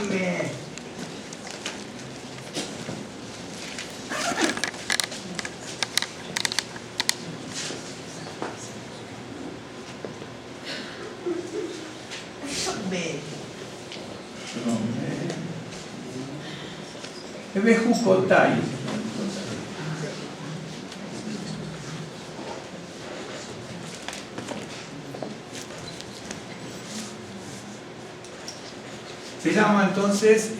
Déjame. Bejucotai. Se llama entonces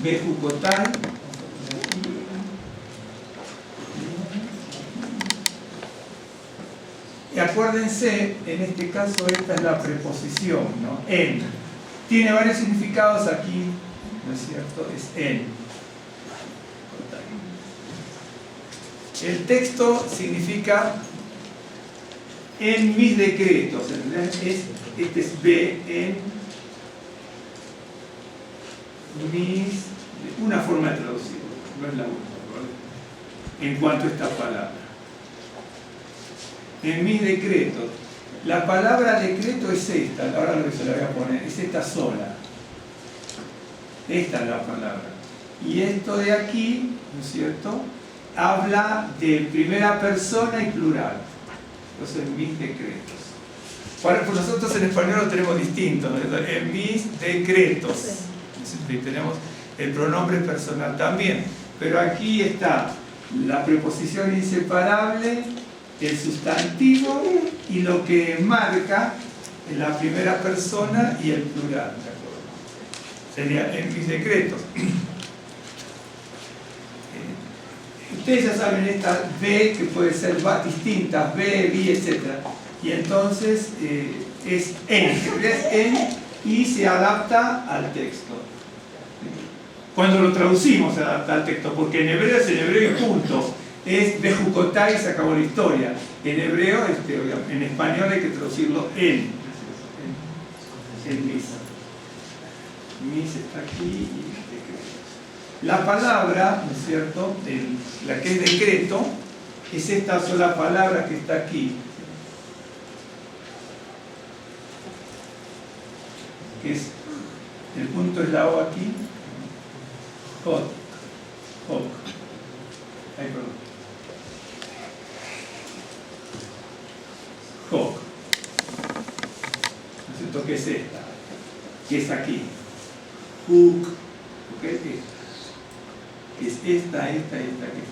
Bejucotai. Y acuérdense, en este caso esta es la preposición, ¿no? En. Tiene varios significados aquí, ¿no es cierto? Es en. El texto significa en mis decretos. Este es B, en mis. Una forma de traducirlo, no es la única, ¿vale? En cuanto a esta palabra. En mis decretos. La palabra decreto es esta, ahora lo que se la voy a poner, es esta sola. Esta es la palabra. Y esto de aquí, ¿no es cierto?, habla de primera persona y plural. Entonces, mis decretos. Pues nosotros en español lo tenemos distinto, ¿no? En mis decretos. Sí. Tenemos el pronombre personal también. Pero aquí está la preposición inseparable, el sustantivo y lo que marca en la primera persona y el plural, ¿de acuerdo? Sería en mis decretos. Ustedes ya saben estas B que puede ser distintas, B, B, etc. Y entonces es en y se adapta al texto. Cuando lo traducimos se adapta al texto, porque en hebreo es en hebreo y punto. Es Bejucotai y se acabó la historia. En hebreo, en español hay que traducirlo en mis. Mis está aquí y decretos. La palabra, ¿no es cierto?, la que es decreto, es esta sola palabra que está aquí. Que es, el punto es la O aquí. Hot. Hot. Ay, perdón. Hok. ¿No es cierto? ¿Qué es esta? ¿Qué es aquí? Hook. ¿Qué es esta que está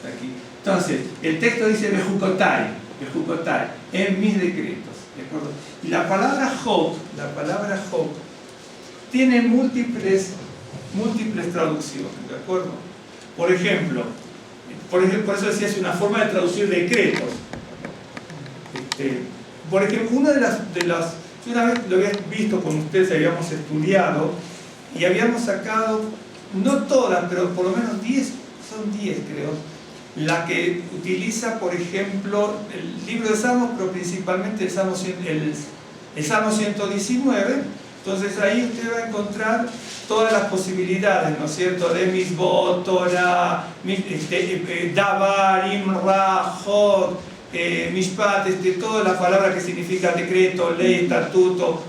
aquí? Entonces, el texto dice Bejucotai, en mis decretos. ¿De acuerdo? Y la palabra Hok, tiene múltiples traducciones. ¿De acuerdo? Por ejemplo, por eso decía, es una forma de traducir decretos. Por ejemplo, una de las yo una vez lo había visto con ustedes, habíamos estudiado y habíamos sacado, no todas, pero por lo menos 10, son 10 creo, la que utiliza, por ejemplo, el libro de Salmos, pero principalmente el Salmo 119. Entonces ahí usted va a encontrar todas las posibilidades, ¿no es cierto?, de Misbot, Torah, Dabar, Imra, Hod, Mishpat, toda la palabra que significa decreto, ley, estatuto.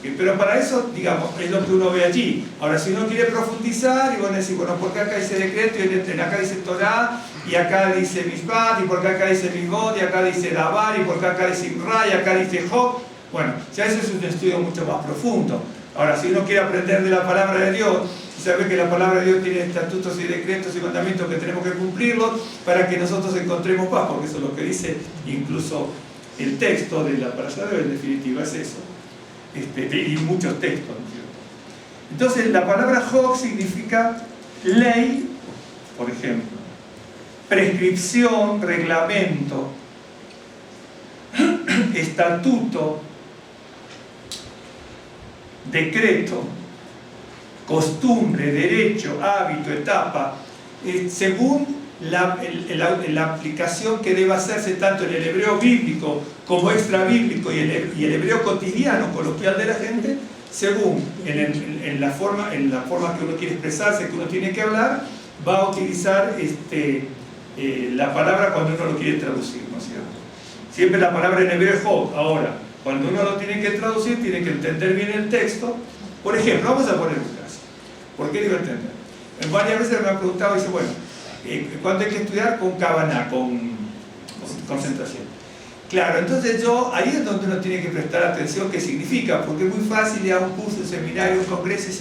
Pero para eso, digamos, es lo que uno ve allí. Ahora, si uno quiere profundizar, y bueno, decir, bueno, ¿por qué acá dice decreto y acá dice Torah, y acá dice Mishpat, y por qué acá dice Misbot, y acá dice Dabar, y por qué acá dice Imra, y acá dice Hod? Bueno, ya eso es un estudio mucho más profundo. Ahora, si uno quiere aprender de la palabra de Dios, y sabe que la palabra de Dios tiene estatutos y decretos y mandamientos que tenemos que cumplirlos para que nosotros encontremos paz, porque eso es lo que dice incluso el texto de la palabra de Dios, en definitiva, es eso. Y muchos textos, ¿no es cierto? Entonces, la palabra Hok significa ley, por ejemplo, prescripción, reglamento, estatuto, decreto, costumbre, derecho, hábito, etapa, según la aplicación que debe hacerse tanto en el hebreo bíblico como extra bíblico y el hebreo cotidiano, coloquial de la gente, según en la forma que uno quiere expresarse, que uno tiene que hablar, va a utilizar la palabra cuando uno lo quiere traducir, ¿no es cierto? Siempre la palabra en hebreo es Hok. Ahora, cuando uno lo tiene que traducir, tiene que entender bien el texto Por ejemplo, vamos a poner un caso. ¿Por qué digo entender? Varias veces me han preguntado, dice, bueno, ¿cuándo hay que estudiar? Con Kavaná, con concentración. Claro, entonces ahí es donde uno tiene que prestar atención qué significa, porque es muy fácil ir a un curso, un seminario, un congreso,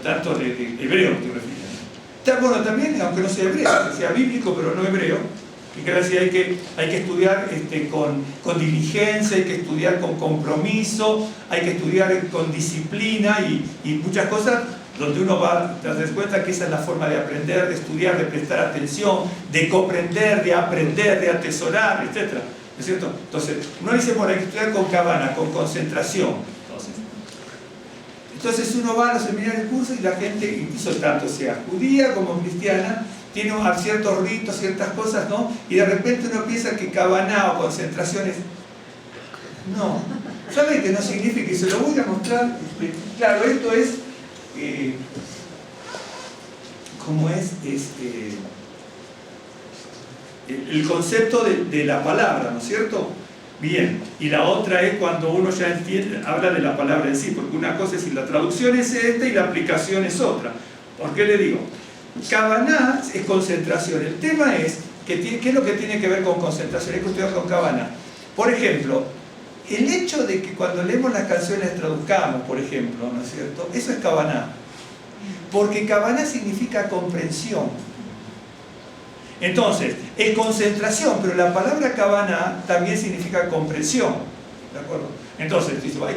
tanto de hebreo estoy refiriendo. Está bueno también, aunque no sea hebreo, que sea bíblico, pero no hebreo, que decir, hay que estudiar con diligencia, hay que estudiar con compromiso, hay que estudiar con disciplina y muchas cosas donde uno va a darse cuenta que esa es la forma de aprender, de estudiar, de prestar atención, de comprender, de aprender, de atesorar, etc. ¿No es cierto? Entonces, uno dice, bueno, hay que estudiar con Kavaná, con concentración. Entonces uno va a los seminarios, cursos y la gente, incluso tanto sea judía como cristiana, tiene ciertos ritos, ciertas cosas, ¿no? Y de repente uno piensa que Kavaná o concentraciones... No. ¿Sabe qué no significa? Y se lo voy a mostrar. Claro, esto es... ¿cómo es? El concepto de la palabra, ¿no es cierto? Bien, y la otra es cuando uno ya entiende, habla de la palabra en sí, porque una cosa es si la traducción es esta y la aplicación es otra. ¿Por qué le digo? Kavaná es concentración. El tema es, ¿qué es lo que tiene que ver con concentración? Hay que estudiar con Kavaná. Por ejemplo, el hecho de que cuando leemos las canciones traduzcamos, por ejemplo, ¿no es cierto? Eso es Kavaná. Porque Kavaná significa comprensión. Entonces, es concentración, pero la palabra Kavaná también significa comprensión. ¿De acuerdo? Entonces, hay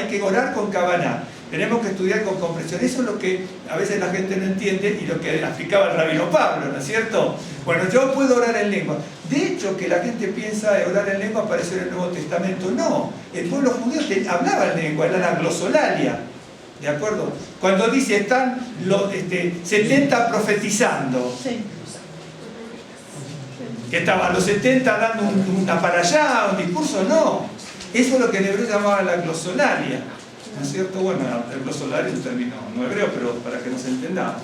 que orar con Kavaná. Tenemos que estudiar con comprensión. Eso es lo que a veces la gente no entiende y lo que explicaba el rabino Pablo, ¿no es cierto? Bueno, yo puedo orar en lengua. De hecho, que la gente piensa de orar en lengua apareció en el Nuevo Testamento. No, el pueblo judío hablaba en lengua, era la glosolalia. ¿De acuerdo? Cuando dice, están los 70 profetizando. Sí. Que estaban los 70 dando una para allá, un discurso, no. Eso es lo que en hebreo llamaba la glosolalia. ¿No es cierto? Bueno, el glosolario es un término no hebreo, pero para que nos entendamos.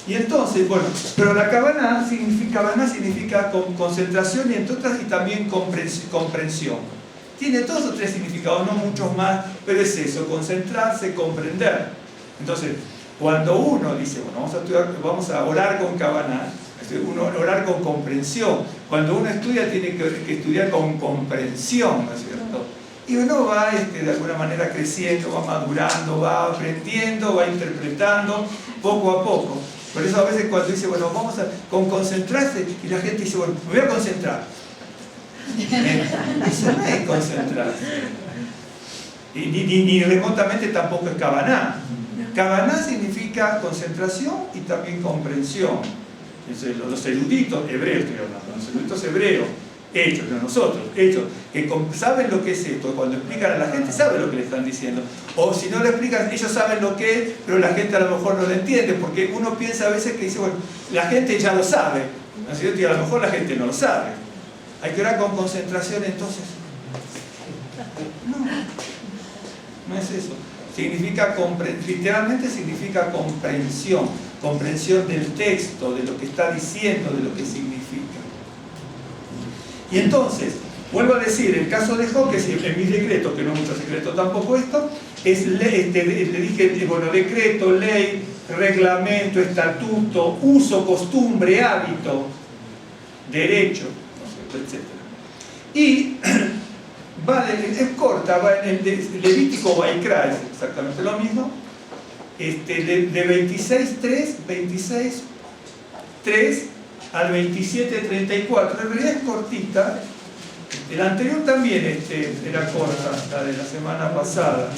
Y entonces, bueno, pero la Kavaná significa concentración y entre otras y también comprensión. Tiene 2 o 3 significados, no muchos más, pero es eso, concentrarse, comprender. Entonces, cuando uno dice, bueno, vamos a orar con Kavaná, uno orar con comprensión. Cuando uno estudia tiene que estudiar con comprensión, ¿no es cierto? Y uno va de alguna manera creciendo, va madurando, va aprendiendo, va interpretando poco a poco. Por eso a veces cuando dice, bueno, vamos a concentrarse, y la gente dice, bueno, me voy a concentrar. Eso no es concentrarse. Y ni remotamente tampoco es Kavaná. Kavaná significa concentración y también comprensión. Los eruditos hebreos, estoy hablando, los eruditos hebreos, hechos, no nosotros, hechos, que saben lo que es esto, cuando explican a la gente saben lo que le están diciendo. O si no lo explican, ellos saben lo que es, pero la gente a lo mejor no lo entiende, porque uno piensa a veces que dice, bueno, la gente ya lo sabe, ¿no es cierto? Y a lo mejor la gente no lo sabe. Hay que orar con concentración entonces. No es eso. Literalmente significa comprensión del texto, de lo que está diciendo, de lo que significa. Y entonces, vuelvo a decir, el caso de Job, que en mis decretos, que no es mucho secreto tampoco esto, es le dije, bueno, decreto, ley, reglamento, estatuto, uso, costumbre, hábito, derecho, etc. Y es corta, va en el Levítico Vaikra, es exactamente lo mismo, de 26.3 al 27.34, en realidad es cortita. El anterior también era corta, la de la semana pasada.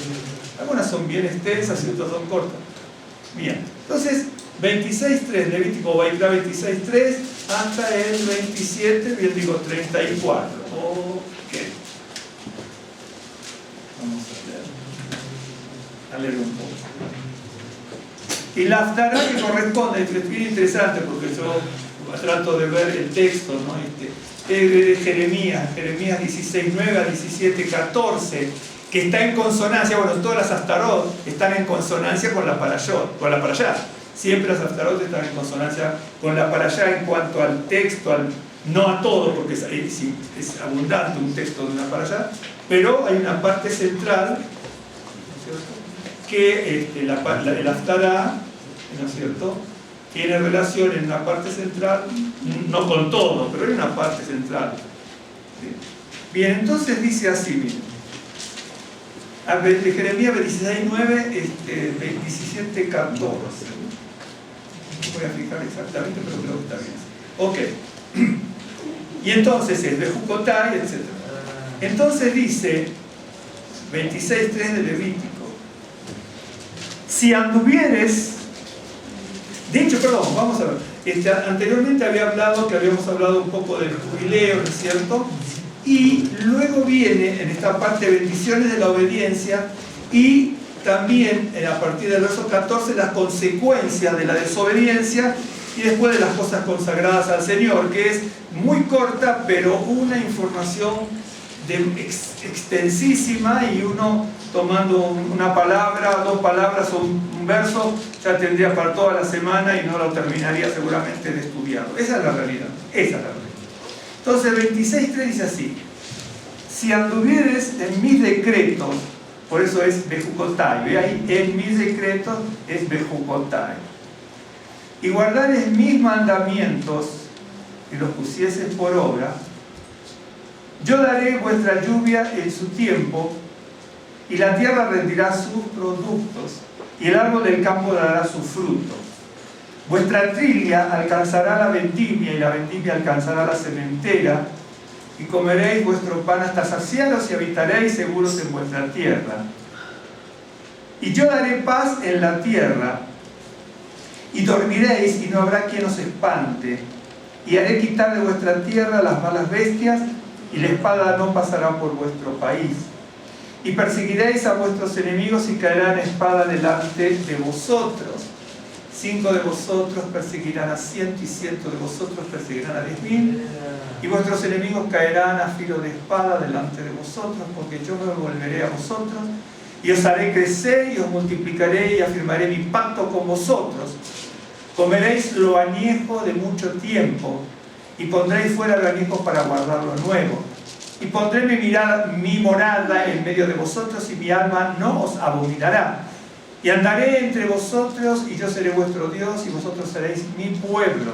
Algunas son bien extensas y otras son cortas. Bien, entonces 26.3, Levítico Vaikra 26.3 hasta el 27, bien digo 34. Ok. Vamos a leer un poco. Y la Haftará que corresponde, es bien interesante porque yo trato de ver el texto, ¿no? De Jeremías 16.9 a 17.14, que está en consonancia, bueno, todas las Haftarot están en consonancia con la Parashá. Siempre las Haftarot están en consonancia con la Parashá en cuanto al texto, no a todo, porque es abundante un texto de una Parashá, pero hay una parte central, ¿no es cierto?, que el Haftará, ¿no es cierto?, tiene relación en una parte central, no con todo, pero en una parte central. Bien, entonces dice así, miren. De Jeremías 16:9, 17:14. No voy a fijar exactamente, pero creo que está bien. Ok. Y entonces es Bejucotai, etc. Entonces dice 26:3 de Levítico: si anduvieres. De hecho, perdón, vamos a ver. Anteriormente habíamos hablado un poco del jubileo, ¿no es cierto? Y luego viene en esta parte bendiciones de la obediencia y también a partir del verso 14 las consecuencias de la desobediencia y después de las cosas consagradas al Señor, que es muy corta pero una información extensísima, y uno tomando una palabra, dos palabras o un verso ya tendría para toda la semana y no lo terminaría seguramente de estudiarlo. Esa es la realidad, esa es la realidad. Entonces 26:3 dice así: si anduvieres en mis decretos, por eso es Bejucotai, ve ahí, en mis decretos es Bejucotai, y guardares mis mandamientos y los pusieses por obra, yo daré vuestra lluvia en su tiempo, y la tierra rendirá sus productos, y el árbol del campo dará su fruto. Vuestra trilla alcanzará la vendimia, y la vendimia alcanzará la sementera, y comeréis vuestro pan hasta saciaros, y habitaréis seguros en vuestra tierra. Y yo daré paz en la tierra, y dormiréis, y no habrá quien os espante, y haré quitar de vuestra tierra las malas bestias, y la espada no pasará por vuestro país. Y perseguiréis a vuestros enemigos, y caerán espada delante de vosotros. 5 de vosotros perseguirán a 100, y 100 de vosotros perseguirán a 10.000, y vuestros enemigos caerán a filo de espada delante de vosotros, porque yo me volveré a vosotros, y os haré crecer, y os multiplicaré, y afirmaré mi pacto con vosotros. Comeréis lo añejo de mucho tiempo, y pondréis fuera lo añejo para guardar lo nuevo. Y pondré mi morada en medio de vosotros, y mi alma no os abominará. Y andaré entre vosotros, y yo seré vuestro Dios, y vosotros seréis mi pueblo.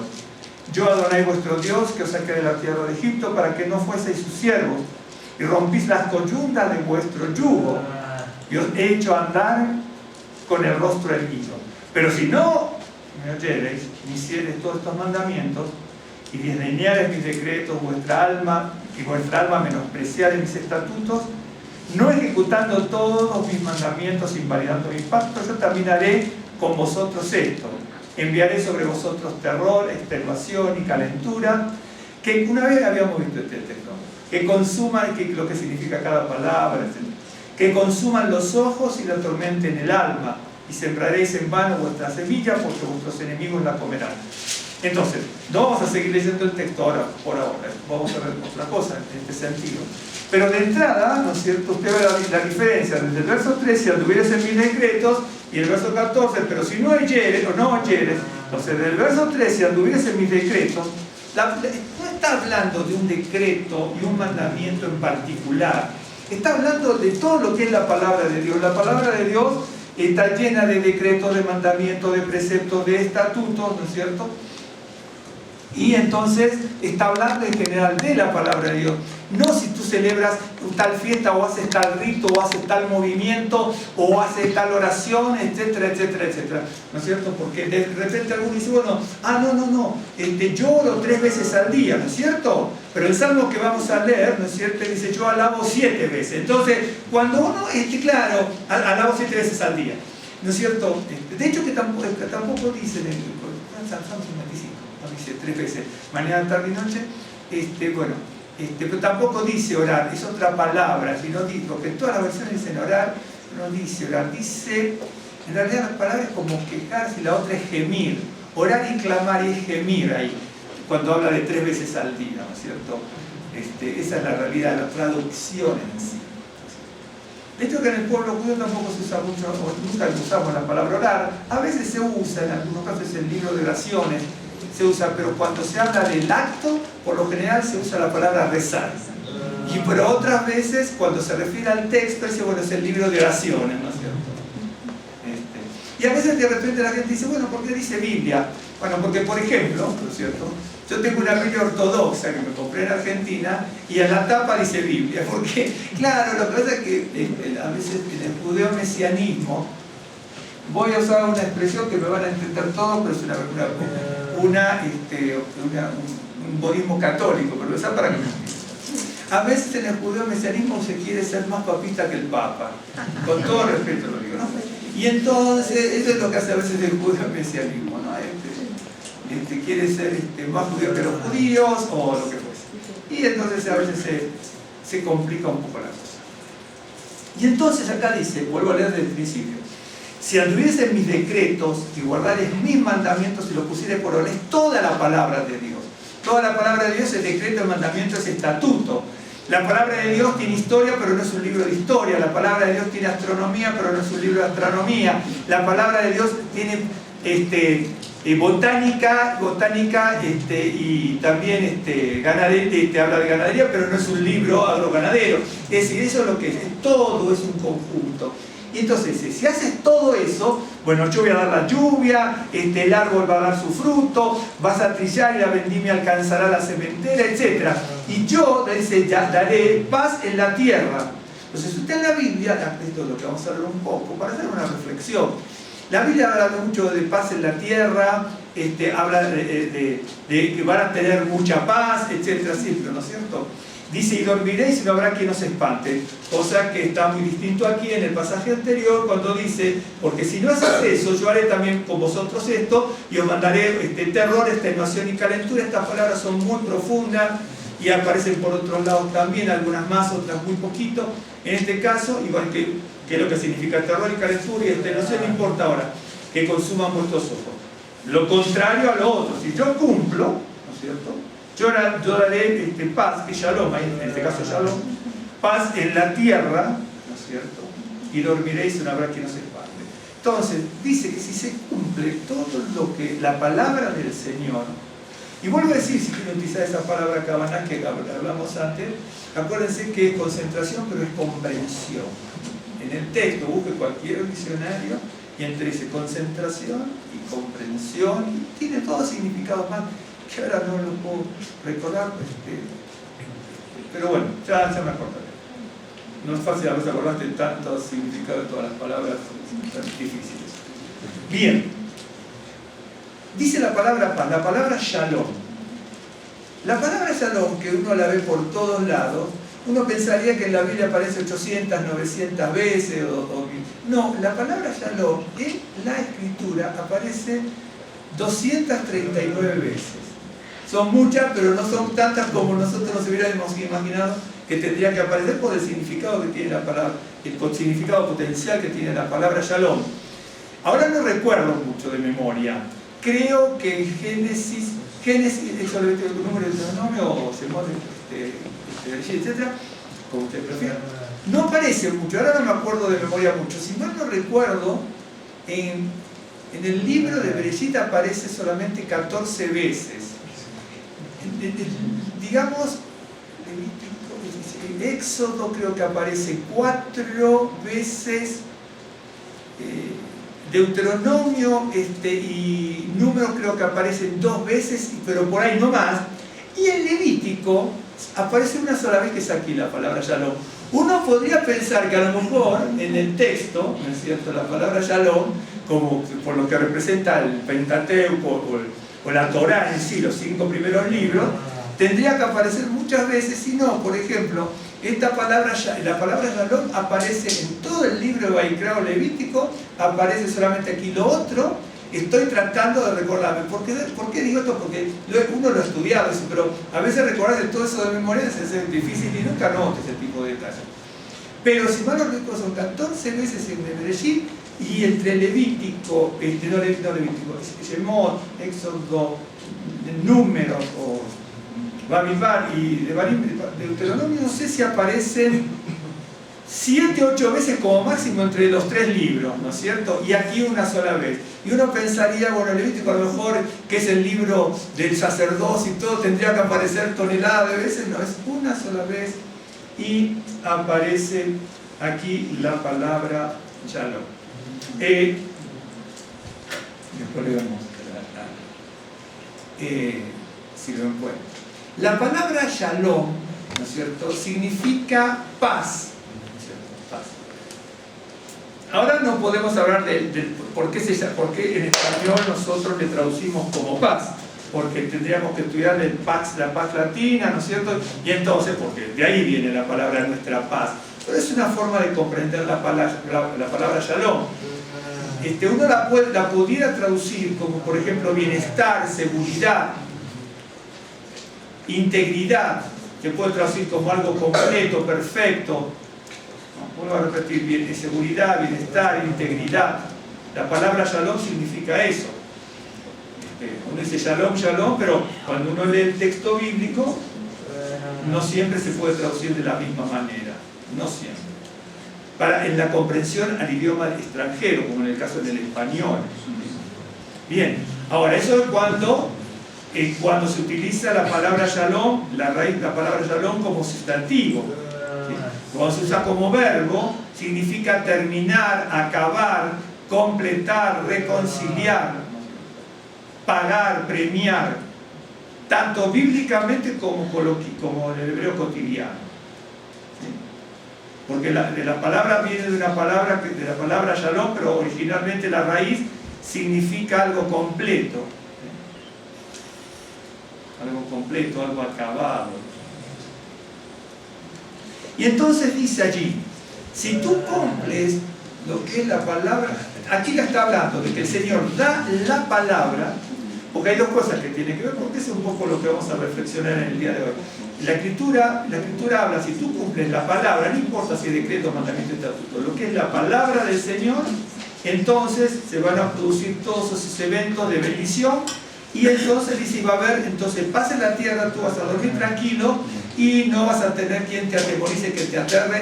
Yo Adonai vuestro Dios, que os saqué de la tierra de Egipto, para que no fueseis sus siervos, y rompís las coyundas de vuestro yugo, y os he hecho andar con el rostro erguido. Pero si no me oyereis, ni hiciereis todos estos mandamientos, y desdeñareis mis decretos, vuestra alma menospreciareis mis estatutos, no ejecutando todos mis mandamientos, invalidando mi pacto, yo también haré con vosotros esto: enviaré sobre vosotros terror, extenuación y calentura, que una vez habíamos visto este texto, que consuman, lo que significa cada palabra, etc. Que consuman los ojos y la atormenten el alma, y sembraréis en vano vuestra semilla, porque vuestros enemigos la comerán. Entonces, no vamos a seguir leyendo el texto ahora, por ahora, vamos a ver otra cosa en este sentido. Pero de entrada, ¿no es cierto?, usted ve la diferencia desde el verso 13, si anduvieres en mis decretos, y el verso 14, pero si no oyeres, o no oyeres, entonces del verso 13, si anduvieres en mis decretos, no está hablando de un decreto y un mandamiento en particular, está hablando de todo lo que es la palabra de Dios. La palabra de Dios está llena de decretos, de mandamientos, de preceptos, de estatutos, ¿no es cierto? Y entonces está hablando en general de la palabra de Dios. No si tú celebras tal fiesta, o haces tal rito, o haces tal movimiento, o haces tal oración, etcétera, etcétera, etcétera. ¿No es cierto? Porque de repente alguno dice, bueno, yo oro 3 veces al día, ¿no es cierto? Pero el salmo que vamos a leer, ¿no es cierto?, dice, yo alabo 7 veces. Entonces, cuando uno, claro, alabo 7 veces al día, ¿no es cierto? De hecho, que tampoco dice en el Salmo 55. Dice 3 veces, mañana, tarde y noche, pero tampoco dice orar, es otra palabra, sino porque en todas las versiones dicen orar, no dice orar, dice, en realidad la palabra es como quejarse, y la otra es gemir, orar y clamar, y es gemir ahí, cuando habla de 3 veces al día, ¿no es cierto? Esa es la realidad, la traducción en sí. De hecho, que en el pueblo judío tampoco se usa mucho, o nunca usamos la palabra orar, a veces se usa, en algunos casos el libro de oraciones, se usa, pero cuando se habla del acto, por lo general se usa la palabra rezar. Pero otras veces, cuando se refiere al texto, dice, bueno, es el libro de oraciones, ¿no es cierto? Y a veces de repente la gente dice, bueno, ¿por qué dice Biblia? Bueno, porque por ejemplo, ¿no es cierto? Yo tengo una Biblia ortodoxa que me compré en Argentina y en la tapa dice Biblia, porque claro, lo que pasa es que a veces en el judeo-mesianismo, voy a usar una expresión que me van a entender todos, pero es un modismo católico, pero esa para que me entiendan. A veces en el judeo-mesianismo se quiere ser más papista que el Papa, con todo respeto lo digo, ¿no? Y entonces, eso es lo que hace a veces el judeo-mesianismo, ¿no? Quiere ser más judío que los judíos o lo que fuese. Y entonces a veces se complica un poco la cosa. Y entonces acá dice, vuelvo a leer desde el principio: si anduviese en mis decretos y guardares mis mandamientos y los pusiere por obra, es toda la palabra de Dios. Toda la palabra de Dios es decreto, el mandamiento es estatuto. La palabra de Dios tiene historia, pero no es un libro de historia. La palabra de Dios tiene astronomía, pero no es un libro de astronomía. La palabra de Dios tiene botánica y también habla de ganadería, pero no es un libro agroganadero. Es decir, eso es lo que es. Todo es un conjunto. Y entonces, si haces todo eso, bueno, yo voy a dar la lluvia, el árbol va a dar su fruto, vas a trillar y la vendimia alcanzará la sementera, etc. Y yo, dice, ya daré paz en la tierra. Entonces, usted en la Biblia, esto es lo que vamos a hablar un poco, para hacer una reflexión. La Biblia habla mucho de paz en la tierra, habla de que van a tener mucha paz, etc. Siempre, ¿no es cierto? Dice, y dormiréis y no habrá quien os espante. Cosa que está muy distinto aquí en el pasaje anterior, cuando dice, porque si no haces eso, yo haré también con vosotros esto, y os mandaré terror, extenuación y calentura. Estas palabras son muy profundas y aparecen por otros lados también, algunas más, otras muy poquito. En este caso, igual que es lo que significa terror y calentura y extenuación, no importa ahora, que consuman vuestros ojos. Lo contrario a lo otro, si yo cumplo, ¿no es cierto?, yo daré paz, que es shalom, en este caso shalom, paz en la tierra, ¿no es cierto?, y dormiréis y no habrá quien os espante. Entonces, dice que si se cumple todo lo que la palabra del Señor, y vuelvo a decir, si quiero utilizar esa palabra Kavanah que hablamos antes, acuérdense que es concentración, pero es comprensión. En el texto, busque cualquier diccionario y entre ese concentración y comprensión, y tiene todos significados más, que ahora no lo puedo recordar, pero bueno, ya me acordaré. No es fácil a veces acordarte tanto significado de todas las palabras tan difíciles. Bien, dice la palabra paz, la palabra shalom. La palabra shalom, que uno la ve por todos lados, uno pensaría que en la Biblia aparece 800, 900 veces, no, la palabra shalom en la escritura aparece 239 veces. Son muchas, pero no son tantas como nosotros nos hubiéramos imaginado que tendría que aparecer por el significado que tiene la palabra, el significado potencial que tiene la palabra shalom. Ahora no recuerdo mucho de memoria. Creo que en Génesis, es solamente el número de Deuteronomio o Shemot, etc., como usted prefiera, no aparece mucho. Ahora no me acuerdo de memoria mucho. Si mal no recuerdo, en el libro de Bereshit aparece solamente 14 veces. Digamos, Éxodo creo que aparece 4 veces, Deuteronomio y Números creo que aparecen 2 veces, pero por ahí no más. Y en Levítico aparece una sola vez, que es aquí la palabra shalom. Uno podría pensar que a lo mejor en el texto, ¿no es cierto?, la palabra shalom, como por lo que representa el Pentateuco o la Torá en sí, los 5 primeros libros, tendría que aparecer muchas veces. Y no, por ejemplo, la palabra shalom aparece en todo el libro de Vaikra o Levítico, aparece solamente aquí. Lo otro, estoy tratando de recordarme. ¿Por qué digo esto? Porque uno lo ha estudiado, pero a veces recordar de todo eso de memoria es difícil y nunca noto ese tipo de detalles. Pero si mal no recuerdo, son 14 veces en Bereshit, y entre Levítico, Shemot, Éxodo, Números o Bamidbar y Deuteronomio, no sé si aparecen 7 u 8 veces como máximo entre los 3 libros, ¿no es cierto? Y aquí una sola vez. Y uno pensaría, bueno, Levítico a lo mejor, que es el libro del sacerdocio y todo, tendría que aparecer toneladas de veces. No, es una sola vez y aparece aquí la palabra shalom. lo leemos, si lo encuentro. La palabra shalom, ¿no es cierto?, significa paz. ¿No es cierto? Paz. Ahora no podemos hablar de por qué en español nosotros le traducimos como paz, porque tendríamos que estudiar la paz latina, ¿no es cierto? Y entonces, porque de ahí viene la palabra nuestra paz. Pero es una forma de comprender la palabra shalom. Uno la pudiera traducir como, por ejemplo, bienestar, seguridad, integridad. Se puede traducir como algo completo, perfecto. Vuelvo a repetir, seguridad, bienestar, integridad. La palabra shalom significa eso. Uno dice shalom, shalom, pero cuando uno lee el texto bíblico, no siempre se puede traducir de la misma manera. No siempre. En la comprensión al idioma extranjero, como en el caso del español. Bien, ahora eso es cuando se utiliza la palabra shalom, la palabra shalom como sustantivo. ¿Sí? Cuando se usa como verbo, significa terminar, acabar, completar, reconciliar, pagar, premiar, tanto bíblicamente como en el hebreo cotidiano. ¿Sí? Porque la palabra viene de la palabra shalom, pero originalmente la raíz significa algo completo. Algo completo, algo acabado. Y entonces dice allí, si tú cumples lo que es la palabra, aquí la está hablando de que el Señor da la palabra, porque hay dos cosas que tienen que ver, porque eso es un poco lo que vamos a reflexionar en el día de hoy. La escritura habla, si tú cumples la palabra, no importa si es decreto, mandamiento, estatuto, lo que es la palabra del Señor, entonces se van a producir todos esos eventos de bendición. Y entonces dice, va a haber, entonces paz en la tierra, tú vas a dormir tranquilo y no vas a tener quien te atemorice, que te aterre,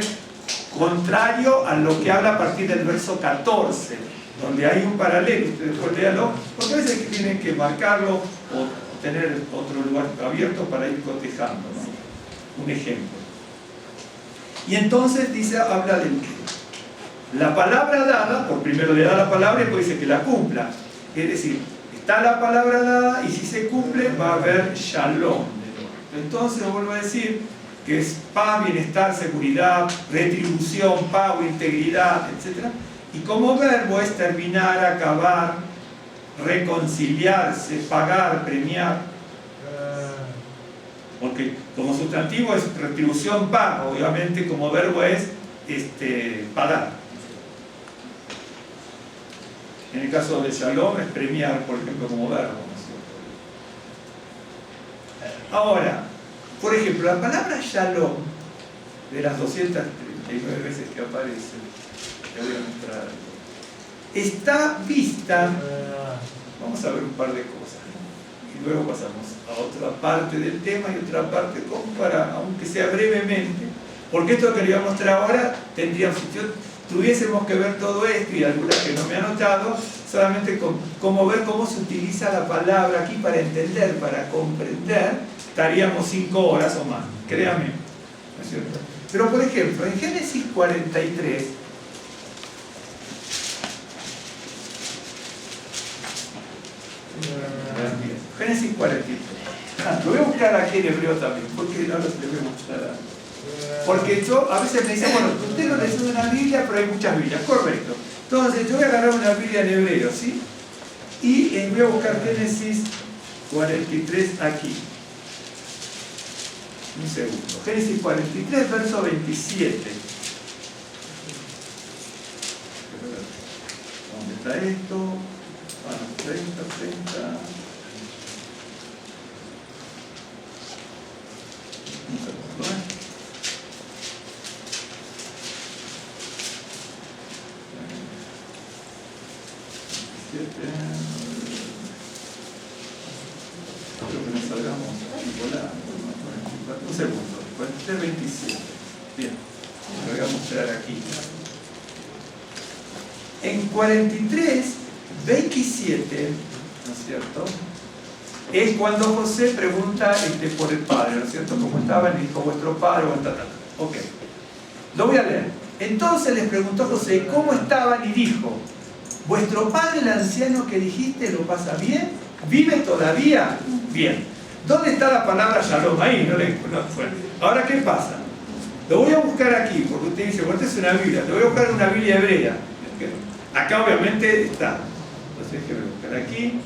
contrario a lo que habla a partir del verso 14, donde hay un paralelo, ustedes después léanlo, porque a veces tienen que marcarlo o tener otro lugar abierto para ir cotejando, ¿no? Un ejemplo. Y entonces dice, habla de la palabra dada, por primero le da la palabra y después dice que la cumpla. Es decir, está la palabra dada y si se cumple va a haber shalom. Entonces vuelvo a decir que es paz, bienestar, seguridad, retribución, pago, integridad, etc. Y como verbo es terminar, acabar, reconciliarse, pagar, premiar. Porque como sustantivo es retribución, pago. Obviamente como verbo es pagar. En el caso de shalom es premiar, por ejemplo, como verbo. Ahora, por ejemplo, la palabra shalom, de las 239 veces que aparece, te voy a mostrar, está vista, vamos a ver un par de cosas, y luego pasamos a otra parte del tema y otra parte, como para, aunque sea brevemente, porque esto que le voy a mostrar ahora tendría, si tuviésemos que ver todo esto y algunas que no me han notado, solamente como ver cómo se utiliza la palabra aquí para entender, para comprender, estaríamos 5 horas o más, créame, ¿no es cierto? Pero por ejemplo, en Génesis 43, Génesis 43, lo voy a buscar aquí en hebreo también, porque ahora les voy a mostrar. Porque yo, a veces me dicen, bueno, usted no lee una Biblia, pero hay muchas Biblias, correcto. Entonces yo voy a agarrar una Biblia en hebreo, ¿sí? Y voy a buscar Génesis 43 aquí. Un segundo. Génesis 43, verso 27. ¿Dónde está esto? Bueno, 30. Un segundo, ¿eh? Creo que nos salgamos volando. Un segundo, 43-27. Bien, lo voy a mostrar aquí. En 43, 27, ¿no es cierto? Es cuando José pregunta por el padre, ¿no es cierto? ¿Cómo estaba? Le dijo, vuestro padre, ok. Lo voy a leer. Entonces les preguntó José cómo estaban y dijo, ¿vuestro padre el anciano que dijiste lo pasa bien? ¿Vive todavía? Bien. ¿Dónde está la palabra shalom? Ahí, bueno. Ahora, ¿qué pasa? Lo voy a buscar aquí, porque usted dice, bueno, esta es una Biblia, lo voy a buscar en una Biblia hebrea. Acá obviamente está. Entonces, déjeme buscar aquí.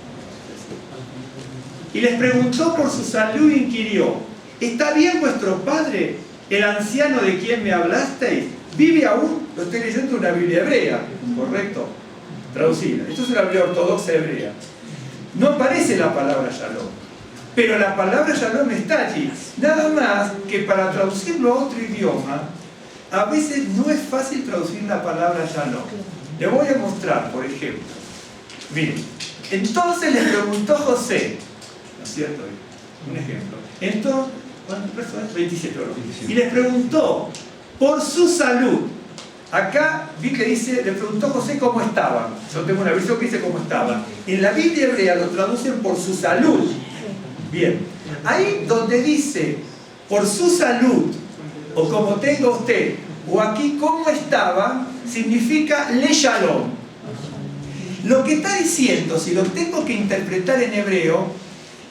Y les preguntó por su salud y inquirió, ¿está bien vuestro padre, el anciano de quien me hablasteis? ¿Vive aún? Lo estoy leyendo en una Biblia hebrea, ¿correcto? Traducida. Esto es una Biblia ortodoxa hebrea. No aparece la palabra shalom, pero la palabra shalom está allí. Nada más que para traducirlo a otro idioma, a veces no es fácil traducir la palabra shalom. Le voy a mostrar, por ejemplo. Miren, entonces le preguntó José, ¿no es cierto? Un ejemplo. Entonces, ¿cuántas personas? 27 horas. Y les preguntó por su salud. Acá vi que dice, le preguntó José cómo estaba. Yo tengo una versión que dice cómo estaba. En la Biblia hebrea lo traducen por su salud. Bien. Ahí donde dice por su salud, o como tenga usted, o aquí cómo estaba, significa le shalom. Lo que está diciendo, si lo tengo que interpretar en hebreo,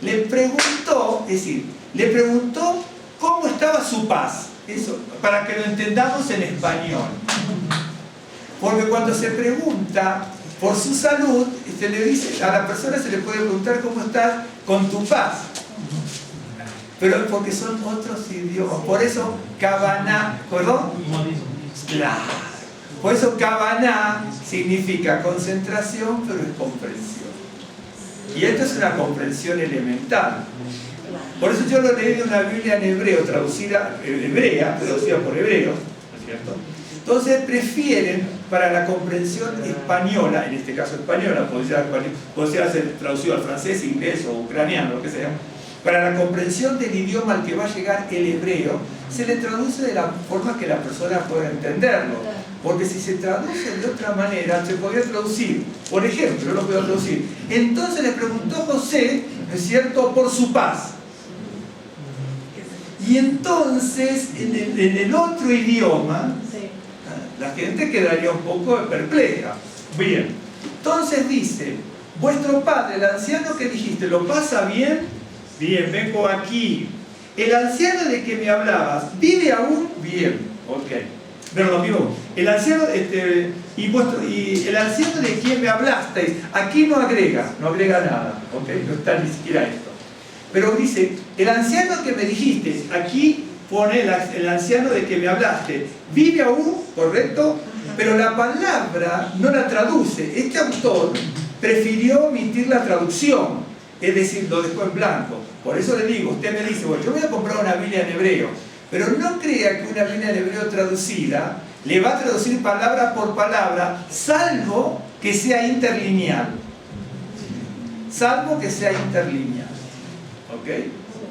le preguntó, es decir, le preguntó cómo estaba su paz. Eso, para que lo entendamos en español. Porque cuando se pregunta por su salud, se le dice, a la persona se le puede preguntar cómo estás con tu paz. Pero porque son otros idiomas. Por eso, Kavaná, ¿perdón? Claro. Por eso, Kavaná significa concentración, pero es comprensión. Y esto es una comprensión elemental. Por eso yo lo leí de una Biblia en hebreo, traducida por hebreos, ¿no es cierto? Entonces prefieren, para la comprensión española, en este caso española, podría ser traducido al francés, inglés o ucraniano, lo que sea, para la comprensión del idioma al que va a llegar el hebreo, se le traduce de la forma que la persona pueda entenderlo. Porque si se traduce de otra manera, se podría traducir, por ejemplo, lo puedo traducir. Entonces le preguntó José, ¿no es cierto?, por su paz. Y entonces, en el otro idioma, la gente quedaría un poco perpleja. Bien, entonces dice, vuestro padre, el anciano que dijiste, ¿lo pasa bien? Bien, vengo aquí. El anciano de que me hablabas, ¿vive aún? Bien, ok. Pero lo mismo, el anciano, y el anciano de quien me hablasteis, aquí no agrega nada, ok, no está ni siquiera esto. Pero dice, el anciano que me dijiste, aquí pone el anciano de que me hablaste, vive aún, ¿correcto? Pero la palabra no la traduce. Este autor prefirió omitir la traducción, es decir, lo dejó en blanco. Por eso le digo, usted me dice, bueno, yo voy a comprar una Biblia en hebreo, pero no crea que una Biblia en hebreo traducida le va a traducir palabra por palabra, salvo que sea interlineal. Salvo que sea interlineal. ¿Ok?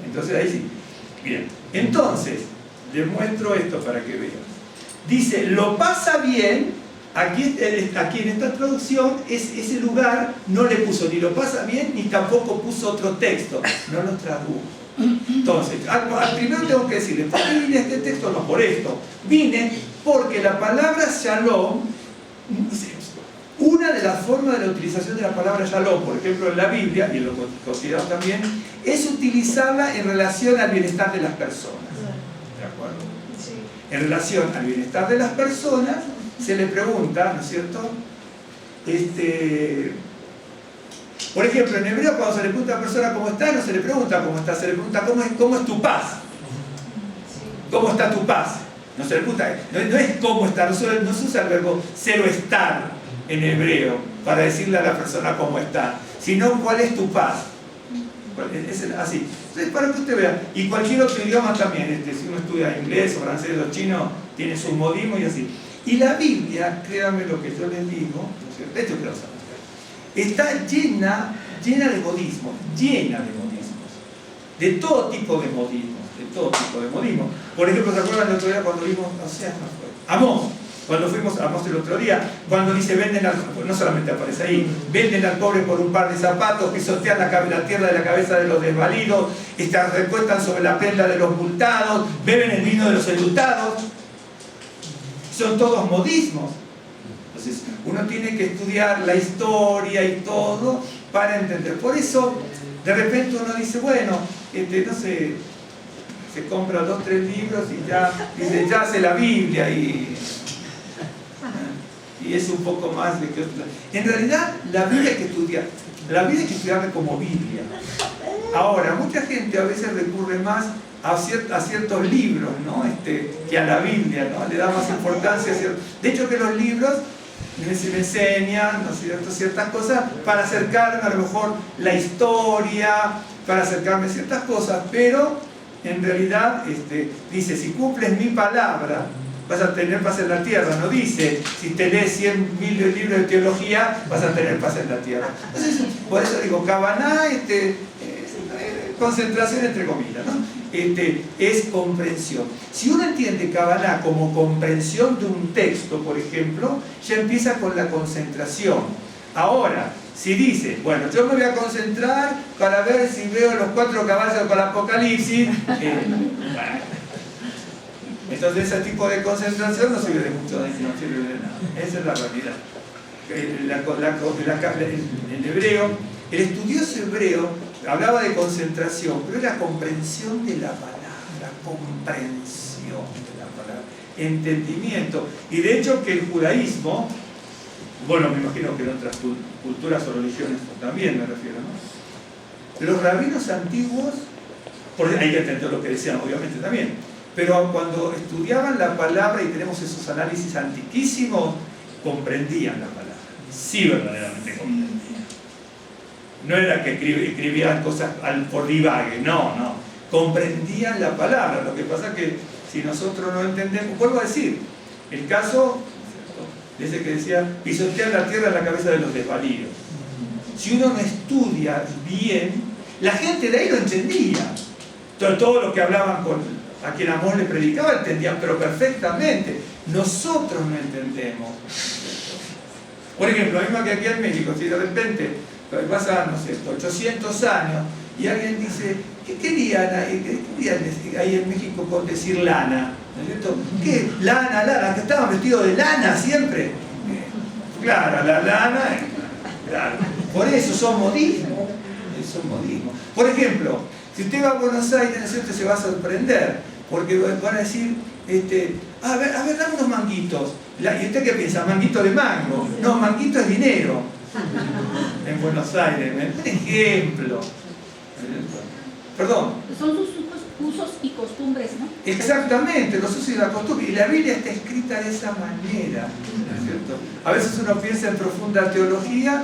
Entonces ahí sí. Bien. Entonces, les muestro esto para que vean. Dice, lo pasa bien. Aquí en esta traducción, ese lugar no le puso ni lo pasa bien, ni tampoco puso otro texto. No lo tradujo. Entonces, al primero tengo que decirle, ¿por qué vine a este texto? No, por esto. Vine porque la palabra shalom, una de las formas de la utilización de la palabra shalom, por ejemplo en la Biblia, y lo consideramos también, es utilizarla en relación al bienestar de las personas. ¿De acuerdo? En relación al bienestar de las personas, se le pregunta, ¿no es cierto? Por ejemplo, en hebreo cuando se le pregunta a una persona cómo está, no se le pregunta cómo está, se le pregunta cómo es tu paz. ¿Cómo está tu paz? No se le pregunta, no es cómo está, no se usa el verbo cero estar en hebreo para decirle a la persona cómo está, sino cuál es tu paz. Es así. Entonces, para que usted vea, y cualquier otro idioma también, si uno estudia inglés o francés o chino, tiene sus modismos y así. Y la Biblia, créanme lo que yo les digo, ¿no es cierto? De hecho, está llena de modismos, de todo tipo de modismos, Por ejemplo, ¿se acuerdan el otro día cuando vimos, Amós? Cuando fuimos a Amós el otro día, cuando dice, no solamente aparece ahí, venden al pobre por un par de zapatos, pisotean la tierra de la cabeza de los desvalidos, recuestan sobre la prenda de los multados, beben el vino de los enlutados. Son todos modismos. Entonces, uno tiene que estudiar la historia y todo para entender. Por eso, de repente uno dice, bueno, no sé, se compra 2 o 3 libros y ya dice, ya hace la Biblia y es un poco más de que... En realidad, la Biblia hay que estudiar. La Biblia hay que estudiarla como Biblia. Ahora, mucha gente a veces recurre más a ciertos libros, ¿no? Que a la Biblia, ¿no? Le da más importancia a ciertos... De hecho, que los libros me enseñan, ¿no es cierto?, ciertas cosas para acercarme a lo mejor la historia, para acercarme a ciertas cosas, pero en realidad dice, si cumples mi palabra, vas a tener paz en la tierra. No dice, si te lees 100.000 libros de teología, vas a tener paz en la tierra. Entonces, por eso digo, Kavaná, concentración entre comillas, ¿no? Es comprensión. Si uno entiende Kavaná como comprensión de un texto, por ejemplo, ya empieza con la concentración. Ahora, si dice, bueno, yo me voy a concentrar para ver si veo los 4 caballos para el Apocalipsis, entonces ese tipo de concentración no sirve de mucho, no sirve de nada. Esa es la realidad. En hebreo, el estudioso hebreo hablaba de concentración, pero es la comprensión de la palabra, comprensión de la palabra, entendimiento. Y de hecho que el judaísmo, bueno, me imagino que en otras culturas o religiones también me refiero, ¿no? Los rabinos antiguos, porque hay que entender lo que decían, obviamente también, pero cuando estudiaban la palabra, y tenemos esos análisis antiquísimos, comprendían la palabra, sí verdaderamente comprendían. No era que escribían cosas por divague, no, comprendían la palabra. Lo que pasa es que si nosotros no entendemos, vuelvo a decir, el caso de ese que decía, pisotear la tierra en la cabeza de los desvalidos. Si uno no estudia bien, la gente de ahí lo entendía. Todo lo que hablaban a quien Amós le predicaba, entendían, pero perfectamente. Nosotros no entendemos. Por ejemplo, lo mismo que aquí en México, si de repente pasan, no sé, 800 años y alguien dice, ¿qué querían ahí en México con decir lana? ¿No es cierto? ¿Qué? Lana, que estaban vestidos de lana siempre. Claro, la lana, claro. Por eso son modismos. Por ejemplo, si usted va a Buenos Aires, ¿no es cierto?, se va a sorprender, porque van a decir, a ver, dame unos manguitos. ¿Y usted qué piensa? ¿Manguito de mango? No, manguito es dinero. En Buenos Aires, un ejemplo. Perdón. Son sus usos y costumbres, ¿no? Exactamente, los usos y la costumbre. Y la Biblia está escrita de esa manera, ¿no es cierto? A veces uno piensa en profunda teología.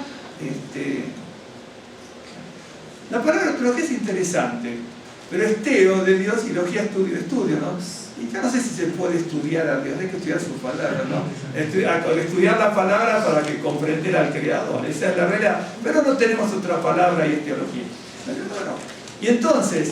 La palabra teología es interesante, pero es teo de Dios y logía estudio, ¿no? Y yo no sé si se puede estudiar a Dios, hay que estudiar su palabra, ¿no? Estudiar la palabra para que comprender al Creador, esa es la realidad, pero no tenemos otra palabra y es teología. Bueno, y entonces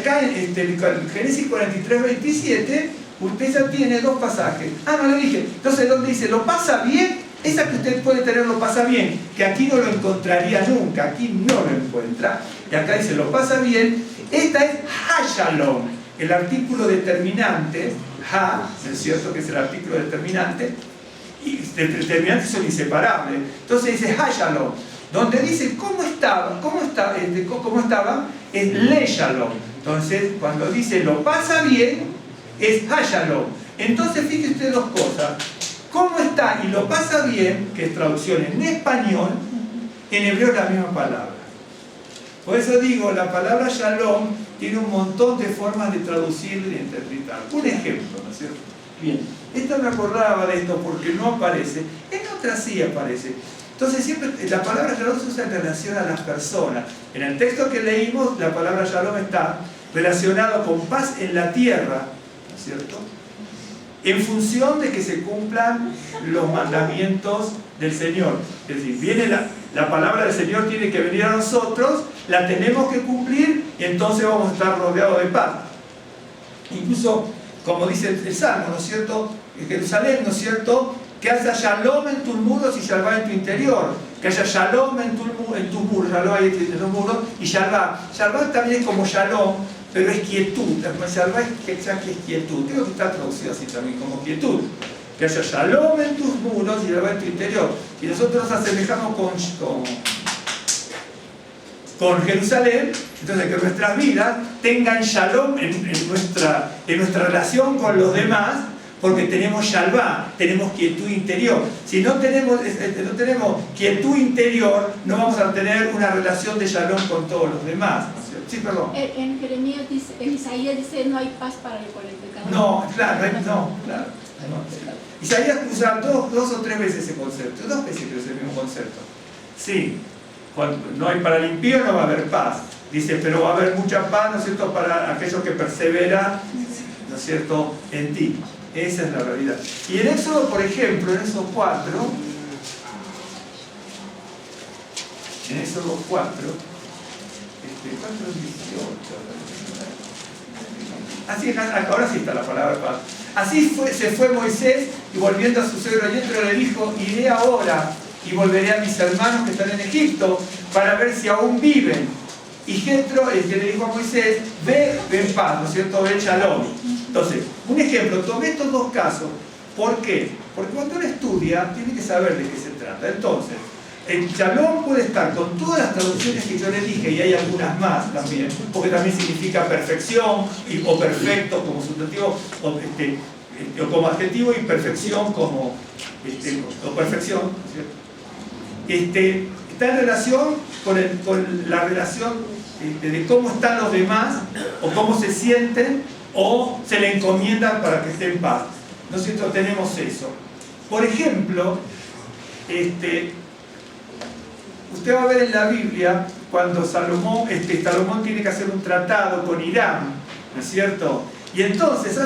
acá en Génesis 43, 27, usted ya tiene 2 pasajes. No le dije. Entonces, donde dice, lo pasa bien, esa que usted puede tener lo pasa bien, que aquí no lo encontraría nunca, aquí no lo encuentra, y acá dice, lo pasa bien, esta es ha-shalom, el artículo determinante, ha, ¿no es cierto?, que es el artículo determinante, y determinantes son inseparables. Entonces dice ha-shalom, donde dice cómo estaba, es le-shalom. Entonces, cuando dice lo pasa bien, es ha-shalom. Entonces, fíjese usted 2 cosas. ¿Cómo está y lo pasa bien? Que es traducción en español, en hebreo es la misma palabra. Por eso digo, la palabra shalom tiene un montón de formas de traducir y de interpretar. Un ejemplo, ¿no es cierto? Bien, esta me acordaba de esto porque no aparece, en otras sí aparece. Entonces siempre la palabra shalom se usa en relación a las personas. En el texto que leímos, la palabra shalom está relacionado con paz en la tierra, ¿no es cierto?, en función de que se cumplan los mandamientos del Señor. Es decir, viene la palabra del Señor tiene que venir a nosotros, la tenemos que cumplir y entonces vamos a estar rodeados de paz. Incluso, como dice el Salmo, ¿no es cierto?, en Jerusalén, ¿no es cierto?, que haya shalom en tus muros y shalom en tu interior, que haya shalom en tus muros, shalom en tus muros y shalom. Shalom también es como shalom, pero es quietud. Shalom es quietud. Creo que está traducido así también, como quietud. que haya shalom en tus muros y shalom en tu interior. Y nosotros nos asemejamos con Jerusalén, entonces que nuestras vidas tengan shalom en nuestra relación con los demás, porque tenemos shalvá, tenemos quietud interior. Si no tenemos quietud interior, no vamos a tener una relación de shalom con todos los demás. Sí, perdón. En Jeremías dice, en Isaías dice, no hay paz para el pecador. No, claro, no. Isaías usa dos o tres veces ese concepto, 2 veces creo que es el mismo concepto. Sí, cuando no hay para el impío no va a haber paz. Dice, pero va a haber mucha paz, ¿no es cierto?, para aquellos que perseveran, ¿no es cierto?, en ti. Esa es la realidad. Y en Éxodo, por ejemplo, en Éxodo 4, así, ahora sí está la palabra paz. Así se fue Moisés y volviendo a su suegro Yetro le dijo, iré ahora y volveré a mis hermanos que están en Egipto para ver si aún viven. Y Jetro, el que le dijo a Moisés, ve en paz, ¿no es cierto? Ve shalom. Entonces, un ejemplo, tomé estos 2 casos. ¿Por qué? Porque cuando uno estudia, tiene que saber de qué se trata. Entonces, el shalom puede estar con todas las traducciones que yo le dije, y hay algunas más también, porque también significa perfección, o perfecto como sustantivo, o como adjetivo, y perfección como o perfección, ¿cierto? Está en relación con la relación de cómo están los demás, o cómo se sienten, o se le encomiendan para que esté en paz. ¿No es cierto? Tenemos eso. Por ejemplo, usted va a ver en la Biblia cuando Salomón tiene que hacer un tratado con Irán, ¿no es cierto? Y entonces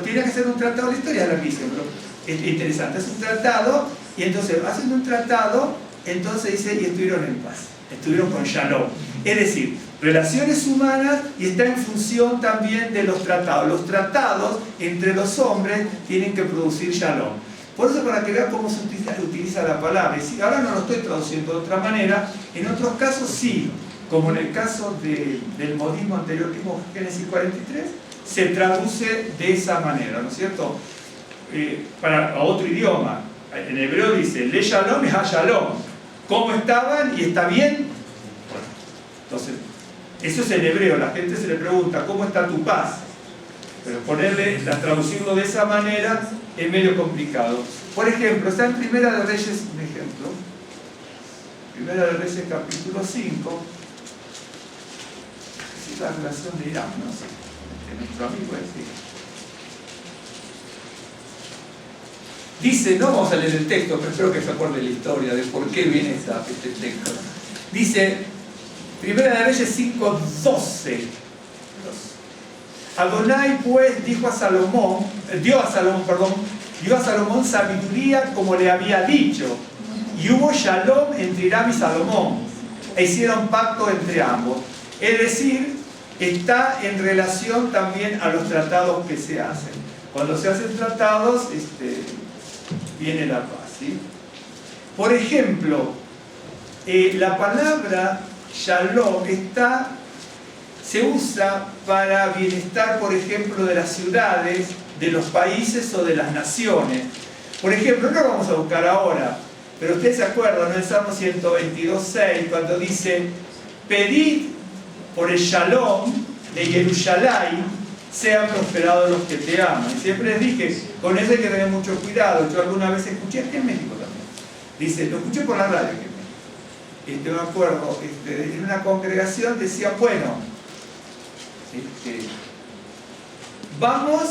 tiene que hacer un tratado, la historia de la Biblia, pero es interesante, es un tratado, y entonces haciendo un tratado, entonces dice, y estuvieron en paz, estuvieron con shalom. Es decir, relaciones humanas, y está en función también de los tratados. Los tratados entre los hombres tienen que producir shalom. Por eso, para que vean cómo se utiliza la palabra. Y ahora no lo estoy traduciendo de otra manera, en otros casos sí, como en el caso del modismo anterior que vimos, Génesis 43, se traduce de esa manera, ¿no es cierto? Para otro idioma, en hebreo dice, le shalom es ha shalom. ¿Cómo estaban? ¿Y está bien? Bueno, entonces, eso es en hebreo. La gente se le pregunta, ¿cómo está tu paz? Pero traducirlo de esa manera es medio complicado. Por ejemplo, está en Primera de Reyes, un ejemplo. Primera de Reyes, capítulo 5. Es la relación de Irán, ¿no? De nuestro amigo Dice, no vamos a leer el texto, pero espero que se acuerde la historia de por qué viene este texto. Dice, Primera de Reyes 5:12. Adonai pues dio a Salomón sabiduría como le había dicho, y hubo shalom entre Hiram y Salomón, e hicieron pacto entre ambos. Es decir, está en relación también a los tratados que se hacen. Cuando se hacen tratados, viene la paz, ¿sí? Por ejemplo, la palabra shalom se usa para bienestar, por ejemplo, de las ciudades, de los países o de las naciones. Por ejemplo, no lo vamos a buscar ahora, pero ustedes se acuerdan, ¿no? En Salmo 122:6, cuando dice, pedid por el shalom de Jerusalén, sean prosperados los que te aman. Y siempre les dije, con eso hay que tener mucho cuidado. Yo alguna vez escuché, aquí en México también, dice, lo escuché por la radio, me acuerdo, en una congregación decía, bueno, vamos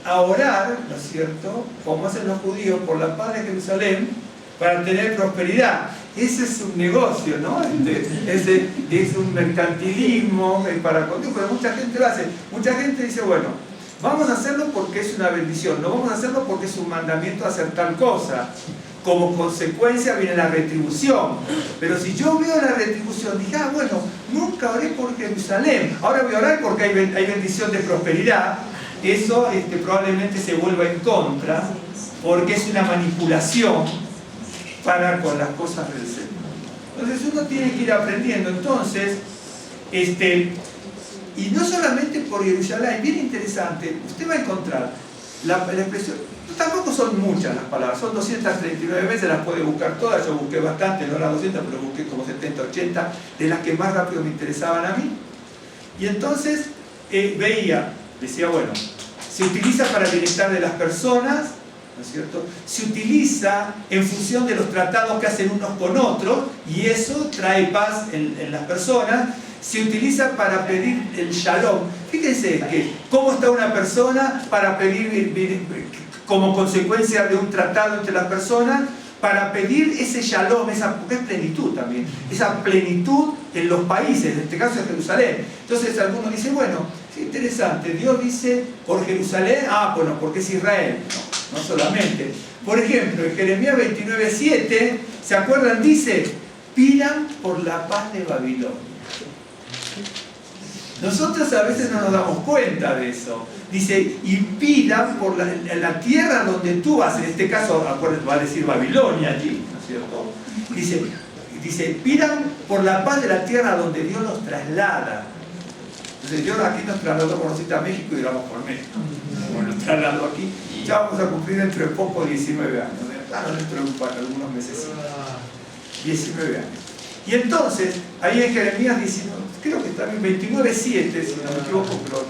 a orar, ¿no es cierto?, como hacen los judíos, por la paz de Jerusalén, para tener prosperidad. Ese es un negocio, ¿no? Es un mercantilismo, pero mucha gente lo hace. Mucha gente dice, bueno, vamos a hacerlo porque es una bendición, no vamos a hacerlo porque es un mandamiento de hacer tal cosa. Como consecuencia viene la retribución. Pero si yo veo la retribución, dije, bueno, nunca oré por Jerusalén, ahora voy a orar porque hay bendición de prosperidad. Eso probablemente se vuelva en contra, porque es una manipulación con las cosas del Señor. Entonces uno tiene que ir aprendiendo. Entonces, y no solamente por Jerusalén, bien interesante, usted va a encontrar la expresión, tampoco son muchas las palabras, son 239 veces, las puede buscar todas, yo busqué bastante, no las 200, pero busqué como 70, 80, de las que más rápido me interesaban a mí. Y entonces veía, decía, bueno, se utiliza para el bienestar de las personas, ¿no es cierto? Se utiliza en función de los tratados que hacen unos con otros, y eso trae paz en las personas. Se utiliza para pedir el shalom. Fíjense que cómo está una persona para pedir, como consecuencia de un tratado entre las personas, para pedir ese shalom, porque es plenitud también, esa plenitud en los países, en este caso en Jerusalén. Entonces algunos dicen, bueno, es interesante, Dios dice por Jerusalén, bueno, porque es Israel. No solamente. Por ejemplo, en Jeremías 29:7, ¿se acuerdan? Dice, pidan por la paz de Babilonia. Nosotros a veces no nos damos cuenta de eso. Dice, y pidan por la tierra donde tú vas, en este caso va a decir Babilonia allí, ¿no es cierto? Dice, pidan por la paz de la tierra donde Dios los traslada. Entonces Dios aquí nos trasladó por a México y vamos por México. Bueno, nos trasladó aquí, ya vamos a cumplir dentro de poco 19 años. Claro, dentro de algunos meses. 19 años. Y entonces, ahí en Jeremías 19, creo que está en 29:7, si no me equivoco, pero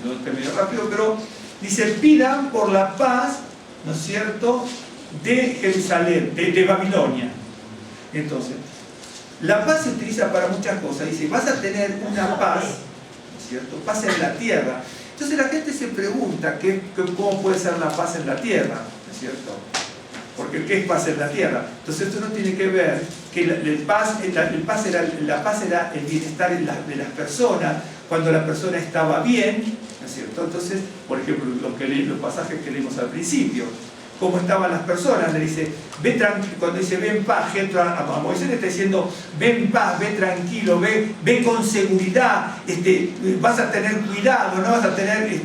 no termino rápido, pero dice, pidan por la paz, ¿no es cierto?, de Jerusalén, de Babilonia. Entonces, la paz se utiliza para muchas cosas. Dice, vas a tener una paz, ¿no es cierto?, paz en la tierra. Entonces la gente se pregunta, ¿cómo puede ser la paz en la tierra?, ¿no es cierto? Porque ¿qué es paz en la tierra? Entonces esto no tiene que ver que la paz era el bienestar de las personas cuando la persona estaba bien, ¿no es cierto? Entonces, por ejemplo, los pasajes que leímos al principio, cómo estaban las personas, le dice, ve tranquilo, cuando dice ve en paz, a Moisés le está diciendo, ve en paz, ve tranquilo, ve con seguridad, vas a tener cuidado, no vas a tener,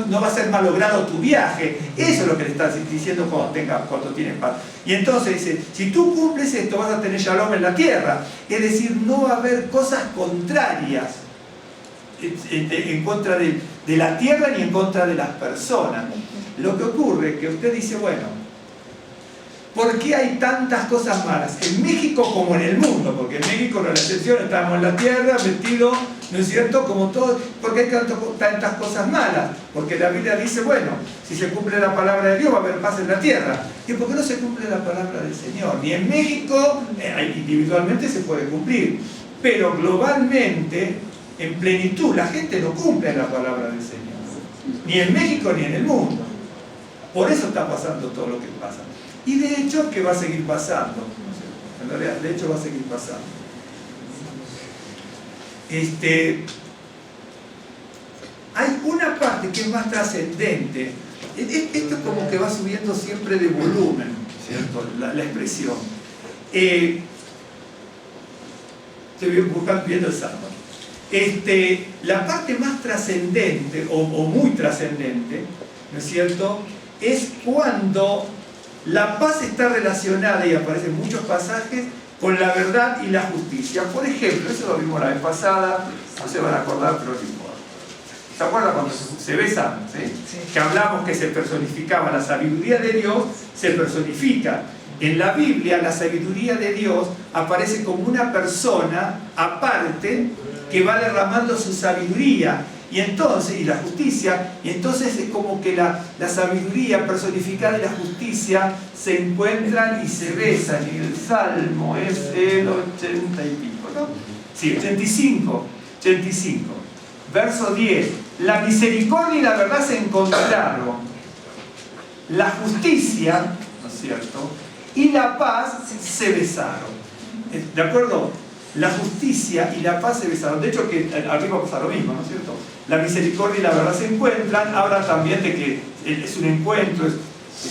no va a ser malogrado tu viaje. Eso es lo que le está diciendo cuando tienes paz. Y entonces dice, si tú cumples esto, vas a tener shalom en la tierra. Es decir, no va a haber cosas contrarias en contra de la tierra ni en contra de las personas. Lo que ocurre es que usted dice, bueno, ¿por qué hay tantas cosas malas? En México como en el mundo, porque en México no es la excepción, estamos en la tierra, metidos, ¿no es cierto?, como todo. ¿Por qué hay tantas cosas malas? Porque la Biblia dice, bueno, si se cumple la palabra de Dios va a haber paz en la tierra. ¿Y por qué no se cumple la palabra del Señor? Ni en México, individualmente se puede cumplir, pero globalmente, en plenitud, la gente no cumple la palabra del Señor. Ni en México ni en el mundo. Por eso está pasando todo lo que pasa. Y de hecho que va a seguir pasando. En realidad, de hecho va a seguir pasando. Hay una parte que es más trascendente. Esto es como que va subiendo siempre de volumen, ¿cierto? La expresión. Estoy buscando, viendo el Salmo. La parte más trascendente, o muy trascendente, ¿no es cierto?, es cuando la paz está relacionada, y aparecen muchos pasajes, con la verdad y la justicia. Por ejemplo, eso lo vimos la vez pasada, no se van a acordar, pero no importa. ¿Se acuerdan cuando se besan? ¿Sí? Que hablamos que se personificaba la sabiduría de Dios, se personifica. En la Biblia, la sabiduría de Dios aparece como una persona aparte que va derramando su sabiduría. Y entonces, y la justicia, y entonces es como que la sabiduría personificada y la justicia se encuentran y se besan. Y el Salmo es el 80 y pico, ¿no? Sí, 85. Verso 10. La misericordia y la verdad se encontraron. La justicia, ¿no es cierto?, y la paz se besaron. ¿De acuerdo? La justicia y la paz se besaron. De hecho, que arriba pasa lo mismo, ¿no es cierto? La misericordia y la verdad se encuentran. Habla también de que es un encuentro,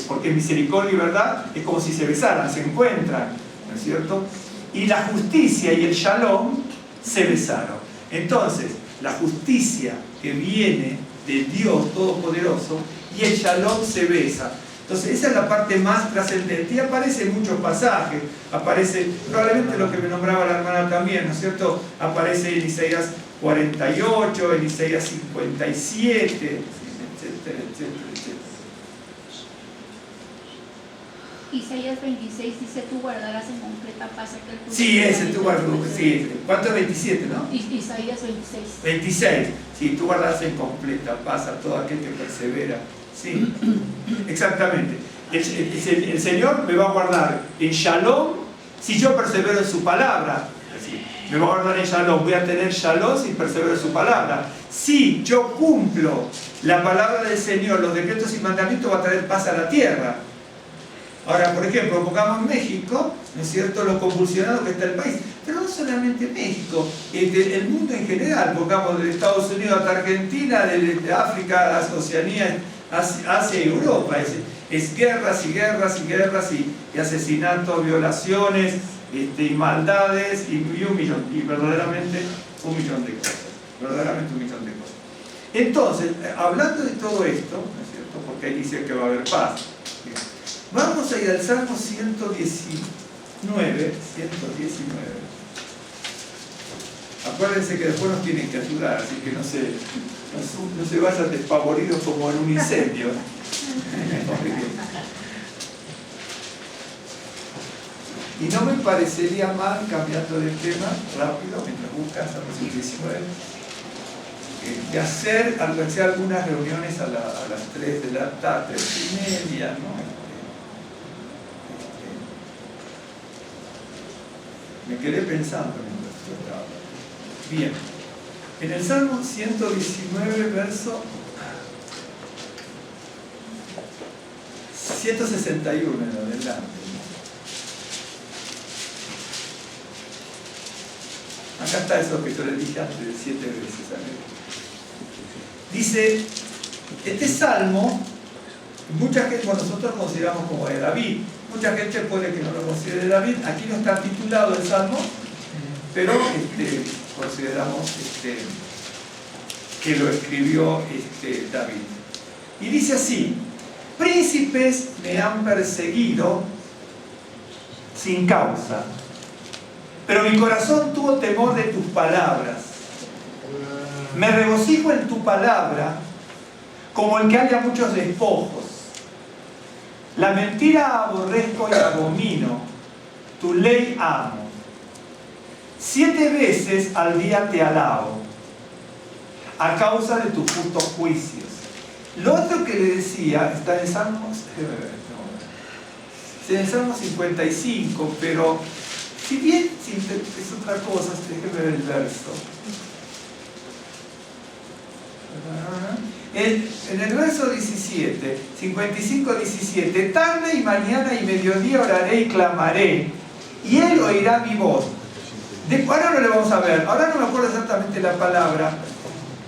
porque misericordia y verdad es como si se besaran, se encuentran, ¿no es cierto? Y la justicia y el shalom se besaron. Entonces, la justicia que viene de Dios Todopoderoso y el shalom se besa. Entonces esa es la parte más trascendente y aparece en muchos pasajes, aparece probablemente lo que me nombraba la hermana también, ¿no es cierto? Aparece en Isaías 48, en Isaías 57, etcétera, etcétera, etcétera. Isaías 26 dice, tú guardarás en completa paz aquel tu Sí, ese, tú guardas, sí. ¿Cuánto es 27, no? Isaías 26. 26, sí, tú guardas en completa paz a todo aquel que persevera. Sí, exactamente. El Señor me va a guardar en Shalom si yo persevero en su palabra. Así, me va a guardar en Shalom, voy a tener Shalom si persevero en su palabra. Si yo cumplo la palabra del Señor, los decretos y mandamientos, va a traer paz a la tierra. Ahora, por ejemplo, pongamos México, ¿no es cierto?, lo convulsionado que está el país, pero no solamente México, el mundo en general, pongamos de Estados Unidos hasta Argentina, de África hasta Oceanía, Asia y Europa, es guerras y guerras y guerras y asesinatos, violaciones, y maldades y un millón, y verdaderamente un millón de cosas, verdaderamente un millón de cosas. Entonces, hablando de todo esto, ¿no es cierto?, porque ahí dice que va a haber paz. Vamos a ir al Salmo 119. Acuérdense que después nos tienen que ayudar, así que no se vayan despavoridos como en un incendio. Y no me parecería mal, cambiando de tema rápido, mientras buscan Salmo 119, de hacer algunas reuniones a las 3 de la tarde, 3:30, ¿no? Me quedé pensando mientras yo estaba. Bien, en el Salmo 119, verso 161 en adelante. Acá está eso que yo le dije antes de 7 veces. Dice, este salmo, mucha gente, nosotros consideramos como de David. Mucha gente puede que no lo considere David. Aquí no está titulado el salmo, pero consideramos que lo escribió David. Y dice así: príncipes me han perseguido sin causa, pero mi corazón tuvo temor de tus palabras. Me regocijo en tu palabra como el que haya muchos despojos. La mentira aborrezco y abomino, tu ley amo. 7 veces al día te alabo, a causa de tus justos juicios. Lo otro que le decía está en el Salmo 55, pero si bien es otra cosa, déjeme ver el verso. En el verso 17, 55-17, tarde y mañana y mediodía oraré y clamaré, y Él oirá mi voz. Ahora no le vamos a ver, ahora no me acuerdo exactamente la palabra.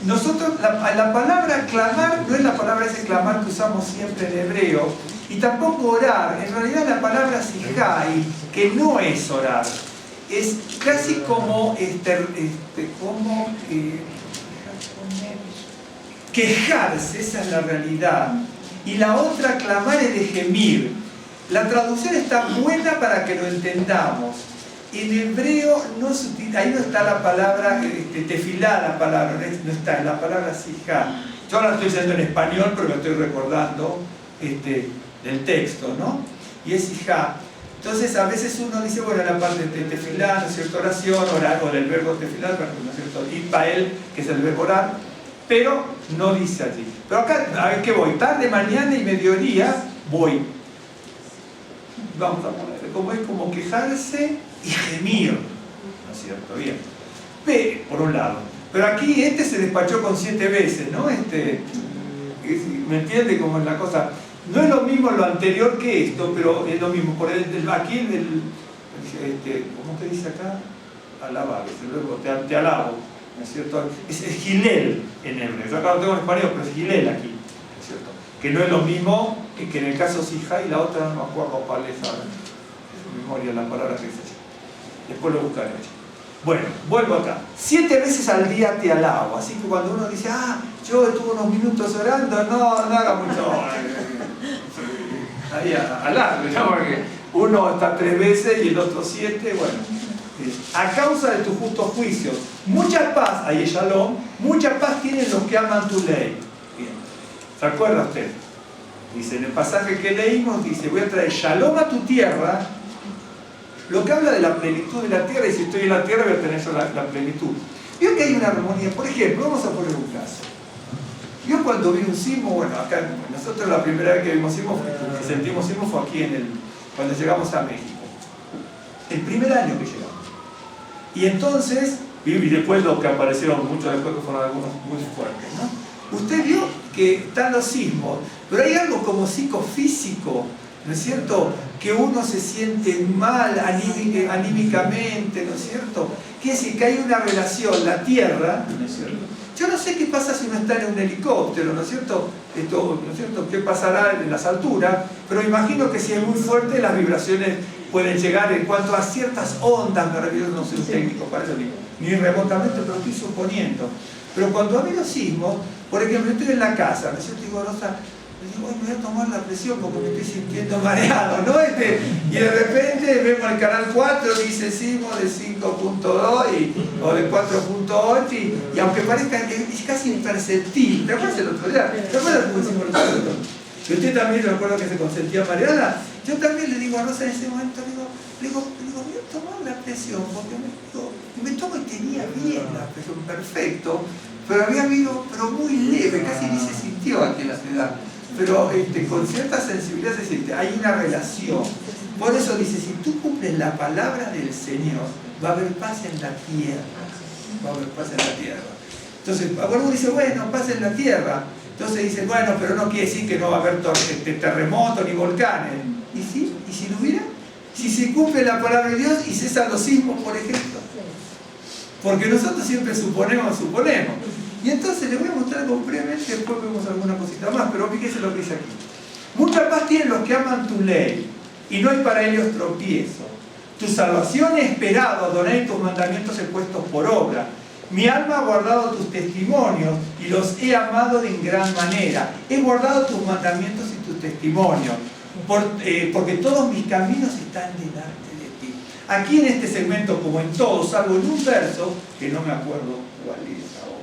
Nosotros, la palabra clamar no es la palabra ese clamar que usamos siempre en hebreo, y tampoco orar. En realidad la palabra sijai, que no es orar, es casi como quejarse, esa es la realidad. Y la otra, clamar, es de gemir. La traducción está buena para que lo entendamos. En hebreo ahí no está la palabra tefilá, la palabra no está, en la palabra sijá. Yo ahora estoy diciendo en español, pero me estoy recordando del texto, ¿no? Y es sijá. Entonces a veces uno dice, bueno, la parte de tefilá, ¿no es cierto?, oración, orar, o del verbo tefilá, ¿no es cierto?, itpael, que es el verbo orar, pero no dice allí. Pero acá, a ver qué voy, tarde, mañana y mediodía voy. Vamos a poner, como es como quejarse y gemir, ¿no es cierto? Bien. P, por un lado. Pero aquí se despachó con 7 veces, ¿no? ¿Me entiende cómo es la cosa? No es lo mismo lo anterior que esto, pero es lo mismo. Por aquí, ¿cómo te dice acá? Alabar, luego te alabo, ¿no es cierto? Es Gilel en hebreo. Yo acá lo tengo en español, pero es Gilel aquí, ¿no es cierto? Que no es lo mismo que en el caso Sijá, y la otra no me acuerdo cuál es ahora. Es memoria la palabra que dice. Después lo buscaré. Bueno, vuelvo acá. 7 veces al día te alabo. Así que cuando uno dice, yo estuve unos minutos orando, no haga mucho. Ahí alargo, ¿no? Porque uno está 3 veces y el otro 7, bueno. A causa de tus justos juicios. Mucha paz, ahí es Shalom, mucha paz tienen los que aman tu ley. Bien. ¿Se acuerda usted? Dice, en el pasaje que leímos, dice, voy a traer shalom a tu tierra, lo que habla de la plenitud de la tierra, y si estoy en la tierra voy a tener yo la plenitud. Veo que hay una armonía. Por ejemplo, vamos a poner un caso. Yo cuando vi un sismo, bueno, acá nosotros la primera vez que vimos sismo, que sentimos sismo fue aquí cuando llegamos a México. El primer año que llegamos. Y entonces, y después los que aparecieron muchos después que fueron algunos muy fuertes, ¿no? Usted vio que están los sismos, pero hay algo como psicofísico, ¿no es cierto? Que uno se siente mal anímicamente, ¿no es cierto? Quiere decir que hay una relación, la Tierra, ¿no es cierto? Yo no sé qué pasa si uno está en un helicóptero, ¿no es cierto? ¿No es cierto? ¿Qué pasará en las alturas? Pero imagino que si es muy fuerte, las vibraciones pueden llegar en cuanto a ciertas ondas, me refiero, no soy un técnico para eso, ni remotamente, pero estoy suponiendo. Pero cuando ha habido sismos, por ejemplo, estoy en la casa, ¿no es cierto? Digo, Rosa, me voy a tomar la presión porque me estoy sintiendo mareado, ¿no? Y de repente vemos el canal 4, dice sismo de 5.2 o de 4.8 y aunque parezca, es casi imperceptible. ¿Te acuerdas el otro día? ¿Te acuerdas cómo hicimos el otro día? Y usted también, yo recuerdo que se consentía mareada. Yo también le digo a Rosa en ese momento, le digo, voy a tomar la presión porque me tomo y tenía bien la presión, perfecto, pero había habido, pero muy leve, casi ni se sintió aquí en la ciudad. Pero con cierta sensibilidad se siente, hay una relación. Por eso dice, si tú cumples la palabra del Señor, va a haber paz en la tierra. Va a haber paz en la tierra. Entonces, Pablo dice, bueno, paz en la tierra. Entonces dice, bueno, pero no quiere decir que no va a haber terremotos ni volcanes. ¿Y sí? ¿Y si no hubiera? Si se cumple la palabra de Dios y cesan los sismos, por ejemplo. Porque nosotros siempre suponemos. Y entonces les voy a mostrar algo brevemente, después vemos alguna cosita más, pero fíjense lo que dice aquí. Mucha paz tienen los que aman tu ley, y no hay para ellos tropiezo. Tu salvación he esperado, Adonai, tus mandamientos he puesto por obra. Mi alma ha guardado tus testimonios, y los he amado de gran manera. He guardado tus mandamientos y tus testimonios, porque todos mis caminos están delante de ti. Aquí en este segmento, como en todos, salvo en un verso, que no me acuerdo cuál es ahora,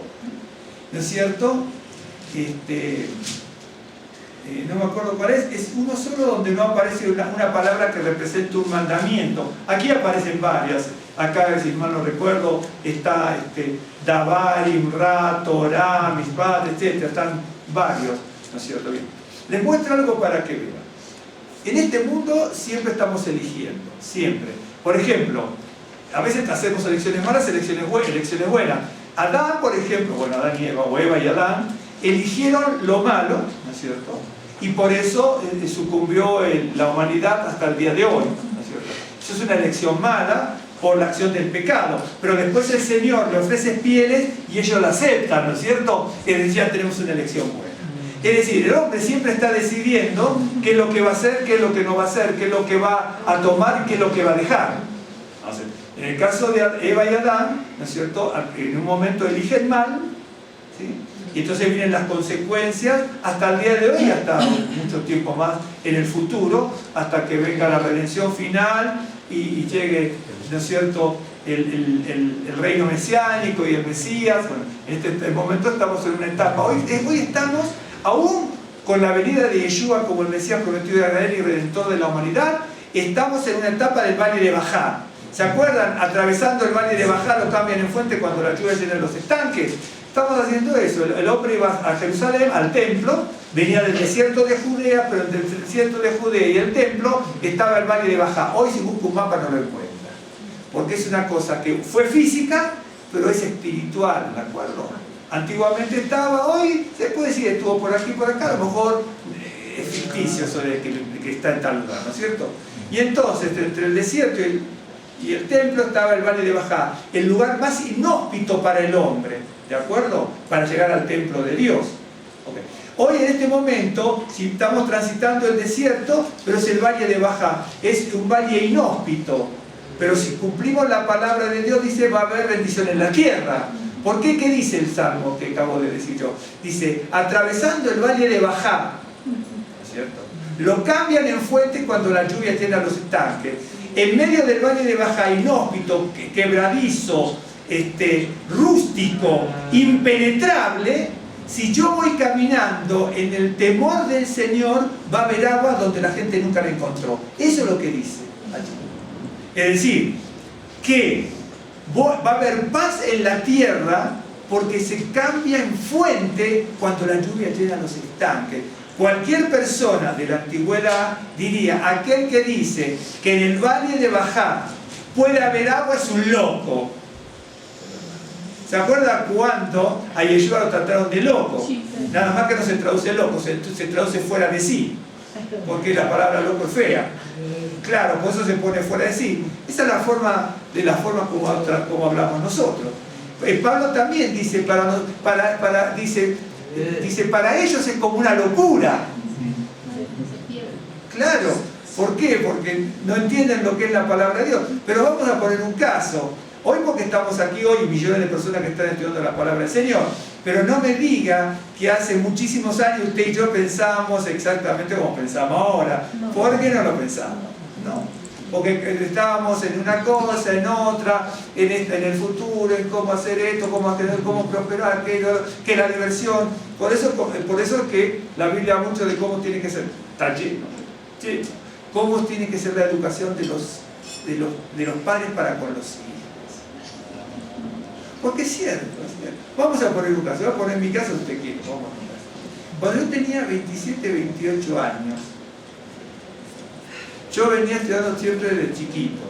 ¿no es cierto? No me acuerdo cuál es uno solo donde no aparece una palabra que represente un mandamiento. Aquí aparecen varias. Acá, si mal no recuerdo, está Dabarim, Ra, Torah, Mishpat, etc. Están varios, ¿no es cierto? Bien. Les muestro algo para que vean. En este mundo siempre estamos eligiendo, siempre. Por ejemplo, a veces hacemos elecciones malas, elecciones buenas. Adán, por ejemplo, bueno, Adán y Eva, o Eva y Adán, eligieron lo malo, ¿no es cierto? Y por eso sucumbió la humanidad hasta el día de hoy, ¿no es cierto? Eso es una elección mala por la acción del pecado, pero después el Señor le ofrece pieles y ellos la aceptan, ¿no es cierto? Es decir, ya tenemos una elección buena. Es decir, el hombre siempre está decidiendo qué es lo que va a hacer, qué es lo que no va a hacer, qué es lo que va a tomar y qué es lo que va a dejar. En el caso de Eva y Adán, ¿no es cierto? En un momento eligen mal, ¿sí? Y entonces vienen las consecuencias hasta el día de hoy, hasta mucho tiempo más en el futuro, hasta que venga la redención final y llegue, ¿no es cierto?, el reino mesiánico y el Mesías. Bueno, en este momento estamos en una etapa. Hoy estamos, aún con la venida de Yeshua como el Mesías prometido de Israel y Redentor de la humanidad, estamos en una etapa del valle de Bajá. ¿Se acuerdan? Atravesando el valle de Bajá lo cambian en fuente cuando la lluvia llena los estanques. Estamos haciendo eso. El hombre iba a Jerusalén, al templo, venía del desierto de Judea, pero entre el desierto de Judea y el templo estaba el valle de Bajá. Hoy si busca un mapa no lo encuentra. Porque es una cosa que fue física, pero es espiritual, ¿de acuerdo? Antiguamente estaba, hoy se puede decir estuvo por aquí, por acá, a lo mejor es ficticio eso de que está en tal lugar, ¿no es cierto? Y entonces, entre el desierto y el templo estaba el valle de Bajá, el lugar más inhóspito para el hombre, ¿de acuerdo? Para llegar al templo de Dios. Okay. Hoy en este momento, si estamos transitando el desierto, pero es el valle de Bajá, es un valle inhóspito, pero si cumplimos la palabra de Dios, dice, va a haber bendición en la tierra. ¿Por qué? ¿Qué dice el Salmo que acabo de decir yo? Dice, atravesando el valle de Bajá, ¿cierto? Lo cambian en fuente cuando la lluvia llena los estanques. En medio del valle de Bajá, inhóspito, quebradizo, rústico, impenetrable, si yo voy caminando en el temor del Señor, va a haber agua donde la gente nunca la encontró. Eso es lo que dice allí. Es decir, que va a haber paz en la tierra porque se cambia en fuente cuando la lluvia llena los estanques. Cualquier persona de la antigüedad diría, aquel que dice que en el valle de Bajá puede haber agua es un loco. ¿Se acuerda cuando a Yeshua lo trataron de loco? Sí. Nada más que no se traduce loco, se traduce fuera de sí, porque la palabra loco es fea. Claro, por eso se pone fuera de sí. Esa es la forma como hablamos nosotros. Pablo también dice, dice, para ellos es como una locura. Claro, ¿por qué? Porque no entienden lo que es la palabra de Dios. Pero vamos a poner un caso. Hoy porque estamos aquí hoy, millones de personas que están estudiando la palabra del Señor. Pero no me diga que hace muchísimos años usted y yo pensábamos exactamente como pensamos ahora. No. ¿Por qué no lo pensamos? No. Porque estábamos en una cosa, en otra, en el futuro, en cómo hacer esto, cómo prosperar, que la diversión. Por eso es que la Biblia habla mucho de cómo tiene que ser, está lleno, cómo tiene que ser la educación de los padres para con los hijos. Porque es cierto, es cierto. Vamos a poner un caso, voy a poner mi caso, usted quiere, vamos a poner. Cuando yo tenía 27, 28 años, yo venía estudiando siempre desde chiquito.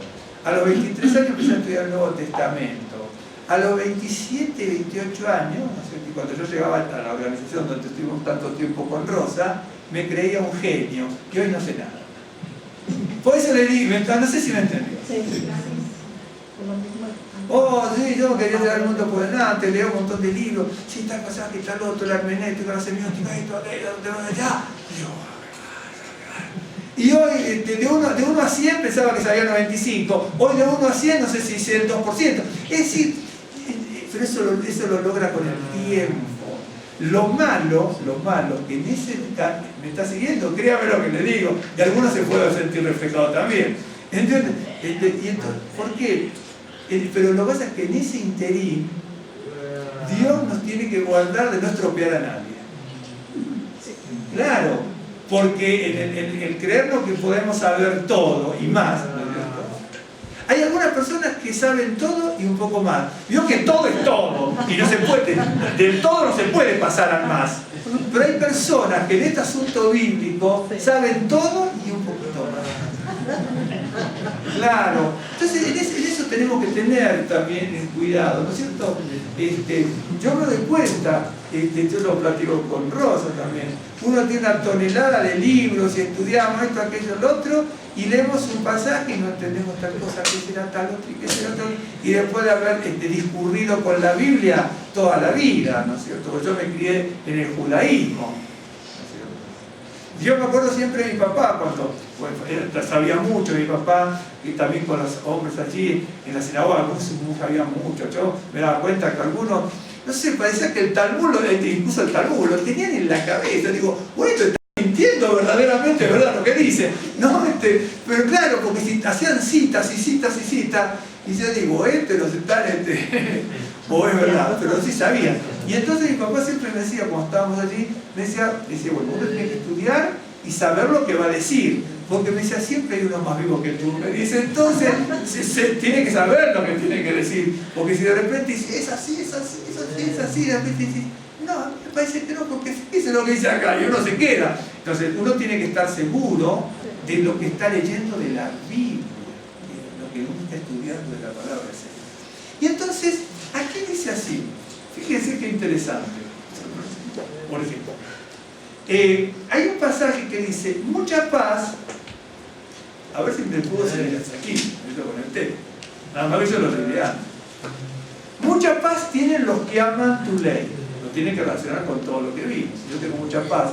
A los 23 años empecé a estudiar el Nuevo Testamento. A los 27, 28 años, cuando yo llegaba a la organización donde estuvimos tanto tiempo con Rosa, me creía un genio y hoy no sé nada. Por eso le digo, no sé si me entendió. Oh, sí, yo quería llevar el mundo por delante, leía un montón de libros. Sí, tal pasaje, tal otro, la hermenéutica, la semiótica, esto, aquello, allá. Y hoy, de 1 a 100 pensaba que sabía 95. Hoy de 1 a 100 no sé si sé el 2%. Es decir, pero eso lo logra con el tiempo. Lo malo, que en ese me está siguiendo, créame lo que le digo, y algunos se pueden sentir reflejados también. ¿Entiendes? ¿Por qué? Pero lo que pasa es que en ese interín, Dios nos tiene que guardar de no estropear a nadie. Claro, porque el creernos que podemos saber todo y más, hay algunas personas que saben todo y un poco más. Vio que todo es todo y no se puede, del todo no se puede pasar al más. Pero hay personas que en este asunto bíblico saben todo y un poquito más. Claro, entonces en eso tenemos que tener también cuidado, ¿no es cierto? Yo me doy cuenta, yo lo platico con Rosa también, uno tiene una tonelada de libros y estudiamos esto, aquello, lo otro, y leemos un pasaje y no entendemos tal cosa, que será tal otro y que será tal, y después de haber discurrido con la Biblia toda la vida, ¿no es cierto? Porque yo me crié en el judaísmo. Yo me acuerdo siempre de mi papá, cuando sabía mucho, mi papá, y también con los hombres allí en la sinagoga, algunos sabía mucho. Yo me daba cuenta que algunos, no sé, parecía que el Talmud, incluso el Talmud, lo tenían en la cabeza. Digo, bueno, esto está mintiendo verdaderamente, ¿verdad? Lo que dice. No, pero claro, porque si hacían citas y citas y citas, y yo digo, los están, o es verdad, pero sí sabían. Y entonces mi papá siempre me decía, cuando estábamos allí, me decía, bueno, uno tiene que estudiar y saber lo que va a decir, porque me decía, siempre hay uno más vivo que tú, me dice, entonces se tiene que saber lo que tiene que decir, porque si de repente dice, es así, de repente dice, no, me parece que no, porque fíjese lo que dice acá, y uno se queda. Entonces uno tiene que estar seguro de lo que está leyendo de la Biblia, de lo que uno está estudiando de la palabra del Señor. Y entonces, aquí dice así, fíjense qué interesante. Por ejemplo, hay un pasaje que dice, mucha paz, a ver si me puedo salir hasta aquí, esto con el tema, nada más que yo lo leeré antes. Mucha paz tienen los que aman tu ley, lo tienen que relacionar con todo lo que vimos. Yo tengo mucha paz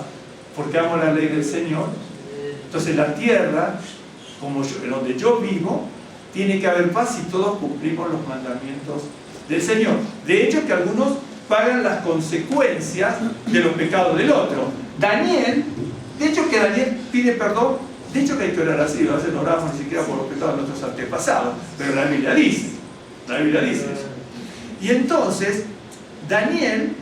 porque amo la ley del Señor, entonces la tierra, en donde yo vivo, tiene que haber paz si todos cumplimos los mandamientos del Señor. De hecho, que algunos pagan las consecuencias de los pecados del otro. Daniel, de hecho que Daniel pide perdón, de hecho que hay que orar así, a veces no oramos ni siquiera por los pecados de nuestros antepasados, pero la Biblia dice eso. Y entonces, Daniel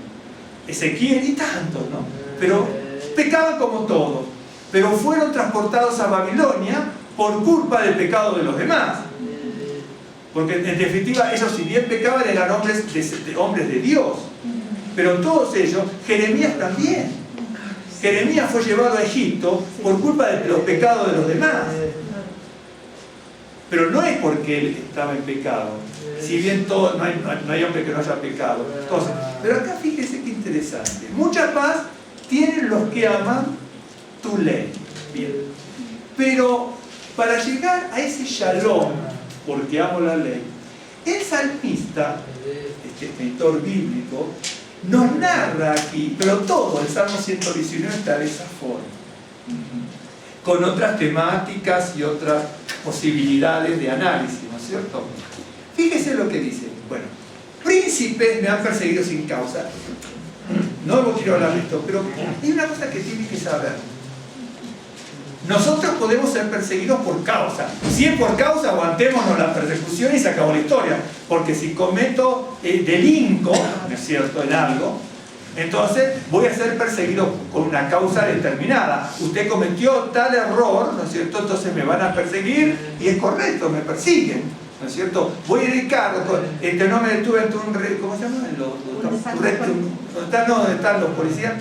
Ezequiel y tantos, ¿no? Pero pecaban como todos, pero fueron transportados a Babilonia por culpa del pecado de los demás. Porque en definitiva ellos, si bien pecaban, eran hombres de Dios. Pero todos ellos, Jeremías también. Jeremías fue llevado a Egipto por culpa de los pecados de los demás. Pero no es porque él estaba en pecado. Si bien todo, no hay hombre que no haya pecado. Entonces, pero acá fíjese qué interesante. Mucha paz tienen los que aman tu ley. Bien. Pero para llegar a ese shalom, porque amo la ley, el salmista, este escritor bíblico, nos narra aquí, pero todo el Salmo 119 está de esa forma, con otras temáticas y otras posibilidades de análisis, ¿no es cierto? Fíjese lo que dice. Bueno, príncipes me han perseguido sin causa. No quiero hablar de esto, pero hay una cosa que tiene que saber. Nosotros podemos ser perseguidos por causa. Si es por causa, aguantémonos la persecución y se acabó la historia. Porque si cometo delinco, ¿no es cierto?, en algo, entonces voy a ser perseguido con una causa determinada. Usted cometió tal error, ¿no es cierto?, entonces me van a perseguir y es correcto, me persiguen, ¿no es cierto? Voy en el carro, no me detuve ante un... ¿Cómo se llama? ¿Dónde están los policías?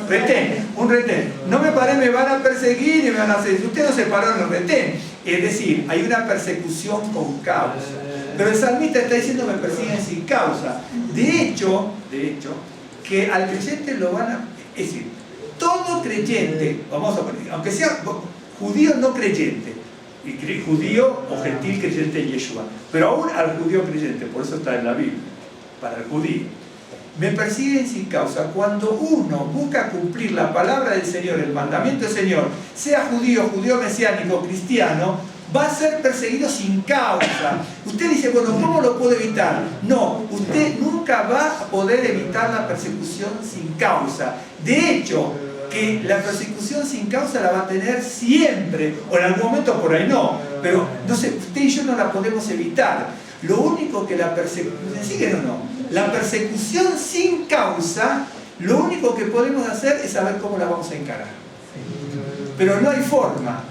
Retén, un retén. No me paré, me van a perseguir y me van a hacer. Usted no se paró en el retén. Es decir, hay una persecución con causa. Pero el salmista está diciendo me persiguen sin causa. De hecho, que al creyente lo van a... Es decir, todo creyente, vamos a poner, aunque sea judío no creyente, y judío o gentil creyente en Yeshua, pero aún al judío creyente, por eso está en la Biblia, para el judío. Me persiguen sin causa cuando uno busca cumplir la palabra del Señor, el mandamiento del Señor, sea judío, judío mesiánico, cristiano, va a ser perseguido sin causa. Usted dice, bueno, ¿cómo lo puedo evitar? No, usted nunca va a poder evitar la persecución sin causa. De hecho, que la persecución sin causa la va a tener siempre, o en algún momento por ahí no, pero no sé, usted y yo no la podemos evitar. Lo único que la persecución, ¿me siguen o no? La persecución sin causa, lo único que podemos hacer es saber cómo la vamos a encarar. Pero no hay forma.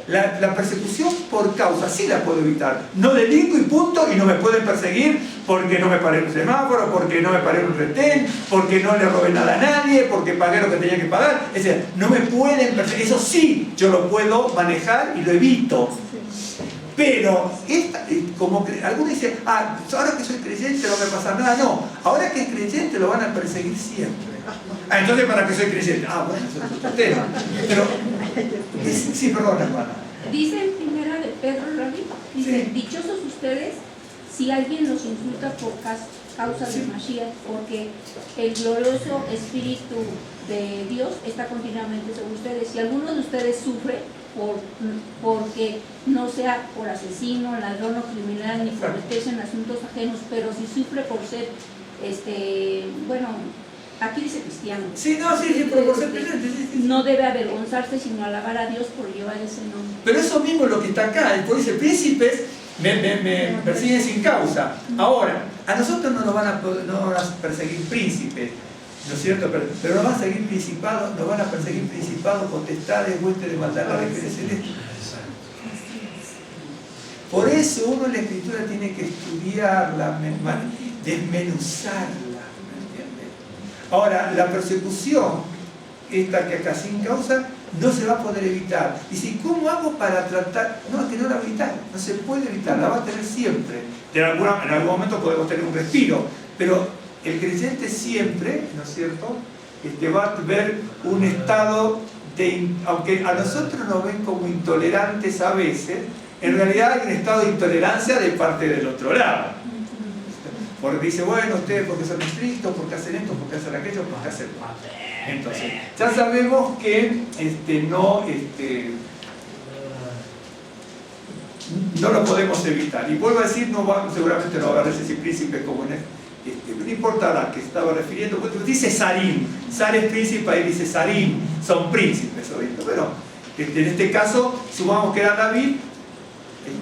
La persecución por causa sí la puedo evitar. No delinco y punto, y no me pueden perseguir porque no me paré en un semáforo, porque no me paré en un retén, porque no le robé nada a nadie, porque pagué lo que tenía que pagar. Es decir, no me pueden perseguir. Eso sí, yo lo puedo manejar y lo evito. Pero, como algunos dicen, ahora que soy creyente no me pasa nada. No, ahora que es creyente lo van a perseguir siempre. Entonces, ¿para qué soy creyente? Bueno, eso es otro tema. Pero, sí, perdón, hermana. Dice en primera de Pedro, Rabí, dice, sí. Dichosos ustedes si alguien los insulta por causa de Mashiach, porque el glorioso Espíritu de Dios está continuamente sobre ustedes. Si alguno de ustedes sufre porque no sea por asesino, ladrón o criminal, ni por meterse en asuntos ajenos, pero si sufre por ser, bueno, aquí dice cristiano. Sí, no, sí, pero por ser creyente, sí. No debe avergonzarse, sino alabar a Dios por llevar ese nombre. Pero eso mismo es lo que está acá. El dice, príncipes me persiguen sin causa. Ahora, a nosotros no nos van a perseguir príncipes, ¿no es cierto? Pero nos van a seguir principados, nos van a perseguir principados, potestades, huestes de maldad, la región celeste. Por eso uno en la Escritura tiene que estudiarla, desmenuzarla. Ahora, la persecución, esta que acá sin causa, no se va a poder evitar. Y si, ¿cómo hago para tratar? No, es que no la va a evitar, no se puede evitar, la va a tener siempre. En algún momento podemos tener un respiro, pero el creyente siempre, ¿no es cierto?, va a ver un estado de, aunque a nosotros nos ven como intolerantes a veces, en realidad hay un estado de intolerancia de parte del otro lado. Porque dice, bueno, ustedes porque son estrictos, porque hacen esto, porque hacen aquello, porque hacen mal. Entonces, ya sabemos que no lo podemos evitar. Y vuelvo a decir, seguramente no va a haber ese príncipe como en no importa a qué estaba refiriendo, dice Sarim, Sar es príncipe, ahí dice Sarim, son príncipes, ¿oíste? Pero en este caso, supongamos que era David,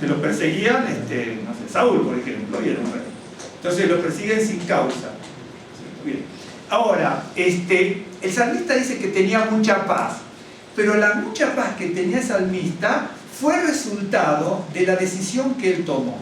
lo perseguían, no sé, Saúl, por ejemplo, y era un rey. Entonces lo persiguen sin causa. Bien. Ahora, el salmista dice que tenía mucha paz, pero la mucha paz que tenía el salmista fue resultado de la decisión que él tomó.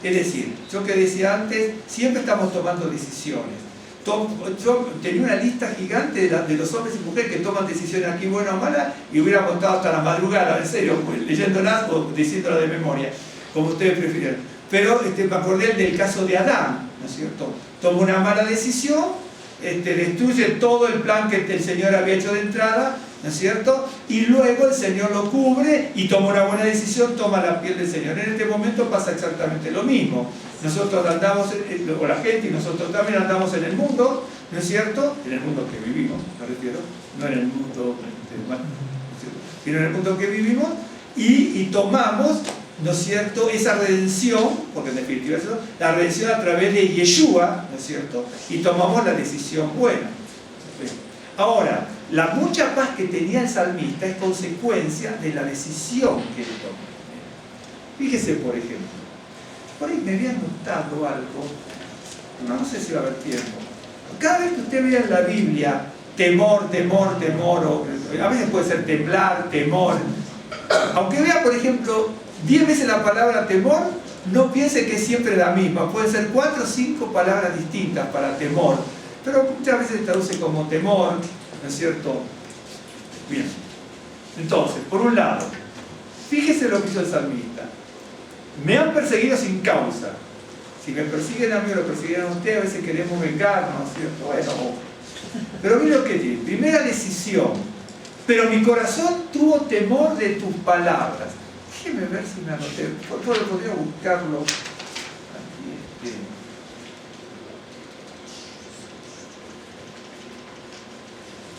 Es decir, yo que decía antes, siempre estamos tomando decisiones. Yo tenía una lista gigante de los hombres y mujeres que toman decisiones aquí buenas o malas y hubiéramos estado hasta la madrugada, en serio, leyéndolas o diciéndolas de memoria, como ustedes prefieran. Pero me acordé del caso de Adán, ¿no es cierto? Toma una mala decisión, destruye todo el plan que el Señor había hecho de entrada, ¿no es cierto? Y luego el Señor lo cubre y toma una buena decisión, toma la piel del Señor. En este momento pasa exactamente lo mismo. Nosotros andamos, o la gente y nosotros también andamos en el mundo, ¿no es cierto? En el mundo que vivimos, me refiero, no en el mundo, sino en el mundo que vivimos, y tomamos, ¿no es cierto?, esa redención, porque en definitiva es eso, la redención a través de Yeshua, ¿no es cierto?, y tomamos la decisión buena. Ahora, la mucha paz que tenía el salmista es consecuencia de la decisión que él tomó. Fíjese, por ejemplo, por ahí me había notado algo, no sé si va a haber tiempo. Cada vez que usted vea en la Biblia temor, temor, temor, o a veces puede ser temblar, temor, aunque vea, por ejemplo, 10 veces la palabra temor, no piense que es siempre la misma. Pueden ser 4 o 5 palabras distintas para temor, pero muchas veces se traduce como temor, ¿no es cierto? Bien. Entonces, por un lado, fíjese lo que hizo el salmista. Me han perseguido sin causa. Si me persiguen a mí o lo persiguen a usted, a veces queremos vengarnos, ¿no es cierto? Bueno, pero mire lo que dice. Primera decisión. Pero mi corazón tuvo temor de tus palabras. Déjeme ver si me anoté. Por favor, podría buscarlo. Aquí,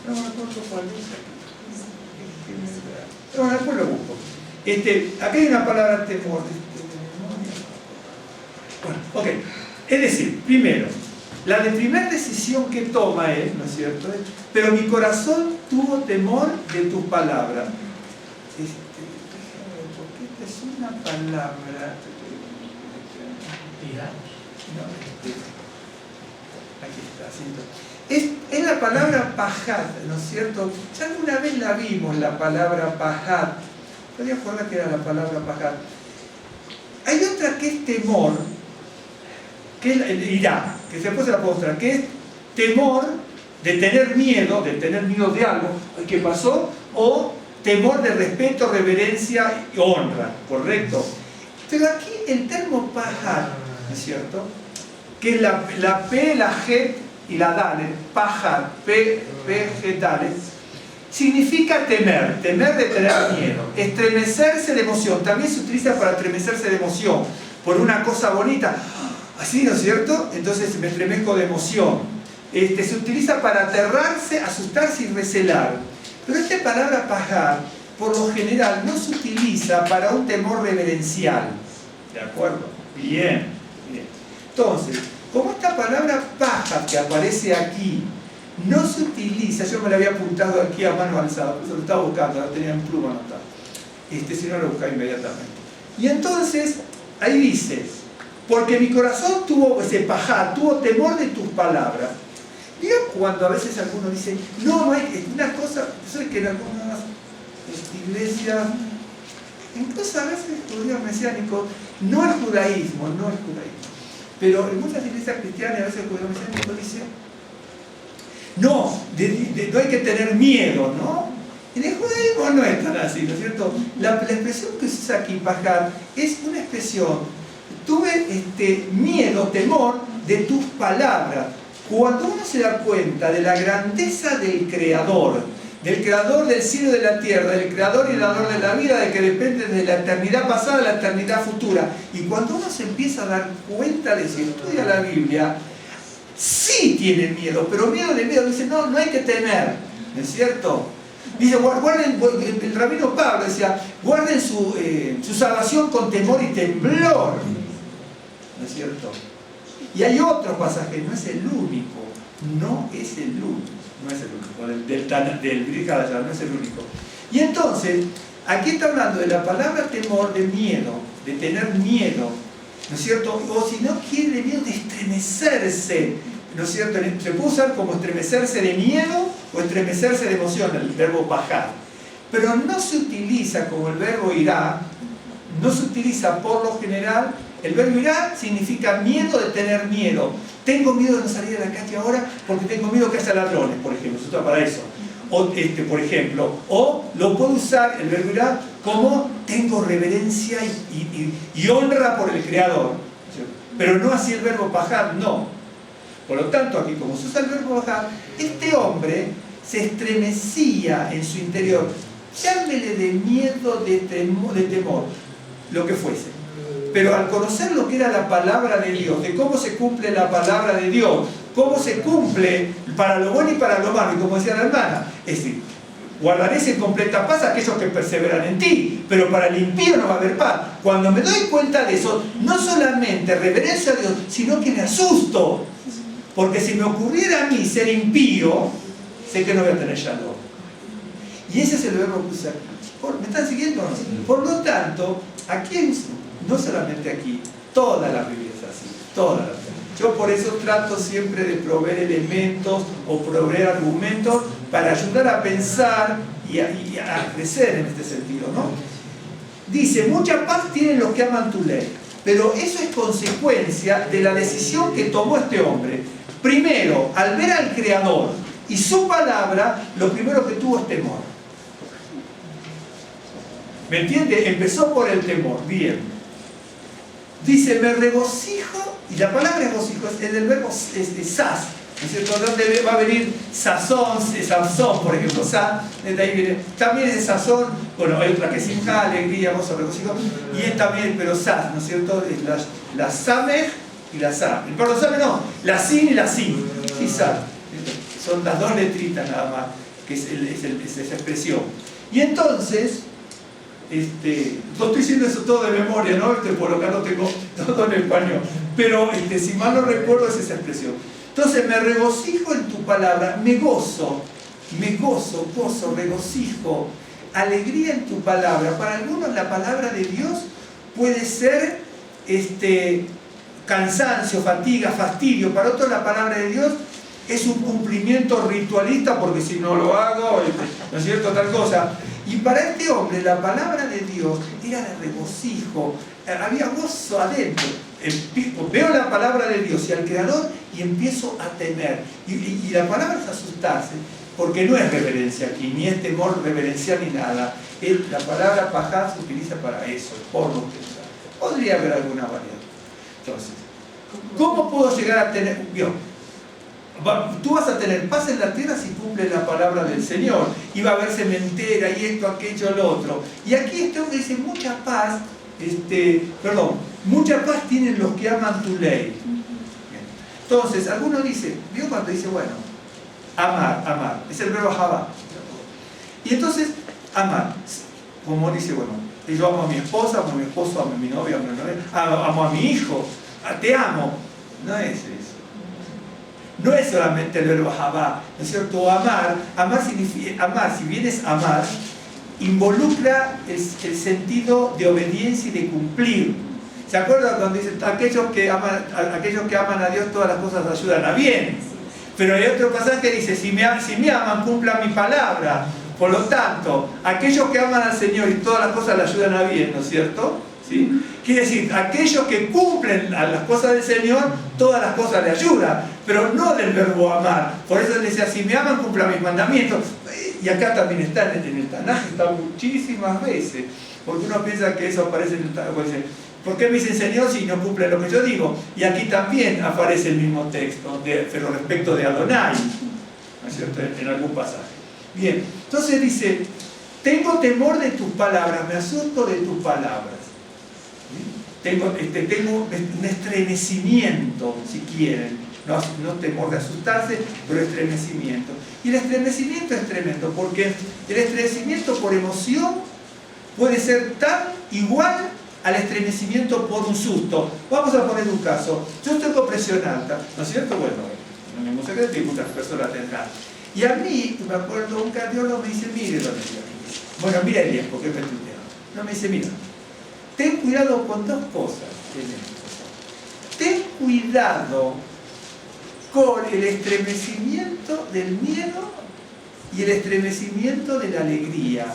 no me acuerdo cuál es. No, después lo busco. Acá hay una palabra temor. Bueno, ok. Es decir, primero, la de primera decisión que toma él, ¿no es cierto? Pero mi corazón tuvo temor de tus palabras. Porque esta es una palabra. Aquí está, es la palabra pajat, ¿no es cierto? Ya alguna vez la vimos, la palabra pajat. ¿Podría acordar que era la palabra pajat? Hay otra que es temor, que es irá, que después se la puedo mostrar, que es temor de tener miedo de algo que pasó, o temor de respeto, reverencia y honra, ¿correcto? Pero aquí el termo pajat, ¿no es cierto? Que es la P, la G y la Dalet, pajat, P, G, Dalet, significa temer de tener miedo, estremecerse de emoción. También se utiliza para estremecerse de emoción, por una cosa bonita, así, ¿no es cierto? Entonces me estremezco de emoción. Se utiliza para aterrarse, asustarse y recelar. Pero esta palabra pajar, por lo general, no se utiliza para un temor reverencial. ¿De acuerdo? Bien, bien. Entonces, como esta palabra paja que aparece aquí no se utiliza, yo me la había apuntado aquí a mano alzada, pero lo estaba buscando, la tenía en pluma anotada. Si no lo buscaba inmediatamente. Y entonces, ahí dice, porque mi corazón tuvo ese pajar, tuvo temor de tus palabras. Digo, cuando a veces algunos dicen, no hay una cosa, ¿sabes que en algunas iglesias, incluso a veces judíos mesiánicos, no el judaísmo, pero en muchas iglesias cristianas a veces el judío mesiánico dice, no hay que tener miedo, ¿no? En el judaísmo no es tan así, ¿no es cierto? La expresión que se usa aquí, pajar, es una expresión, tuve miedo, temor de tus palabras. Cuando uno se da cuenta de la grandeza del Creador del cielo y de la tierra, del Creador y dador de la vida, de que depende de la eternidad pasada a la eternidad futura, y cuando uno se empieza a dar cuenta de si estudia la Biblia, sí tiene miedo, pero miedo, dice, no hay que temer, ¿no es cierto? Dice, guarden, el rabino Pablo decía, guarden su salvación con temor y temblor, ¿no es cierto? Y hay otro pasaje, no es el único, del Brihadashar, no es el único. Y entonces, aquí está hablando de la palabra temor, de miedo, de tener miedo, ¿no es cierto? O si no quiere miedo, de estremecerse, ¿no es cierto? Se puede usar como estremecerse de miedo o estremecerse de emoción, el verbo bajar. Pero no se utiliza como el verbo irá, no se utiliza por lo general. El verbo irá significa miedo de tener miedo. Tengo miedo de no salir a la calle ahora porque tengo miedo que haya ladrones, por ejemplo. Se usa para eso. O, por ejemplo, o lo puedo usar, el verbo irá, como tengo reverencia y honra por el Creador. Pero no así el verbo bajar, no. Por lo tanto, aquí como se usa el verbo bajar, este hombre se estremecía en su interior. Llámele de miedo, de temor, lo que fuese. Pero al conocer lo que era la palabra de Dios, de cómo se cumple la palabra de Dios, cómo se cumple para lo bueno y para lo malo, y como decía la hermana, es decir, guardaréis en completa paz a aquellos que perseveran en ti, pero para el impío no va a haber paz. Cuando me doy cuenta de eso, no solamente reverencio a Dios, sino que me asusto, porque si me ocurriera a mí ser impío, sé que no voy a tener shalom. Y ese es el verbo que usa aquí. ¿Me están siguiendo? Por lo tanto, aquí, no solamente aquí, toda la Biblia es así, toda la Biblia. Yo por eso trato siempre de proveer elementos o proveer argumentos para ayudar a pensar y a crecer en este sentido, ¿no? Dice, mucha paz tienen los que aman tu ley, pero eso es consecuencia de la decisión que tomó este hombre. Primero, al ver al Creador y su palabra, lo primero que tuvo es temor. ¿Me entiende? Empezó por el temor. Bien. Dice, me regocijo, y la palabra regocijo es del verbo sas, ¿no es cierto? Donde va a venir sazón, por ejemplo, desde ahí viene. También es sazón, bueno, hay otra que es simja, alegría, gozo, regocijo, y es también, pero sas, ¿no es cierto? Es la samej y la sa. Perdón, samej no, la sin y la sin. Y sa. Son las dos letritas nada más, que es esa expresión. Y entonces, no estoy diciendo eso todo de memoria, ¿no? Por lo que no tengo todo en español. Pero si mal no recuerdo es esa expresión. Entonces, me regocijo en tu palabra, me gozo, regocijo, alegría en tu palabra. Para algunos la palabra de Dios puede ser cansancio, fatiga, fastidio. Para otros la palabra de Dios es un cumplimiento ritualista porque si no lo hago, ¿no es cierto? Tal cosa. Y para este hombre la palabra de Dios era de regocijo, había gozo adentro. Veo la palabra de Dios y al Creador y empiezo a temer. Y la palabra es asustarse, porque no es reverencia aquí, ni es temor reverencial ni nada. La palabra pajá se utiliza para eso, por lo que sea. Podría haber alguna variante. Entonces, ¿cómo puedo llegar a tener? Tú vas a tener paz en la tierra si cumples la palabra del Señor, y va a haber cementera y esto, aquello, lo otro. Y aquí este hombre dice, mucha paz, mucha paz tienen los que aman tu ley. Entonces, alguno dice, ¿vio cuando dice, bueno, amar, es el verbo jabá? Y entonces, amar, como dice, bueno, yo amo a mi esposa, amo a mi esposo, amo a mi novia, amo a mi hijo, te amo. No es eso. No es solamente el verbo jabá, ¿no es cierto? Amar significa, si bien es amar, involucra el sentido de obediencia y de cumplir. ¿Se acuerdan cuando dicen aquellos que aman a Dios todas las cosas ayudan a bien? Pero hay otro pasaje que dice, si me aman, cumplan mi palabra. Por lo tanto, aquellos que aman al Señor y todas las cosas le ayudan a bien, ¿no es cierto? ¿Sí? Quiere decir, aquellos que cumplen las cosas del Señor, todas las cosas le ayudan, pero no del verbo amar. Por eso le decía, si me aman, cumplan mis mandamientos. Y acá también está en el Tanaj, está muchísimas veces, porque uno piensa que eso aparece en el Tanaj. ¿Por qué me dicen Señor si no cumple lo que yo digo? Y aquí también aparece el mismo texto, pero respecto de Adonai, ¿no es cierto? En algún pasaje. Bien, entonces dice, tengo temor de tus palabras, me asusto de tus palabras. Tengo un estremecimiento, si quieren, no temor de asustarse, pero estremecimiento. Y el estremecimiento es tremendo, porque el estremecimiento por emoción puede ser tan igual al estremecimiento por un susto. Vamos a poner un caso. Yo estoy con presión alta, ¿no es cierto? Bueno, no es un secreto y muchas personas tendrán. Y a mí, me acuerdo, un cardiólogo me dice, mire, don Elías. Bueno, mira Elías, porque es estudiado. No, me dice, mira, ten cuidado con dos cosas. Ten cuidado con el estremecimiento del miedo y el estremecimiento de la alegría,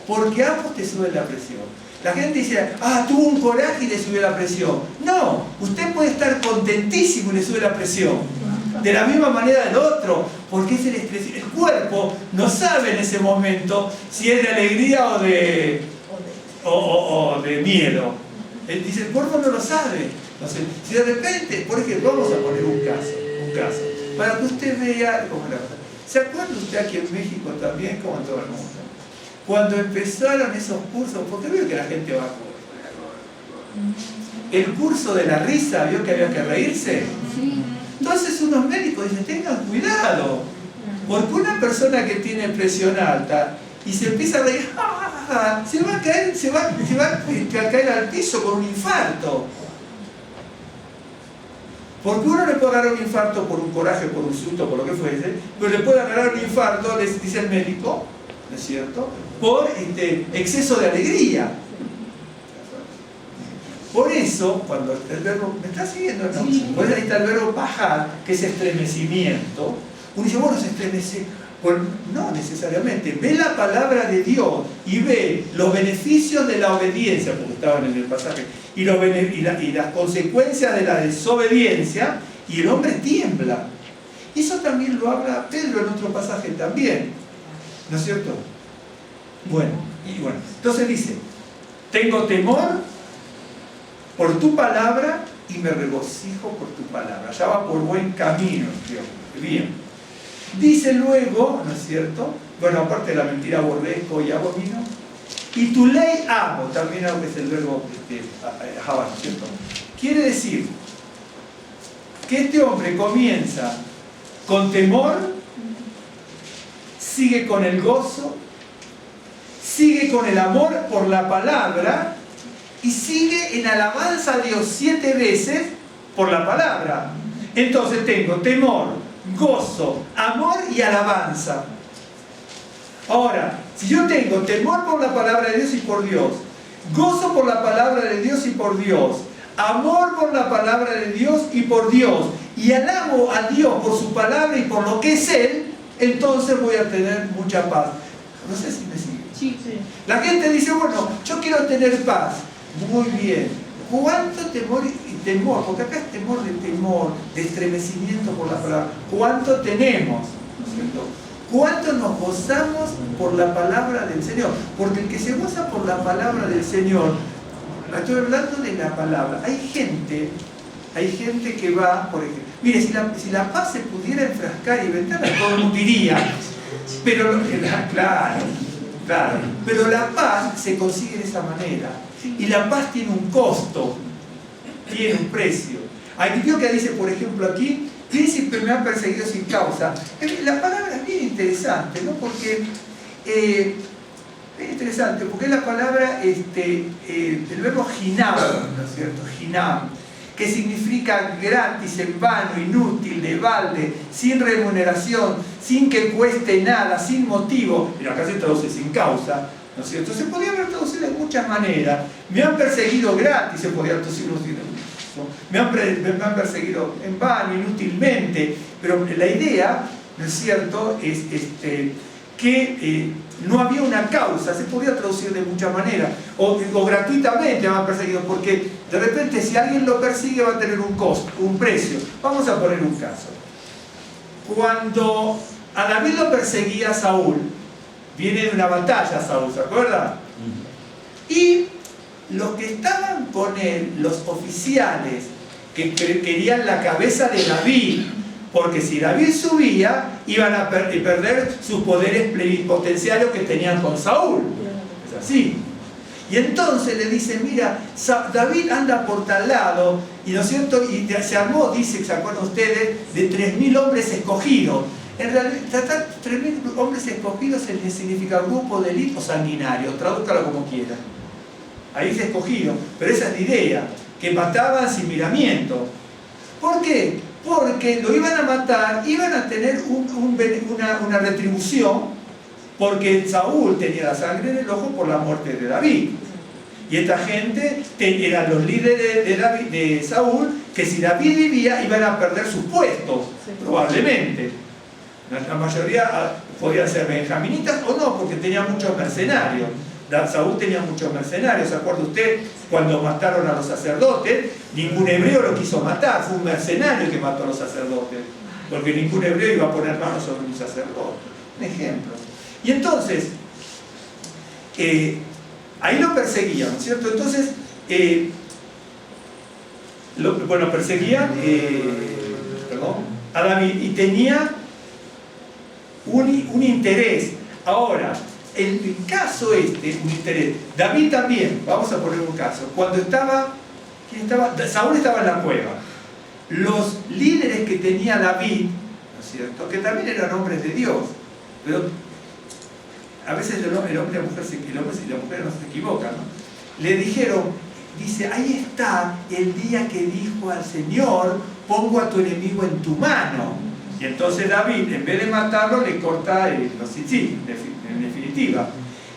porque ambos te suben la presión. La gente dice, tuvo un coraje y le subió la presión. No, usted puede estar contentísimo y le sube la presión. De la misma manera del otro, porque es el estrés. El cuerpo no sabe en ese momento si es de alegría o de miedo. Él dice, el cuerpo no lo sabe. Entonces, si de repente, por ejemplo, vamos a poner un caso, para que usted vea cómo es la cosa. ¿Se acuerda usted aquí en México también, como en todo el mundo? Cuando empezaron esos cursos, porque veo que la gente va el curso de la risa, vio que había que reírse. Entonces unos médicos dicen, tengan cuidado, porque una persona que tiene presión alta y se empieza a reír, se va a caer al piso con un infarto. Porque uno le puede agarrar un infarto por un coraje, por un susto, por lo que fuese, pero le puede agarrar un infarto, les dice el médico, ¿no es cierto?, por exceso de alegría. Por eso, cuando el verbo, ¿me está siguiendo? No. Sí. Pues ahí está el verbo bajar, que es estremecimiento. Uno dice, bueno, se estremece. Pues no necesariamente. Ve la palabra de Dios y ve los beneficios de la obediencia, porque estaban en el pasaje, y las consecuencias de la desobediencia, y el hombre tiembla. Eso también lo habla Pedro en otro pasaje también. ¿No es cierto? Bueno, entonces dice, tengo temor por tu palabra y me regocijo por tu palabra. Ya va por buen camino, Dios. Bien. Dice luego, ¿no es cierto? Bueno, aparte de la mentira, aborrezco y abomino. Y tu ley amo, también algo que es el verbo java, ¿no es cierto? Quiere decir que este hombre comienza con temor, sigue con el gozo, sigue con el amor por la palabra y sigue en alabanza a Dios 7 veces por la palabra. Entonces tengo temor, gozo, amor y alabanza. Ahora, si yo tengo temor por la palabra de Dios y por Dios, gozo por la palabra de Dios y por Dios, amor por la palabra de Dios y por Dios, y alabo a Dios por su palabra y por lo que es Él, entonces voy a tener mucha paz. No sé si me sigue. Sí, sí. La gente dice, bueno, yo quiero tener paz. Muy bien. ¿Cuánto temor y temor? Porque acá es temor, de estremecimiento por la palabra. ¿Cuánto tenemos? ¿No es cierto? ¿Cuánto nos gozamos por la palabra del Señor? Porque el que se goza por la palabra del Señor, estoy hablando de la palabra. Hay gente que va, por ejemplo, mire, si la paz se pudiera enfrascar y inventarla, todo el mundo diría, pero claro, pero la paz se consigue de esa manera. Y la paz tiene un costo, tiene un precio. Hay Dios que dice, por ejemplo, aquí, príncipe me han perseguido sin causa. La palabra es bien interesante, ¿no? Porque es interesante, porque es la palabra, el verbo ginam, ¿no es cierto? Ginam, que significa gratis, en vano, inútil, de balde, sin remuneración, sin que cueste nada, sin motivo. Y acá se traduce sin causa, ¿no es cierto? Se podría haber traducido de muchas maneras. Me han perseguido gratis, se podría traducir, ¿no? Me han perseguido en vano, inútilmente. Pero la idea, ¿no es cierto?, es que no había una causa, se podía traducir de muchas maneras, o gratuitamente me han perseguido, porque de repente si alguien lo persigue va a tener un costo, un precio. Vamos a poner un caso. Cuando a David lo perseguía Saúl, viene de una batalla Saúl, ¿se acuerda? Y los que estaban con él, los oficiales que querían la cabeza de David, porque si David subía, iban a perder sus poderes plenipotenciarios que tenían con Saúl. Es así. Y entonces le dicen, mira, David anda por tal lado, y ¿no es cierto? Y se armó, dice, ¿se acuerdan ustedes? De 3.000 hombres escogidos. En realidad, 3.000 hombres escogidos significa grupo de élite o sanguinario, tradúzcalo como quiera. Ahí es escogido, pero esa es la idea, que mataban sin miramiento. ¿Por qué? Porque lo iban a matar, iban a tener una retribución, porque Saúl tenía la sangre en el ojo por la muerte de David. Y esta gente eran los líderes de Saúl que si David vivía iban a perder sus puestos, probablemente. La mayoría podían ser benjaminitas o no, porque tenían muchos mercenarios. Saúl tenía muchos mercenarios. ¿Se acuerda usted cuando mataron a los sacerdotes? Ningún hebreo lo quiso matar, fue un mercenario que mató a los sacerdotes, porque ningún hebreo iba a poner manos sobre un sacerdote. Un ejemplo. Y entonces, ahí lo perseguían, ¿no es cierto? Entonces, perseguían a David y tenía un interés. Ahora, el caso un interés. David también, vamos a poner un caso. Cuando Saúl estaba en la cueva. Los líderes que tenía David, ¿no es cierto?, que también eran hombres de Dios, pero a veces el hombre y la mujer no se equivocan, ¿no? Le dijeron, dice, ahí está el día que dijo al Señor, pongo a tu enemigo en tu mano. Y entonces David, en vez de matarlo, le corta los tzitzit, en definitiva.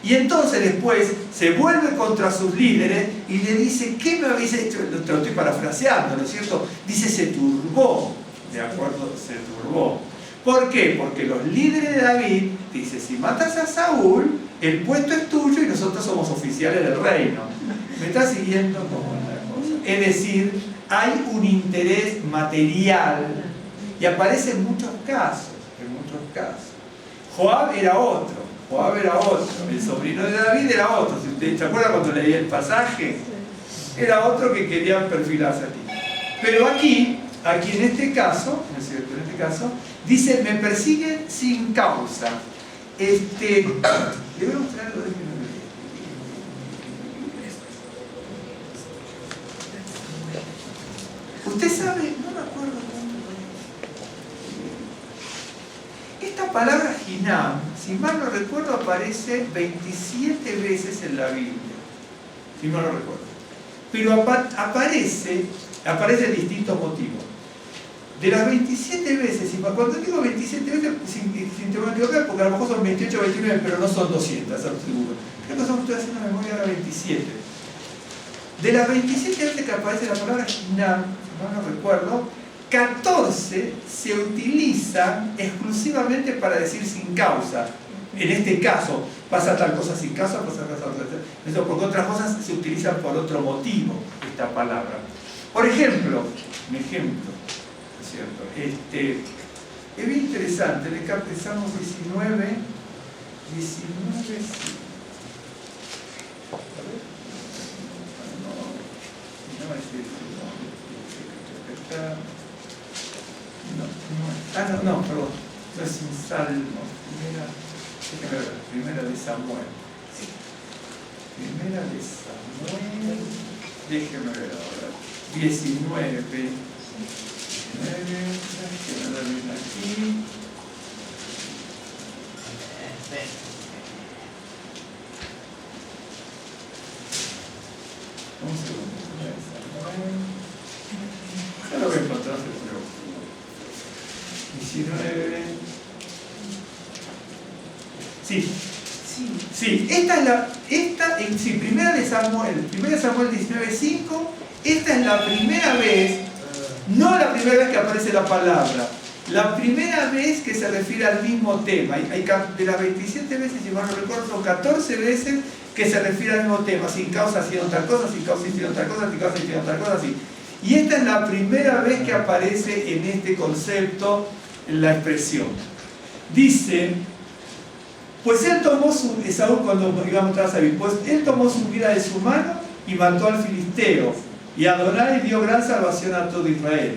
Y entonces después se vuelve contra sus líderes y le dice, ¿qué me habéis hecho? Lo estoy parafraseando, ¿no es cierto? Dice, se turbó, ¿de acuerdo? Se turbó. ¿Por qué? Porque los líderes de David dicen, si matas a Saúl, el puesto es tuyo y nosotros somos oficiales del reino. ¿Me está siguiendo como una cosa? Es decir, hay un interés material y aparece en muchos casos, Joab era otro, el sobrino de David era otro. Si usted se acuerda cuando leí el pasaje, era otro que querían perfilarse aquí. Pero aquí en este caso, ¿no es cierto? En este caso, dice, me persiguen sin causa. Le voy a mostrar algo de mi memoria. Usted sabe, no me acuerdo cuándo. Esta palabra Hinam, si mal no recuerdo, aparece 27 veces en la Biblia. Si mal no recuerdo. Pero aparece distintos motivos. De las 27 veces, y cuando digo 27 veces, sin temor a equivocar, porque a lo mejor son 28 o 29, pero no son 200, seguro. Creo que estoy haciendo memoria de 27. De las 27 veces que aparece la palabra Hinam, no recuerdo, 14 se utilizan exclusivamente para decir sin causa. En este caso, pasa tal cosa sin causa, pasa tal cosa sin causa. Porque otras cosas se utilizan por otro motivo, esta palabra. Por ejemplo, ¿cierto? Es bien interesante, le Salmos 19, sí. Perdón, no es un salmo, primera de Samuel. Déjeme ver ahora, 19, aquí. Un segundo. Ya lo voy a encontrar, pero 19. Sí, primera de Samuel 19:5, esta es la primera vez, no la primera vez que aparece la palabra, la primera vez que se refiere al mismo tema. De las 27 veces, si mal no recuerdo, son 14 veces que se refiere al mismo tema, sin causa hicieron tal cosa, sin causa hicieron tal cosa, sin causa hicieron tal cosa, así. Y esta es la primera vez que aparece en este concepto la expresión. Dice, pues él tomó Esaú, cuando iba a mostrar a David, pues él tomó su vida de su mano y mató al filisteo, y Adonai dio gran salvación a todo Israel.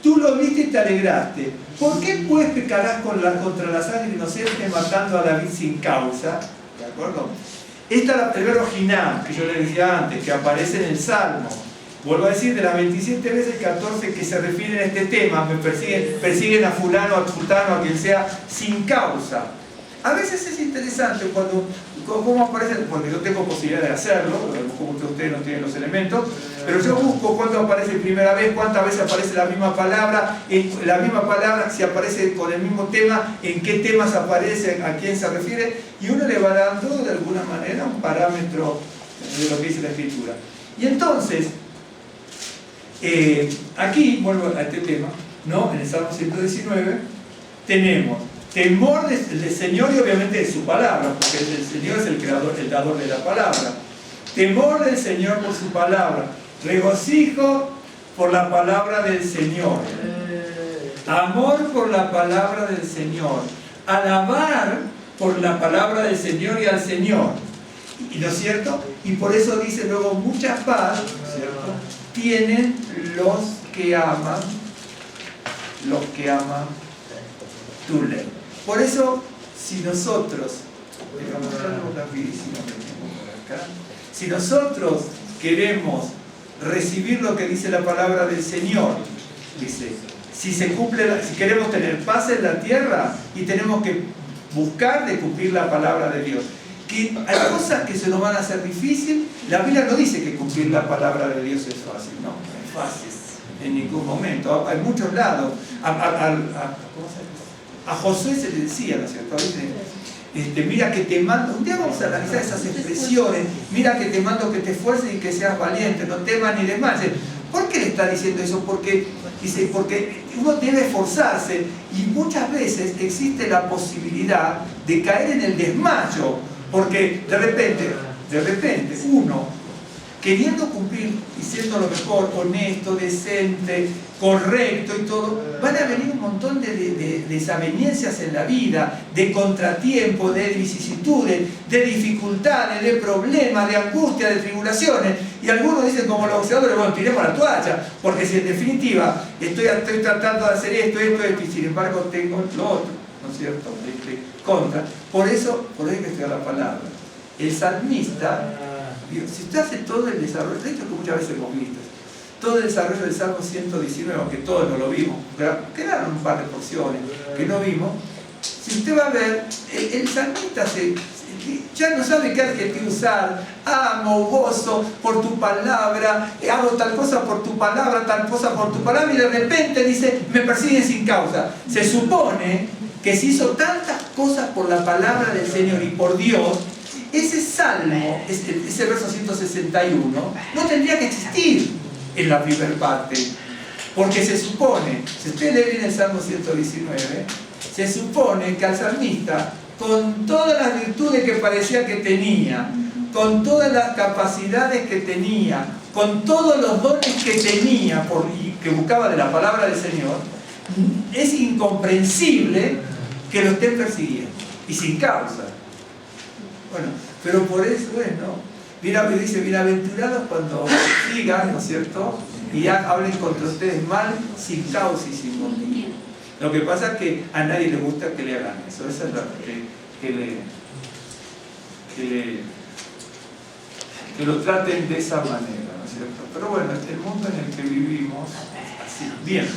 Tú lo viste y te alegraste. ¿Por qué pues pecarás contra la sangre inocente matando a David sin causa? ¿De acuerdo? Esta es el verbo Hinam, que yo le decía antes, que aparece en el Salmo. Vuelvo a decir, de las 27 veces, 14 que se refieren a este tema, persiguen a fulano, a tutano, a quien sea, sin causa. A veces es interesante cómo aparece, porque yo tengo posibilidad de hacerlo, como ustedes no tienen los elementos, pero yo busco cuándo aparece primera vez, cuántas veces aparece la misma palabra, si aparece con el mismo tema, en qué temas aparece, a quién se refiere, y uno le va dando de alguna manera un parámetro de lo que dice la Escritura. Y entonces, Aquí, vuelvo a este tema, ¿no? En el Salmo 119, tenemos temor del Señor y obviamente de su palabra, porque el Señor es el creador, el dador de la palabra. Temor del Señor por su palabra, regocijo por la palabra del Señor, amor por la palabra del Señor, alabar por la palabra del Señor y al Señor. ¿No es cierto? Y por eso dice luego mucha paz, ¿no es cierto?, tienen los que aman tu ley. Por eso, si nosotros, digamos algo rapidísimo que tengo por acá, si nosotros queremos recibir lo que dice la palabra del Señor, dice, si queremos tener paz en la tierra, y tenemos que buscar de cumplir la palabra de Dios. Que hay cosas que se nos van a hacer difícil. La Biblia no dice que cumplir la palabra de Dios es fácil, no es fácil en ningún momento. Hay muchos lados. A Josué se le decía, ¿no es cierto? Mira que te mando, un día vamos a analizar esas expresiones, mira que te mando que te esfuerces y que seas valiente, no temas ni desmayes. ¿Por qué le está diciendo eso? Porque uno debe esforzarse, y muchas veces existe la posibilidad de caer en el desmayo, porque de repente uno, queriendo cumplir y siendo lo mejor, honesto, decente, correcto y todo, van a venir un montón de desavenencias en la vida, de contratiempos, de vicisitudes, de dificultades, de problemas, de angustia, de tribulaciones. Y algunos dicen como los boxeadores, bueno, tiremos la toalla, porque si en definitiva estoy tratando de hacer esto, y sin embargo tengo lo otro, ¿no es cierto?, contra. Por eso hay que estudiar la palabra. El salmista, si usted hace todo el desarrollo, de hecho que muchas veces hemos visto, todo el desarrollo del Salmo 119, aunque todos no lo vimos, quedaron un par de porciones que no vimos, si usted va a ver, el salmista ya no sabe qué adjetivo usar. Amo, gozo por tu palabra, hago tal cosa por tu palabra, tal cosa por tu palabra, y de repente dice, me persiguen sin causa. Se supone que se hizo tantas cosas por la palabra del Señor y por Dios. Ese salmo, ese verso 161, no tendría que existir en la primera parte, porque se supone, si usted lee bien el Salmo 119, se supone que al salmista, con todas las virtudes que parecía que tenía, con todas las capacidades que tenía, con todos los dones que tenía y que buscaba de la palabra del Señor, es incomprensible que lo estén persiguiendo, y sin causa. Bueno, pero por eso es, ¿no? Dice, bienaventurados cuando sigan, ¿no es cierto?, y hablen contra ustedes mal, sin causa y sin motivo. Lo que pasa es que a nadie le gusta que le hagan eso. Esa es la que lo traten de esa manera, ¿no es cierto? Pero bueno, el mundo en el que vivimos, así. Bien,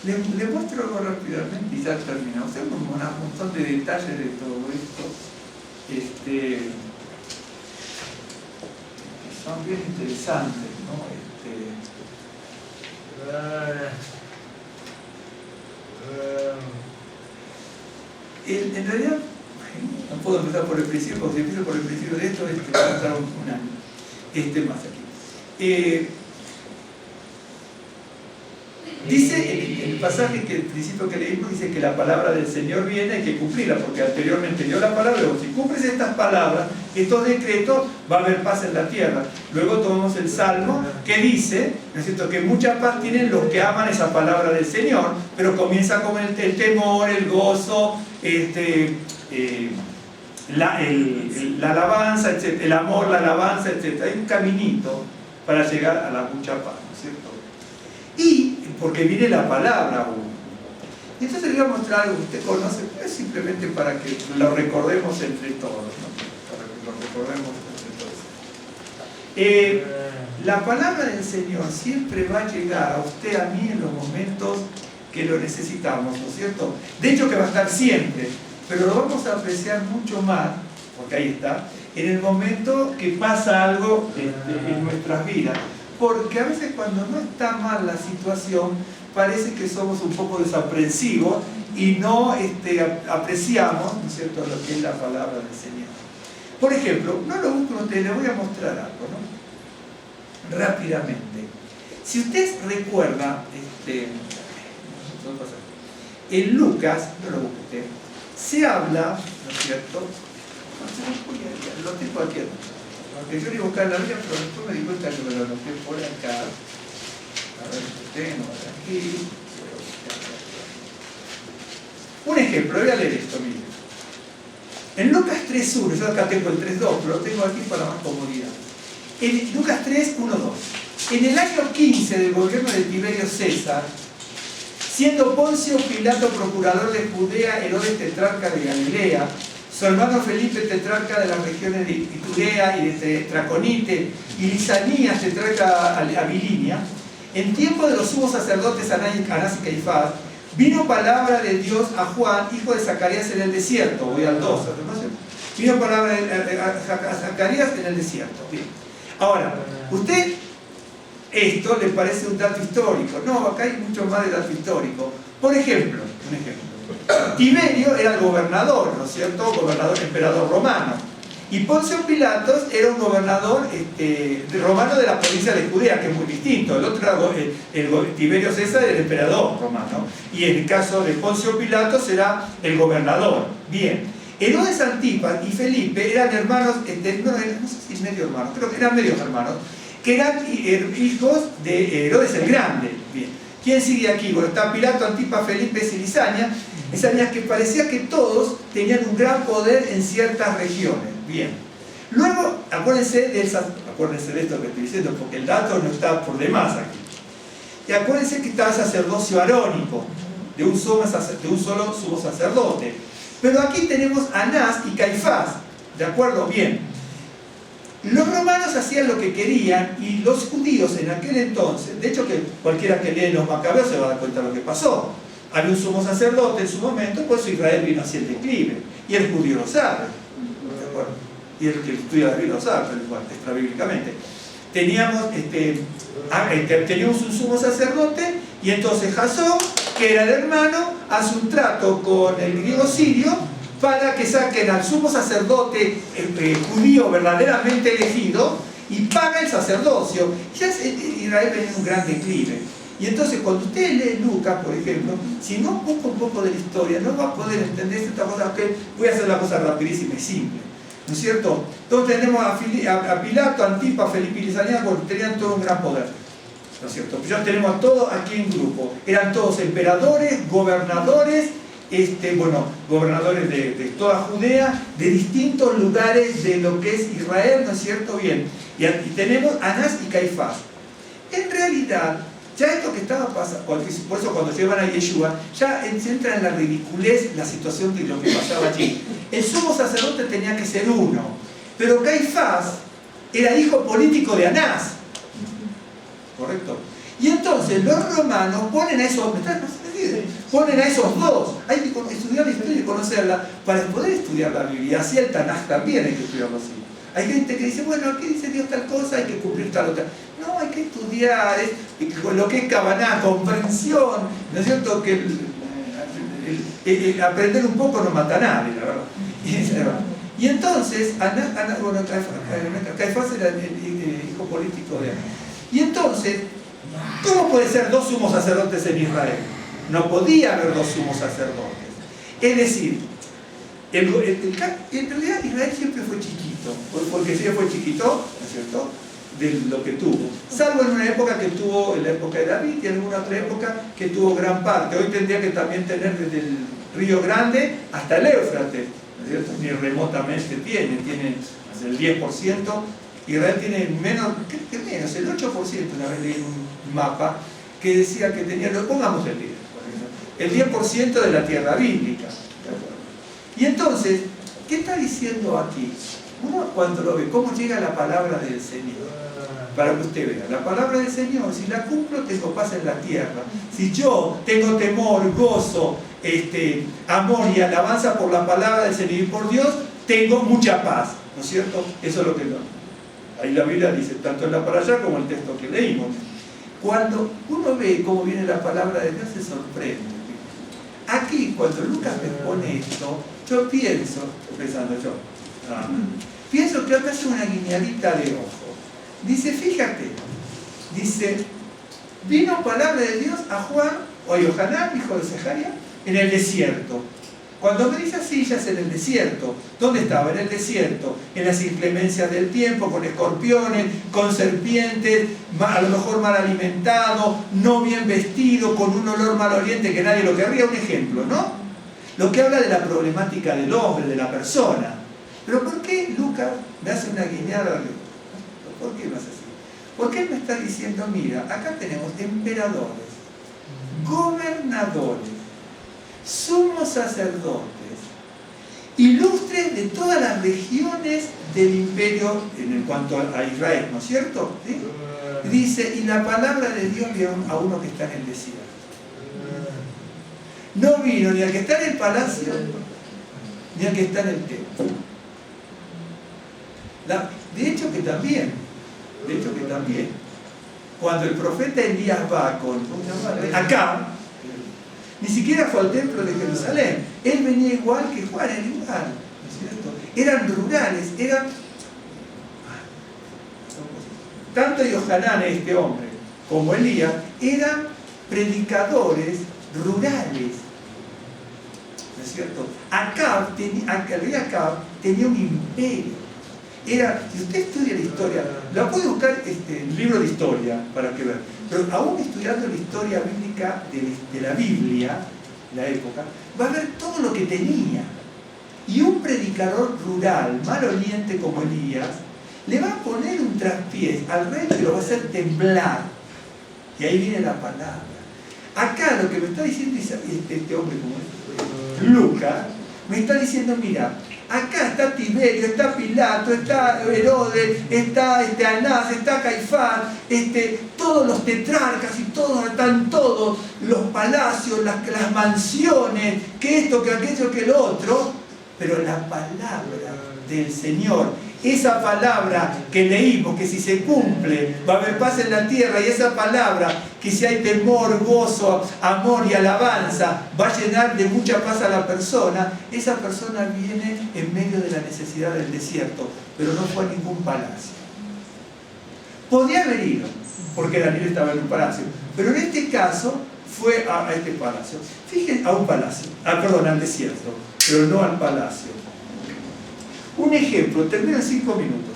le muestro algo rápidamente y ya terminamos. Tengo un montón de detalles de todo esto, que son bien interesantes, ¿no? En realidad, no puedo empezar por el principio, porque si empiezo por el principio de esto, va a estar un año más aquí. Dice el pasaje que el principio que leímos, dice que la palabra del Señor viene, hay que cumplirla, porque anteriormente dio la palabra. Luego, si cumples estas palabras, estos decretos, va a haber paz en la tierra. Luego tomamos el Salmo que dice, ¿no es cierto?, que mucha paz tienen los que aman esa palabra del Señor, pero comienza con el temor, el gozo, la alabanza, etc., el amor, la alabanza, etc. Hay un caminito para llegar a la mucha paz, ¿no es cierto? Y porque viene la palabra uno. Entonces le voy a mostrar algo que usted conoce, es simplemente para que lo recordemos entre todos, ¿no? Para que lo recordemos entre todos. La palabra del Señor siempre va a llegar a usted, a mí, en los momentos que lo necesitamos, ¿no es cierto? De hecho que va a estar siempre, pero lo vamos a apreciar mucho más, porque ahí está, en el momento que pasa algo en nuestras vidas. Porque a veces cuando no está mal la situación, parece que somos un poco desaprensivos y no apreciamos, ¿no es cierto?, lo que es la palabra del Señor. Por ejemplo, no lo busco, le voy a mostrar algo, ¿no? Rápidamente. Si usted recuerda, en Lucas, no lo busque usted, se habla, ¿no es cierto? Lo tengo aquí. Porque yo le iba a buscar en la Biblia, pero después me di cuenta que me lo anoté por acá. A ver, tengo aquí. Un ejemplo, voy a leer esto, miren. En Lucas 3.1, yo acá tengo el 3.2, pero lo tengo aquí para más comodidad. En Lucas 3.1.2. En el año 15 del gobierno de Tiberio César, siendo Poncio Pilato procurador de Judea, Herodes tetrarca de Galilea, su hermano Felipe tetrarca de las regiones de Iturea y de Traconite, y Lisanías tetrarca Abilinia, en tiempo de los sumos sacerdotes Anás y Caifás, vino palabra de Dios a Juan, hijo de Zacarías, en el desierto. Voy al 2, vino palabra a Zacarías en el desierto. Bien. Ahora, usted, esto le parece un dato histórico. No, acá hay mucho más de dato histórico. Por ejemplo, Tiberio era el gobernador, ¿no es cierto? Gobernador, emperador romano. Y Poncio Pilatos era un gobernador romano de la provincia de Judea, que es muy distinto. El otro era Tiberio César, el emperador romano. Y en el caso de Poncio Pilatos era el gobernador. Bien. Herodes Antipas y Felipe eran hermanos, no sé si medio hermanos, creo que eran medios hermanos, que eran hijos de Herodes el Grande. Bien. ¿Quién sigue aquí? Bueno, está Pilato, Antipas, Felipe y Lisania. Lisania, que parecía que todos tenían un gran poder en ciertas regiones. Bien. Luego, acuérdense de esto que estoy diciendo, porque el dato no está por demás aquí. Y acuérdense que estaba el sacerdocio arónico, de un solo sumo sacerdote. Pero aquí tenemos Anás y Caifás. ¿De acuerdo? Bien. Los romanos hacían lo que querían y los judíos en aquel entonces, de hecho que cualquiera que lee los Macabeos se va a dar cuenta de lo que pasó. Había un sumo sacerdote en su momento, por eso Israel vino hacia el declive. Y el judío lo sabe. ¿De acuerdo? Y el que estudia la Biblia lo sabe, extrabíblicamente. Teníamos un sumo sacerdote y entonces Jasón, que era el hermano, hace un trato con el griego sirio para que saquen al sumo sacerdote judío verdaderamente elegido y paga el sacerdocio. Ya Israel venía en un gran declive. Y entonces cuando usted lee Lucas, por ejemplo, si no busca un poco de la historia, no va a poder entender esta cosa. Que voy a hacer la cosa rapidísima y simple, ¿no es cierto? Entonces tenemos a Pilato, Antipas, Felipe y Lisania, porque tenían todo un gran poder, ¿no es cierto? Ya tenemos a todos aquí en grupo. Eran todos emperadores, gobernadores, gobernadores de toda Judea, de distintos lugares de lo que es Israel, ¿no es cierto? Bien. Y tenemos Anás y Caifás. En realidad, ya esto que estaba pasando, por eso cuando llevan a Yeshua, ya se entra en la ridiculez la situación de lo que pasaba allí. El sumo sacerdote tenía que ser uno, pero Caifás era hijo político de Anás. ¿Correcto? Y entonces los romanos ponen a esos dos. Hay que estudiar la historia y conocerla para poder estudiar la Biblia. Así el Tanaj también hay que estudiarlo así. Hay gente que dice, bueno, aquí dice Dios tal cosa, hay que cumplir tal otra. No, hay que estudiar lo que es Kavaná, comprensión, ¿no es cierto? Que aprender un poco no mata a nadie, la verdad. Y entonces, Caifás era el hijo político de Anás. Y entonces, ¿cómo puede ser dos sumos sacerdotes en Israel? No podía haber dos sumos sacerdotes. Es decir, en realidad Israel siempre fue chiquito, porque siempre fue chiquito, ¿no es cierto?, de lo que tuvo. Salvo en una época que tuvo, en la época de David, y en alguna otra época que tuvo gran parte. Hoy tendría que también tener desde el Río Grande hasta el Éufrates, ¿no es cierto? Ni remotamente tiene el 10%. Israel tiene menos, el 8%, una vez leí un mapa que decía que tenía, lo pongamos el 10% de la tierra bíblica. Y entonces, ¿qué está diciendo aquí? Uno cuando lo ve, ¿cómo llega la palabra del Señor? Para que usted vea, la palabra del Señor, si la cumplo, tengo paz en la tierra. Si yo tengo temor, gozo, amor y alabanza por la palabra del Señor y por Dios, tengo mucha paz, ¿no es cierto? Eso es lo que ahí la Biblia dice, tanto en la para allá como el texto que leímos. Cuando uno ve cómo viene la palabra de Dios, se sorprende. Aquí, cuando Lucas me pone esto, yo pienso que acá hace una guiñadita de ojo. Dice, fíjate, dice, Vino palabra de Dios a Juan, o a Yohanan, hijo de Zacarías, en el desierto. Cuando me dice así, ya es en el desierto. ¿Dónde estaba? En el desierto, en las inclemencias del tiempo, con escorpiones, con serpientes, a lo mejor mal alimentado, no bien vestido, con un olor maloliente que nadie lo querría. Un ejemplo, ¿no? Lo que habla de la problemática del hombre, de la persona. Pero ¿por qué Lucas me hace una guiñada? ¿Por qué me hace así? Porque él me está diciendo, mira, acá tenemos emperadores, gobernadores, sumos sacerdotes, ilustres de todas las regiones del imperio en cuanto a Israel, ¿no es cierto? ¿Sí? Dice, y la palabra de Dios vino a uno que está en el desierto. No vino ni al que está en el palacio, ni al que está en el templo. De hecho que también, cuando el profeta Elías va con Acab, ni siquiera fue al templo de Jerusalén. Él venía igual que Juan, era igual, ¿no es cierto? Eran rurales, eran... Tanto Yohanan, este hombre, como Elías, eran predicadores rurales, ¿no es cierto? El rey Acab tenía un imperio. Si usted estudia la historia, la puede buscar en el libro de historia para que vea, pero aún estudiando la historia bíblica de la Biblia, la época, va a ver todo lo que tenía. Y un predicador rural, maloliente como Elías, le va a poner un traspiés al rey que lo va a hacer temblar. Y ahí viene la palabra. Acá lo que me está diciendo este hombre como Lucas, me está diciendo, mira, acá está Tiberio, está Pilato, está Herodes, está Anás, está Caifás, todos los tetrarcas y todos, están todos los palacios, las mansiones, que esto, que aquello, que lo otro, pero la palabra del Señor, esa palabra que leímos, que si se cumple va a haber paz en la tierra, y esa palabra que si hay temor, gozo, amor y alabanza va a llenar de mucha paz a la persona, esa persona viene en medio de la necesidad del desierto, pero no fue a ningún palacio. Podía haber ido, porque Daniel estaba en un palacio, pero en este caso fue a este palacio. Fíjense, a un palacio, al desierto, pero no al palacio. Un ejemplo, termino en 5 minutos.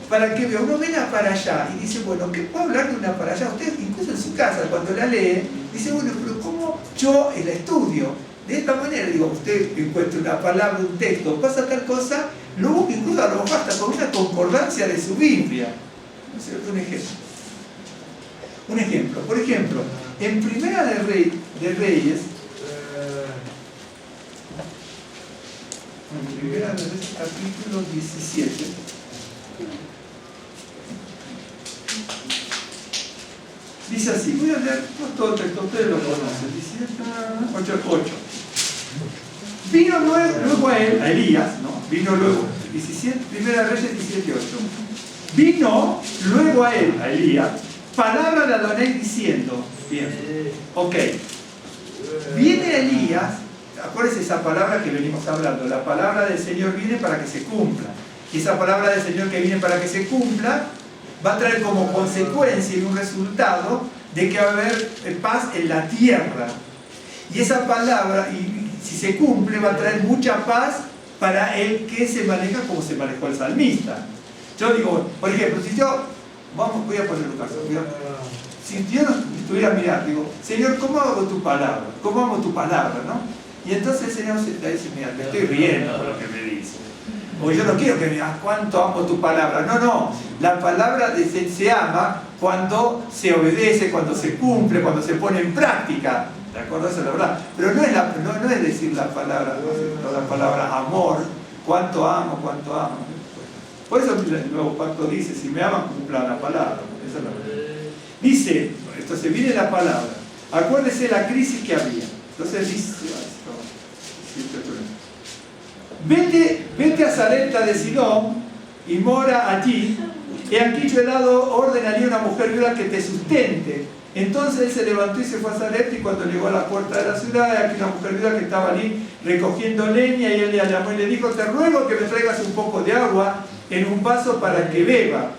Para que vea, uno ve la para allá y dice, bueno, ¿qué puedo hablar de una para allá? Usted incluso en su casa, cuando la lee, dice, bueno, pero ¿cómo yo la estudio? De esta manera, digo, usted encuentra una palabra, un texto, pasa tal cosa, lo busca incluso a lo mejor hasta con una concordancia de su Biblia. ¿No es cierto? Un ejemplo. Por ejemplo, en Primera de Reyes, en Primera de Reyes, capítulo 17, dice así, voy a leer todo el texto, ustedes lo conocen, 8. Vino luego a él, a Elías, ¿no? Vino luego, 17, Primera de Reyes 17:8. Vino luego a él, a Elías, palabra de Adonai diciendo, bien, ok, viene Elías, acuérdense esa palabra que venimos hablando, la palabra del Señor viene para que se cumpla, y esa palabra del Señor que viene para que se cumpla, va a traer como consecuencia y un resultado de que va a haber paz en la tierra. Y esa palabra, y si se cumple, va a traer mucha paz para el que se maneja como se manejó el salmista. Yo digo, por ejemplo, si yo, voy a poner un caso, si yo no estuviera mirando, digo, Señor, ¿cómo hago tu palabra? ¿Cómo hago tu palabra? ¿No? Y entonces el Señor se dice, mira, me estoy riendo con lo que me dice. O yo no quiero que me digas cuánto amo tu palabra. No, la palabra se ama cuando se obedece, cuando se cumple, cuando se pone en práctica. ¿De acuerdo? Esa es la verdad. Pero no es decir la palabra amor, cuánto amo. Por eso el nuevo pacto dice, si me aman, cumplan la palabra. Esa es la verdad. Dice, entonces viene la palabra. Acuérdese la crisis que había. Entonces dice, vete a Sarepta de Sidón y mora allí. He aquí yo he dado orden allí a una mujer viuda que te sustente. Entonces él se levantó y se fue a Sarepta, y cuando llegó a la puerta de la ciudad, aquí una mujer viuda que estaba allí recogiendo leña, y él le llamó y le dijo, te ruego que me traigas un poco de agua en un vaso para que beba.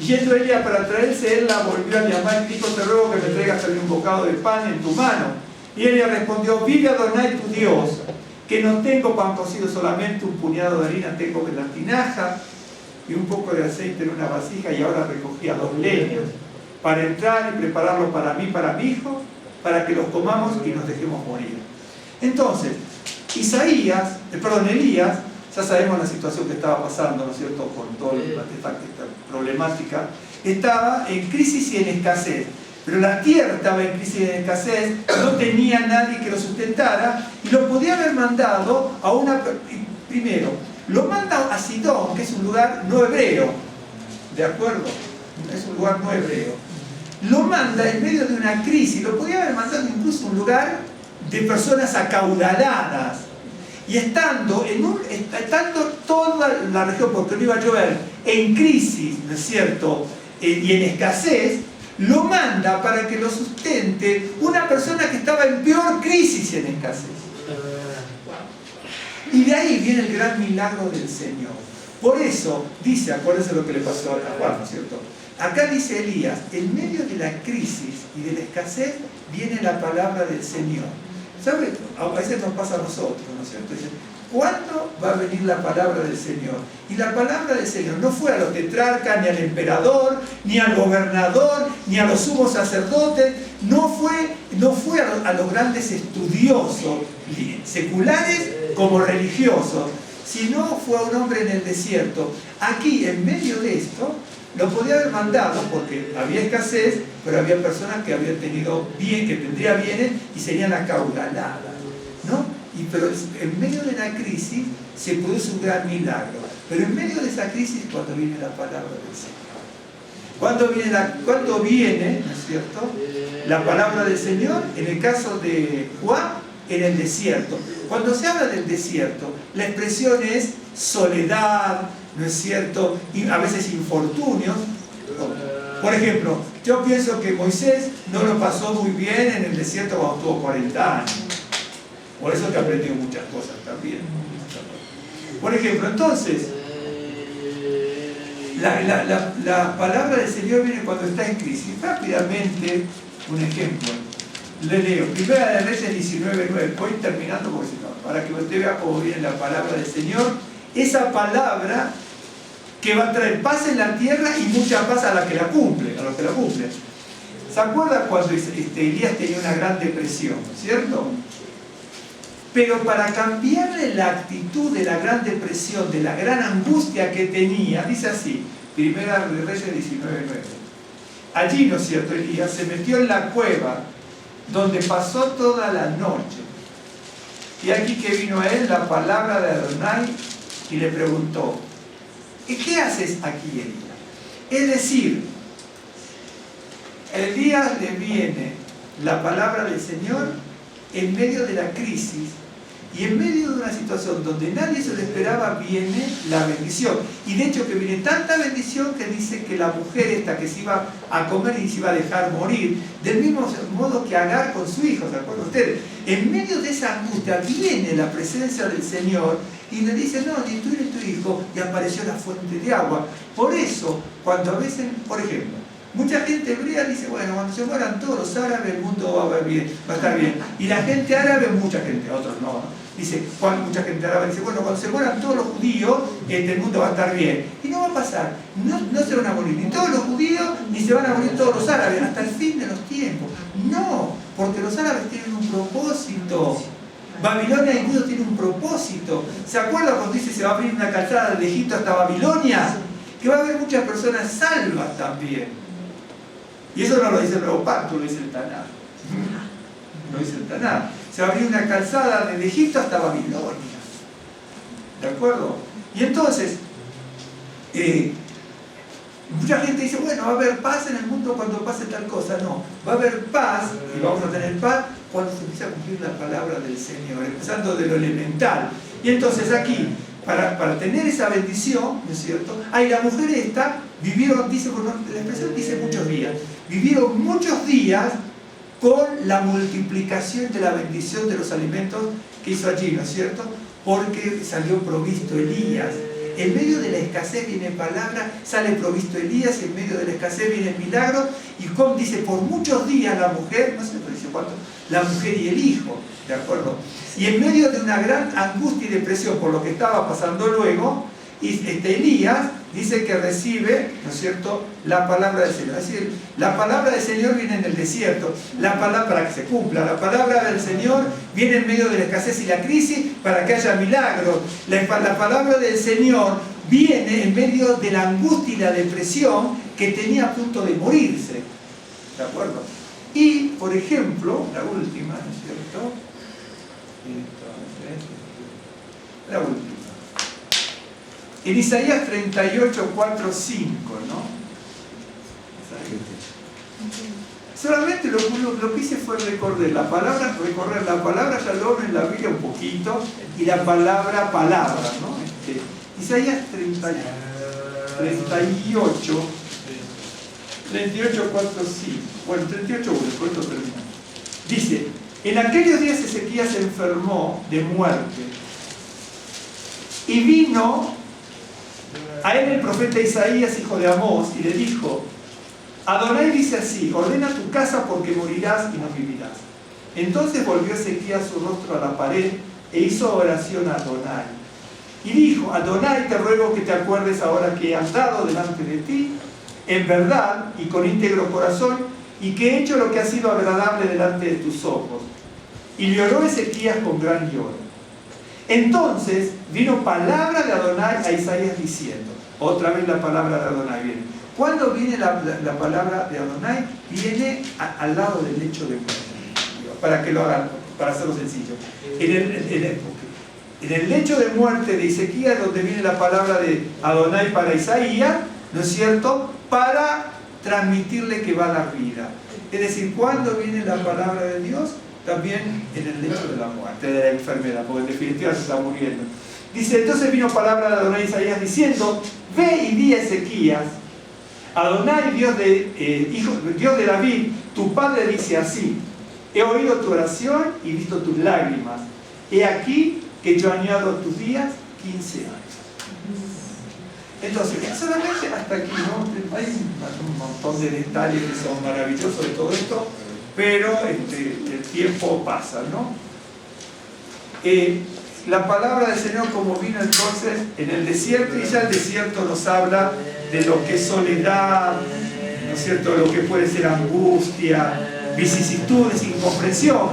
Yendo Elías para traerse, él la volvió a llamar y dijo: te ruego que me traigas también un bocado de pan en tu mano. Y Elías respondió: vive Adonai tu Dios, que no tengo pan cocido, solamente un puñado de harina tengo en la tinaja y un poco de aceite en una vasija, y ahora recogía 2 leños para entrar y prepararlo para mí, para mi hijo, para que los comamos y nos dejemos morir. Entonces, Elías, ya sabemos la situación que estaba pasando, ¿no es cierto?, con toda esta problemática. Estaba en crisis y en escasez, pero la tierra estaba en crisis y en escasez, no tenía nadie que lo sustentara, y lo podía haber mandado a una... Primero, lo manda a Sidón, que es un lugar no hebreo, ¿de acuerdo? Es un lugar no hebreo. Lo manda en medio de una crisis, lo podía haber mandado incluso a un lugar de personas acaudaladas. Y estando toda la región, porque no iba a llover, en crisis, ¿no es cierto?, y en escasez, lo manda para que lo sustente una persona que estaba en peor crisis y en escasez. Y de ahí viene el gran milagro del Señor. Por eso, dice, acuérdense lo que le pasó a Juan, ¿no es cierto? Acá dice Elías, en medio de la crisis y de la escasez, viene la palabra del Señor. ¿Sabe? A veces nos pasa a nosotros, ¿no es cierto? Dicen, ¿cuándo va a venir la palabra del Señor? Y la palabra del Señor no fue a los tetrarcas, ni al emperador, ni al gobernador, ni a los sumos sacerdotes, no fue a los grandes estudiosos, seculares como religiosos, sino fue a un hombre en el desierto. Aquí, en medio de esto, lo podía haber mandado porque había escasez, pero había personas que habían tenido bien, que tendrían bienes y serían acaudaladas, ¿no? Pero en medio de la crisis se produce un gran milagro. Pero en medio de esa crisis, cuando viene la palabra del Señor. ¿Cuándo viene, ¿no es cierto?, la palabra del Señor? En el caso de Juan, en el desierto. Cuando se habla del desierto, la expresión es soledad, ¿no es cierto?, y a veces infortunios. Por ejemplo, yo pienso que Moisés no lo pasó muy bien en el desierto cuando tuvo 40 años. Por eso que aprendió muchas cosas también. Por ejemplo, entonces, la palabra del Señor viene cuando está en crisis. Rápidamente, un ejemplo. Le leo, Primera de Reyes 19:9. Voy terminando porque si no, para que usted vea cómo viene la palabra del Señor. Esa palabra que va a traer paz en la tierra y mucha paz a los que la cumplen. ¿Se acuerdan cuando Elías tenía una gran depresión, cierto? Pero para cambiarle la actitud de la gran depresión, de la gran angustia que tenía, dice así, Primera de Reyes 19:9. Allí, ¿no es cierto?, Elías se metió en la cueva donde pasó toda la noche. Y aquí que vino a él la palabra de Adonai y le preguntó, ¿y qué haces aquí, Elías? Es decir, Elías le viene la palabra del Señor en medio de la crisis y en medio de una situación donde nadie se lo esperaba, viene la bendición. Y de hecho que viene tanta bendición que dice que la mujer esta que se iba a comer y se iba a dejar morir, del mismo modo que Agar con su hijo, ¿se acuerdan ustedes? En medio de esa angustia viene la presencia del Señor y le dice, no, ni tú ni tu hijo, y apareció la fuente de agua. Por eso, cuando a veces, por ejemplo, mucha gente hebrea dice, bueno, cuando se mueran todos los árabes, el mundo va a estar bien. Y la gente árabe, mucha gente, otros no. Dice, mucha gente árabe dice, bueno, cuando se mueran todos los judíos, el mundo va a estar bien. Y no va a pasar, no se van a morir ni todos los judíos, ni se van a morir todos los árabes, hasta el fin de los tiempos. No, porque los árabes tienen un propósito. Babilonia incluso tiene un propósito. ¿Se acuerdan cuando dice se va a abrir una calzada de Egipto hasta Babilonia? Que va a haber muchas personas salvas también. Y eso no lo dice el nuevo pacto, lo dice el Taná. Lo dice el Taná. Se va a abrir una calzada desde Egipto hasta Babilonia. ¿De acuerdo? Y entonces, mucha gente dice, bueno, va a haber paz en el mundo cuando pase tal cosa. No, va a haber paz, y vamos a tener paz, cuando se empieza a cumplir la palabra del Señor, empezando de lo elemental. Y entonces aquí, para tener esa bendición, ¿no es cierto? Ahí la mujer esta vivieron, dice, la expresión dice muchos días, vivieron muchos días con la multiplicación de la bendición de los alimentos que hizo allí, ¿no es cierto? Porque salió provisto Elías. En medio de la escasez viene palabra, sale provisto Elías, y en medio de la escasez viene el milagro, y como dice, por muchos días la mujer, no sé, pero dice cuánto, la mujer y el hijo, ¿de acuerdo? Y en medio de una gran angustia y depresión por lo que estaba pasando luego, Elías dice que recibe, ¿no es cierto?, la palabra del Señor. Es decir, la palabra del Señor viene en el desierto, la palabra para que se cumpla, la palabra del Señor viene en medio de la escasez y la crisis para que haya milagros. La palabra del Señor viene en medio de la angustia y la depresión que tenía a punto de morirse. ¿De acuerdo? Y, por ejemplo, la última, ¿no es cierto? La última. En Isaías 38, 4, 5, ¿no? Solamente lo que hice fue recorrer la palabra, ya lo ven en la Biblia un poquito, y la palabra, ¿no? Isaías 38, 4, 5. Bueno, 38, 1, con esto termino. Dice, en aquellos días Ezequías se enfermó de muerte, y vino a él el profeta Isaías, hijo de Amós, y le dijo, Adonai dice así, ordena tu casa porque morirás y no vivirás. Entonces volvió Ezequías su rostro a la pared e hizo oración a Adonai. Y dijo, Adonai, te ruego que te acuerdes ahora que he andado delante de ti, en verdad y con íntegro corazón, y que he hecho lo que ha sido agradable delante de tus ojos. Y lloró Ezequías con gran lloro. Entonces vino palabra de Adonai a Isaías diciendo, otra vez la palabra de Adonai viene. ¿Cuándo viene la palabra de Adonai? Viene al lado del lecho de muerte. Para que lo hagan, para hacerlo sencillo. En el lecho de muerte de Ezequías, donde viene la palabra de Adonai para Isaías, ¿no es cierto?, para transmitirle que va a dar vida. Es decir, ¿cuándo viene la palabra de Dios? También en el lecho de la muerte, de la enfermedad, porque en definitiva se está muriendo. Dice, entonces vino palabra de Adonai Isaías diciendo, ve y di a Ezequías, Adonai, Dios de David, tu padre dice así, he oído tu oración y visto tus lágrimas, he aquí que yo añado a tus días 15 años. Entonces, solamente hasta aquí, ¿no? Hay un montón de detalles que son maravillosos de todo esto, pero el tiempo pasa, ¿no? La palabra del Señor como vino entonces en el desierto, y ya el desierto nos habla de lo que es soledad, ¿no es cierto?, lo que puede ser angustia, vicisitudes, incomprensión.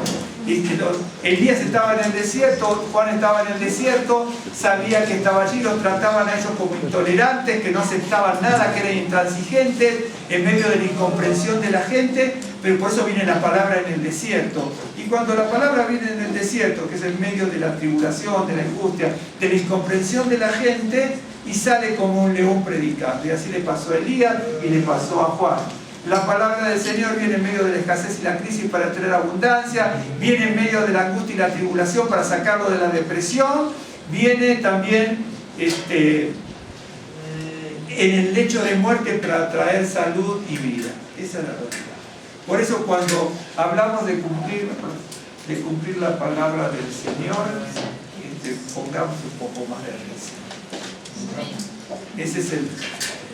Elías estaba en el desierto, Juan estaba en el desierto, sabía que estaba allí, los trataban a ellos como intolerantes, que no aceptaban nada, que eran intransigentes, en medio de la incomprensión de la gente, pero por eso viene la palabra en el desierto. Y cuando la palabra viene en el desierto, que es en medio de la tribulación, de la angustia, de la incomprensión de la gente, y sale como un león predicando. Y así le pasó a Elías y le pasó a Juan. La palabra del Señor viene en medio de la escasez y la crisis para traer abundancia, viene en medio de la angustia y la tribulación para sacarlo de la depresión, viene también en el lecho de muerte para traer salud y vida. Esa es la realidad. Por eso cuando hablamos de cumplir la palabra del Señor, pongamos un poco más de atención. Ese es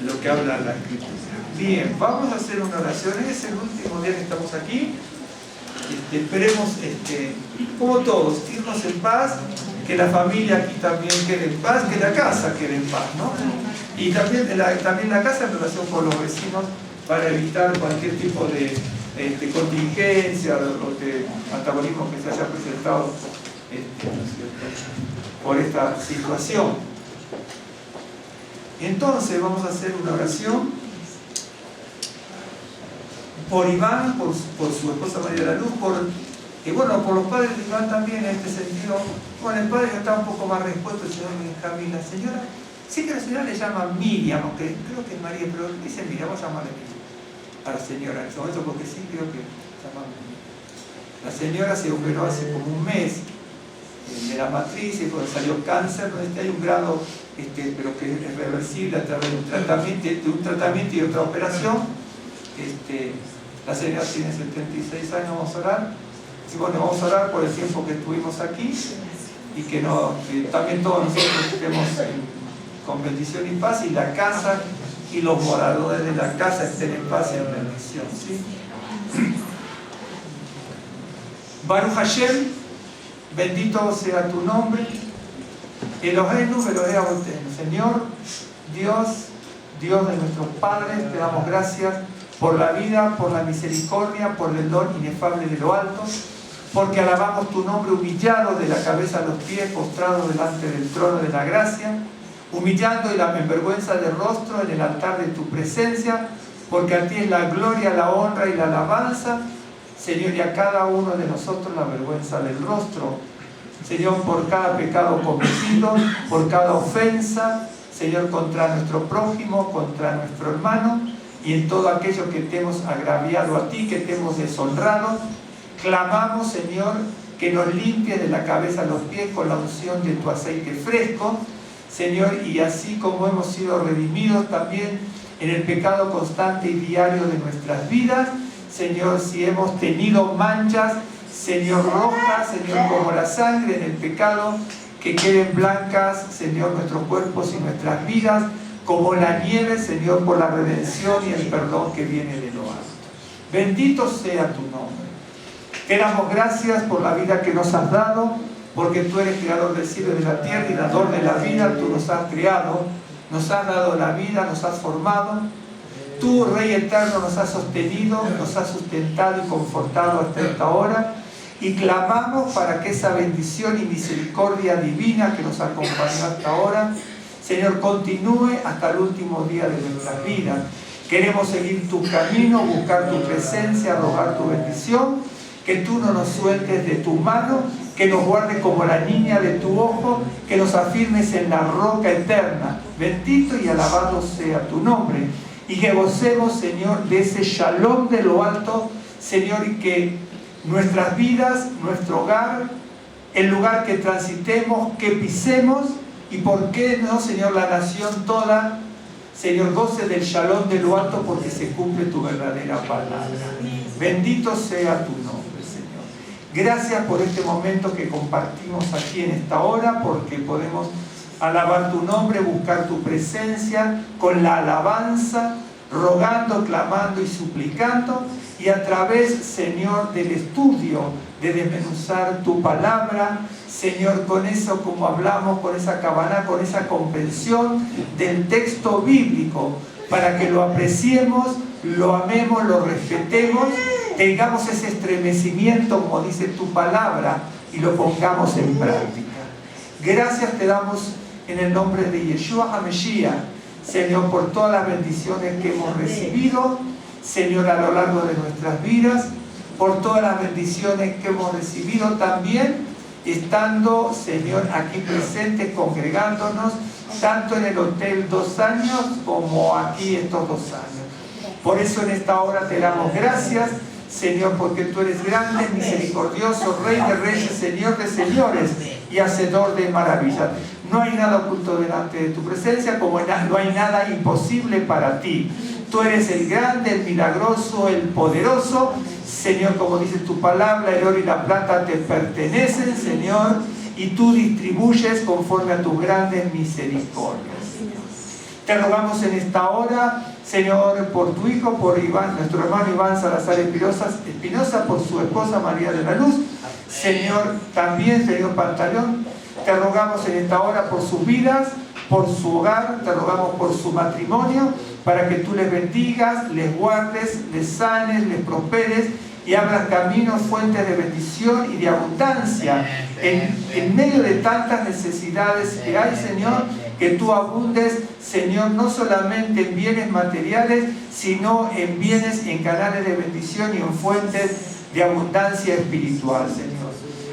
lo que habla la Escritura. Bien, vamos a hacer una oración. Es el último día que estamos aquí. Esperemos, como todos, irnos en paz, que la familia aquí también quede en paz, que la casa quede en paz, ¿no? Y también la casa en relación con los vecinos, para evitar cualquier tipo de contingencia o de antagonismo que se haya presentado por esta situación. Entonces vamos a hacer una oración por Iván, por su esposa María de la Luz, por los padres de Iván también en este sentido. Bueno, el padre ya está un poco más respuesto, el señor Benjamín, la señora, sí que la señora le llama Miriam, aunque creo que es María, pero dice Miriam, vamos a llamarle Miriam a la señora en este momento, porque sí creo que se llama Miriam. La señora se operó hace como un mes de la matriz, y cuando salió cáncer, hay un grado, pero que es reversible a través de un tratamiento y otra operación. La señora tiene 76 años, vamos a orar. Y bueno, vamos a orar por el tiempo que estuvimos aquí y que también todos nosotros estemos con bendición y paz, y la casa y los moradores de la casa estén en paz y en bendición. ¿Sí? Baruch Hashem, bendito sea tu nombre. Eloheinu, Elohei Avotenu. Señor, Dios de nuestros padres, te damos gracias por la vida, por la misericordia, por el don inefable de lo alto, porque alabamos tu nombre humillado de la cabeza a los pies, postrado delante del trono de la gracia, humillando y en vergüenza de rostro en el altar de tu presencia, porque a ti es la gloria, la honra y la alabanza, Señor, y a cada uno de nosotros la vergüenza del rostro. Señor, por cada pecado cometido, por cada ofensa, Señor, contra nuestro prójimo, contra nuestro hermano, y en todo aquello que te hemos agraviado a ti, que te hemos deshonrado, clamamos, Señor, que nos limpies de la cabeza a los pies con la unción de tu aceite fresco, Señor, y así como hemos sido redimidos también en el pecado constante y diario de nuestras vidas, Señor, si hemos tenido manchas, Señor, rojas, Señor, como la sangre en el pecado, que queden blancas, Señor, nuestros cuerpos y nuestras vidas, como la nieve, Señor, por la redención y el perdón que viene de lo alto. Bendito sea tu nombre. Te damos gracias por la vida que nos has dado, porque tú eres creador del cielo y de la tierra y dador de la vida. Tú nos has creado, nos has dado la vida, nos has formado. Tú, Rey eterno, nos has sostenido, nos has sustentado y confortado hasta esta hora. Y clamamos para que esa bendición y misericordia divina que nos acompañó hasta ahora, Señor, continúe hasta el último día de nuestras vidas. Queremos seguir tu camino, buscar tu presencia, rogar tu bendición, que tú no nos sueltes de tu mano, que nos guardes como la niña de tu ojo, que nos afirmes en la roca eterna. Bendito y alabado sea tu nombre. Y que gocemos, Señor, de ese shalom de lo alto, Señor, y que nuestras vidas, nuestro hogar, el lugar que transitemos, que pisemos, y por qué no, Señor, la nación toda, Señor, goce del shalom de lo alto, porque se cumple tu verdadera palabra. Bendito sea tu nombre, Señor. Gracias por este momento que compartimos aquí en esta hora, porque podemos alabar tu nombre, buscar tu presencia con la alabanza, rogando, clamando y suplicando, y a través, Señor, del estudio, de desmenuzar tu palabra, Señor, con eso, como hablamos, con esa cabana, con esa comprensión del texto bíblico, para que lo apreciemos, lo amemos, lo respetemos, tengamos ese estremecimiento, como dice tu palabra, y lo pongamos en práctica. Gracias te damos en el nombre de Yeshua HaMashiach, Señor, por todas las bendiciones que hemos recibido, Señor, a lo largo de nuestras vidas, por todas las bendiciones que hemos recibido también, estando, Señor, aquí presentes, congregándonos, tanto en el hotel 2 años como aquí estos 2 años. Por eso en esta hora te damos gracias, Señor, porque tú eres grande, misericordioso, Rey de reyes, Señor de señores y Hacedor de maravillas. No hay nada oculto delante de tu presencia, como no hay nada imposible para ti. Tú eres el grande, el milagroso, el poderoso. Señor, como dice tu palabra, el oro y la plata te pertenecen, Señor, y tú distribuyes conforme a tus grandes misericordias. Te rogamos en esta hora, Señor, por tu Hijo, por Iván, nuestro hermano Iván Salazar Espinosa, por su esposa María de la Luz. Señor, también, Señor Pantaleón, te rogamos en esta hora por sus vidas, por su hogar, te rogamos por su matrimonio, para que tú les bendigas, les guardes, les sanes, les prosperes y abras caminos, fuentes de bendición y de abundancia en medio de tantas necesidades que hay, Señor, que tú abundes, Señor, no solamente en bienes materiales, sino en bienes, en canales de bendición y en fuentes de abundancia espiritual, Señor.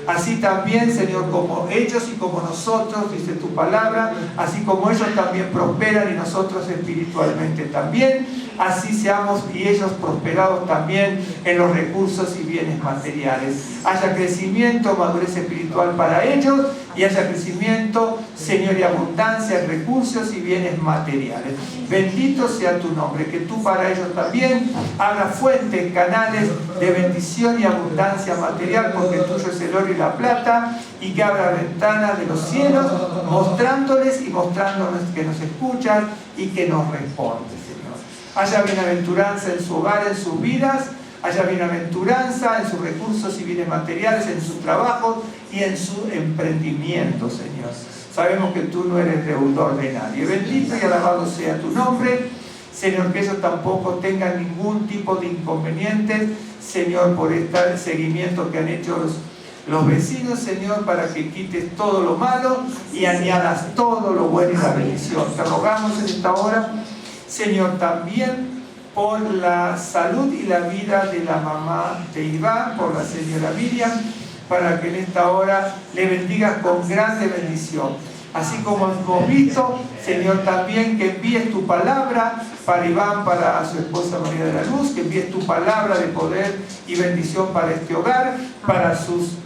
Así también, Señor, como ellos y como nosotros, dice tu palabra, así como ellos también prosperan y nosotros espiritualmente también. así seamos y ellos prosperados también en los recursos y bienes materiales. Haya crecimiento, madurez espiritual para ellos y haya crecimiento, Señor, y abundancia en recursos y bienes materiales. Bendito sea tu nombre, que tú para ellos también abras fuentes, canales de bendición y abundancia material, porque tuyo es el oro y la plata, y que abra ventanas de los cielos, mostrándoles y mostrándonos que nos escuchan y que nos responde, Señor. Haya bienaventuranza en su hogar, en sus vidas, haya bienaventuranza en sus recursos y bienes materiales, en sus trabajos y en su emprendimiento, Señor. Sabemos que tú no eres deudor de nadie. Bendito y alabado sea tu nombre, Señor, que ellos tampoco tengan ningún tipo de inconvenientes, Señor, por este seguimiento que han hecho los vecinos, Señor, para que quites todo lo malo y añadas todo lo bueno y la bendición. Te rogamos en esta hora, Señor, también por la salud y la vida de la mamá de Iván, por la señora Miriam, para que en esta hora le bendigas con grande bendición. Así como hemos visto, Señor, también que envíes tu palabra para Iván, para su esposa María de la Luz, que envíes tu palabra de poder y bendición para este hogar, para sus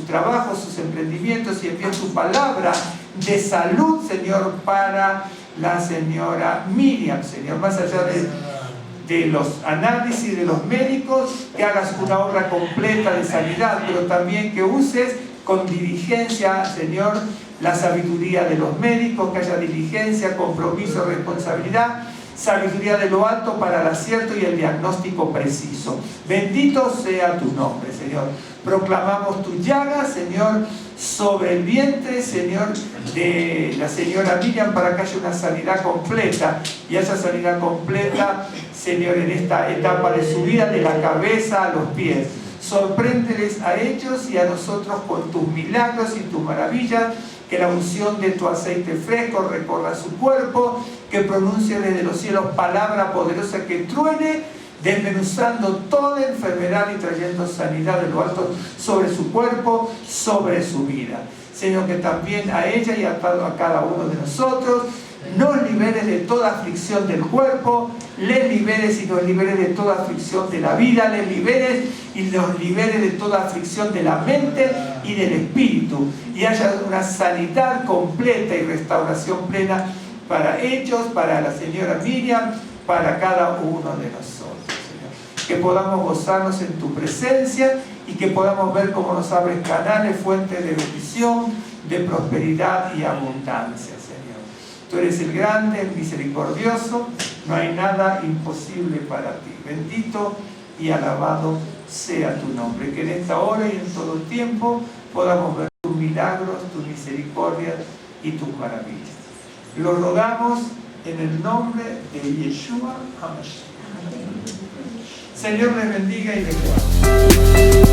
trabajos, sus emprendimientos, y envíes tu palabra de salud, Señor, para la señora Miriam, Señor, más allá de los análisis de los médicos, que hagas una obra completa de sanidad, pero también que uses con diligencia, Señor, la sabiduría de los médicos, que haya diligencia, compromiso, responsabilidad, sabiduría de lo alto para el acierto y el diagnóstico preciso. Bendito sea tu nombre, Señor. Proclamamos tu llaga, Señor, sobre el vientre, Señor, de la señora Miriam, para que haya una sanidad completa, y haya sanidad completa, Señor, en esta etapa de su vida, de la cabeza a los pies. Sorpréndeles a ellos y a nosotros con tus milagros y tus maravillas, que la unción de tu aceite fresco recorra su cuerpo, que pronuncie desde los cielos palabra poderosa que truene, desmenuzando toda enfermedad y trayendo sanidad de lo alto sobre su cuerpo, sobre su vida. Señor, que también a ella y a cada uno de nosotros nos liberes de toda aflicción del cuerpo, les liberes y nos liberes de toda aflicción de la vida, les liberes y nos liberes de toda aflicción de la mente y del espíritu, y haya una sanidad completa y restauración plena para ellos, para la señora Miriam, para cada uno de nosotros, Señor. Que podamos gozarnos en tu presencia y que podamos ver cómo nos abres canales, fuentes de bendición, de prosperidad y abundancia, Señor. Tú eres el grande, el misericordioso, no hay nada imposible para ti. Bendito y alabado sea tu nombre. Que en esta hora y en todo tiempo podamos ver tus milagros, tus misericordias y tus maravillas. Lo rogamos en el nombre de Yeshua HaMashiach. Señor les bendiga y les guarde.